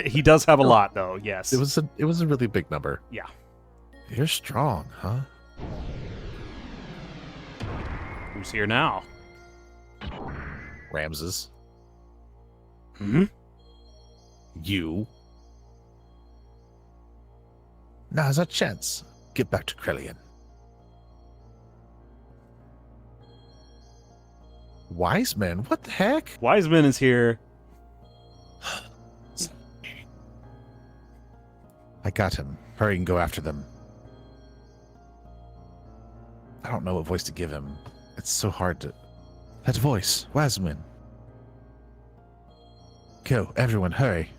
He does have a lot though, yes. It was a really big number. Yeah. You're strong, huh? Who's here now? Ramses. Hmm? You. Now's our chance. Get back to Krelian. Wiseman? What the heck? Wiseman is here. I got him. Hurry and go after them. I don't know what voice to give him. It's so hard to... That voice. Wiseman. Go, everyone, hurry.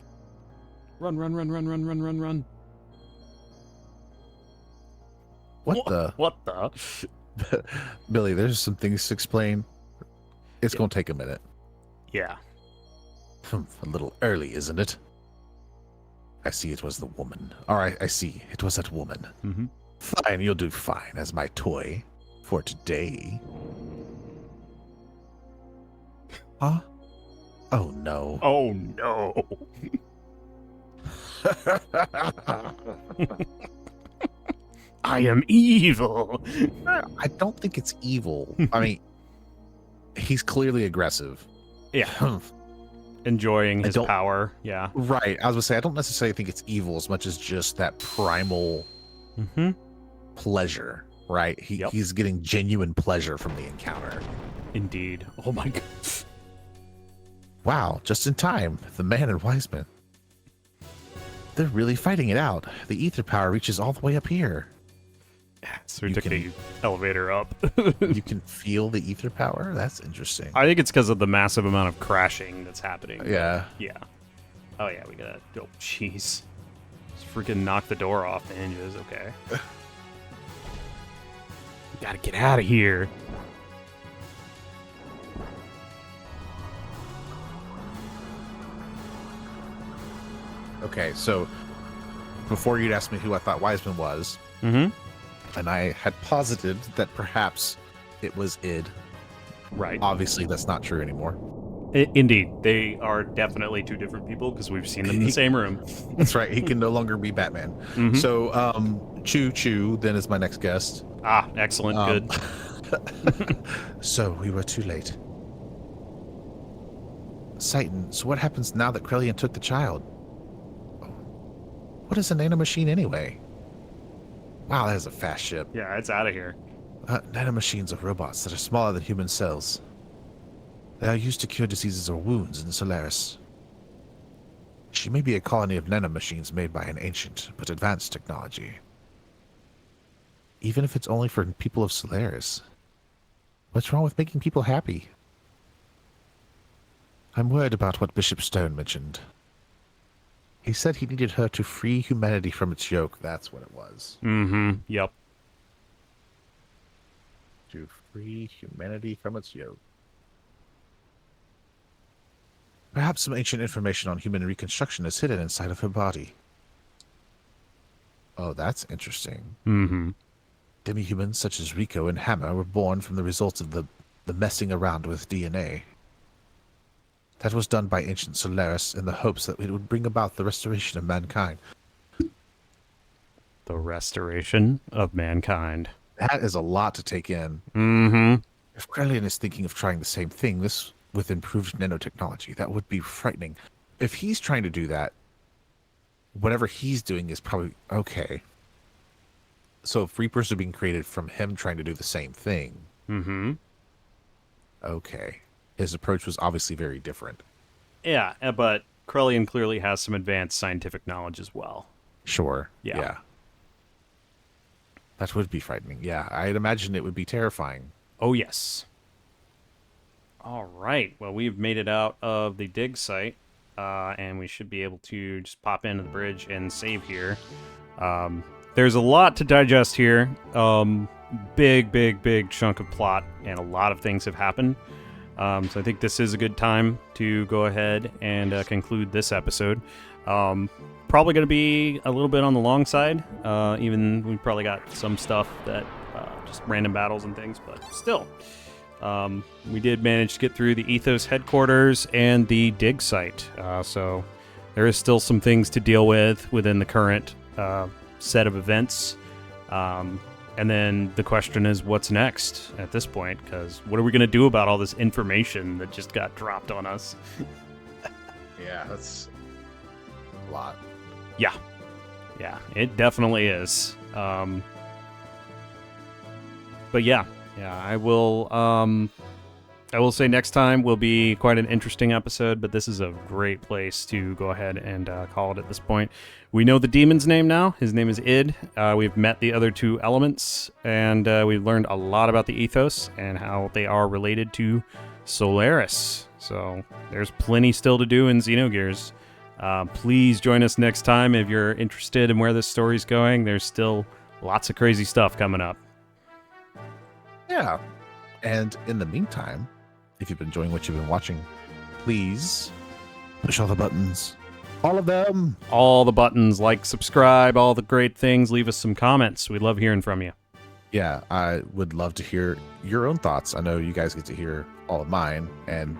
Run, run, run, run, run, run, run, run. What the? What the? Billy, there's some things to explain. It's going to take a minute. Yeah. A little early, isn't it? I see it was the woman. All right, I see. It was that woman. Mm-hmm. Fine, you'll do fine as my toy for today. Huh? Oh, no. Oh, no. I am evil. I don't think it's evil. I mean, he's clearly aggressive. Yeah. Enjoying his power. Yeah. Right. I was going to say, I don't necessarily think it's evil as much as just that primal pleasure, right? He's getting genuine pleasure from the encounter. Indeed. Oh, my God. Wow. Just in time. The man and Wiseman. They're really fighting it out. The ether power reaches all the way up here. So we took the elevator up. You can feel the ether power? That's interesting. I think it's because of the massive amount of crashing that's happening. Yeah. Yeah. Oh, yeah, we gotta... Oh, jeez. Just freaking knock the door off the hinges. Okay. We gotta get out of here. Okay, so before you'd asked me who I thought Wiseman was, and I had posited that perhaps it was Id. Right. Obviously, that's not true anymore. Indeed. They are definitely two different people because we've seen them in the same room. That's right. He can no longer be Batman. So, Choo Choo then is my next guest. Ah, excellent. Good. So, we were too late. Satan, so what happens now that Krellian took the child? What is a nanomachine anyway? Wow, that is a fast ship. Yeah, it's out of here. Nanomachines are robots that are smaller than human cells. They are used to cure diseases or wounds in Solaris. She may be a colony of nanomachines made by an ancient but advanced technology. Even if it's only for people of Solaris. What's wrong with making people happy? I'm worried about what Bishop Stone mentioned. He said he needed her to free humanity from its yoke. That's what it was. Mm-hmm. Yep. To free humanity from its yoke. Perhaps some ancient information on human reconstruction is hidden inside of her body. Oh, that's interesting. Mm-hmm. Demi-humans such as Rico and Hammer were born from the results of the messing around with DNA. That was done by ancient Solaris in the hopes that it would bring about the restoration of mankind. The restoration of mankind. That is a lot to take in. Mm-hmm. If Krellian is thinking of trying the same thing, this with improved nanotechnology, that would be frightening. If he's trying to do that, whatever he's doing is probably okay. So if Reapers are being created from him trying to do the same thing, okay. His approach was obviously very different. Yeah, but Krellian clearly has some advanced scientific knowledge as well. Sure. Yeah. That would be frightening. Yeah, I'd imagine it would be terrifying. Oh, yes. All right. Well, we've made it out of the dig site, and we should be able to just pop into the bridge and save here. There's a lot to digest here. Big chunk of plot, and a lot of things have happened. So I think this is a good time to go ahead and conclude this episode. Probably going to be a little bit on the long side. Even we probably got some stuff that just random battles and things, but still. We did manage to get through the Ethos headquarters and the dig site. So there is still some things to deal with within the current set of events. And then the question is, what's next at this point? Because what are we going to do about all this information that just got dropped on us? Yeah, that's a lot. Yeah, it definitely is. But yeah, I will say next time will be quite an interesting episode, but this is a great place to go ahead and call it at this point. We know the demon's name now. His name is Id. We've met the other two elements, and we've learned a lot about the Ethos and how they are related to Solaris. So there's plenty still to do in Xenogears. Please join us next time if you're interested in where this story's going. There's still lots of crazy stuff coming up. Yeah. And in the meantime, if you've been enjoying what you've been watching, please push all the buttons. All of them. All the buttons, like, subscribe, all the great things. Leave us some comments. We love hearing from you. Yeah, I would love to hear your own thoughts. I know you guys get to hear all of mine and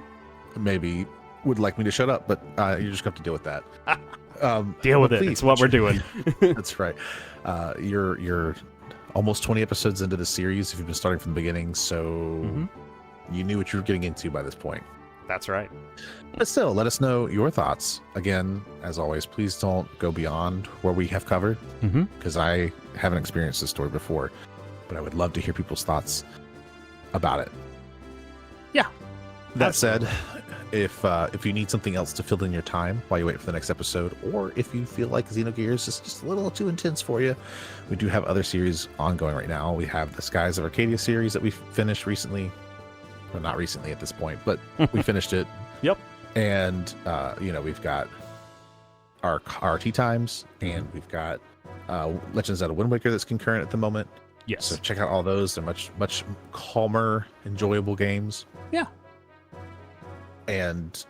maybe would like me to shut up, but you just have to deal with that. Deal with it. It's what we're doing. That's right. You're almost 20 episodes into the series if you've been starting from the beginning, so you knew what you were getting into by this point. That's right. But still, let us know your thoughts. Again, as always, please don't go beyond where we have covered, because I haven't experienced this story before, but I would love to hear people's thoughts about it. Yeah. That said, if you need something else to fill in your time while you wait for the next episode, or if you feel like Xenogears is just a little too intense for you, we do have other series ongoing right now. We have the Skies of Arcadia series that we finished recently. Well, not recently at this point, but we finished it. Yep. And, we've got our tea times, and we've got Legends Out of Wind Waker that's concurrent at the moment. Yes. So check out all those. They're much calmer, enjoyable games. Yeah. And,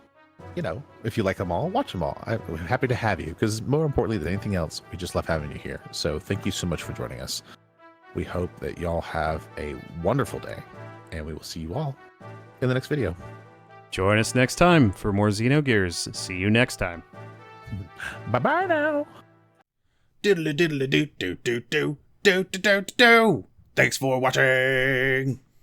if you like them all, watch them all. I'm happy to have you, because more importantly than anything else, we just love having you here. So thank you so much for joining us. We hope that y'all have a wonderful day, and we will see you all in the next video. Join us next time for more Xenogears. See you next time. Bye-bye now. Diddly diddly do do do do do do do do. Thanks for watching.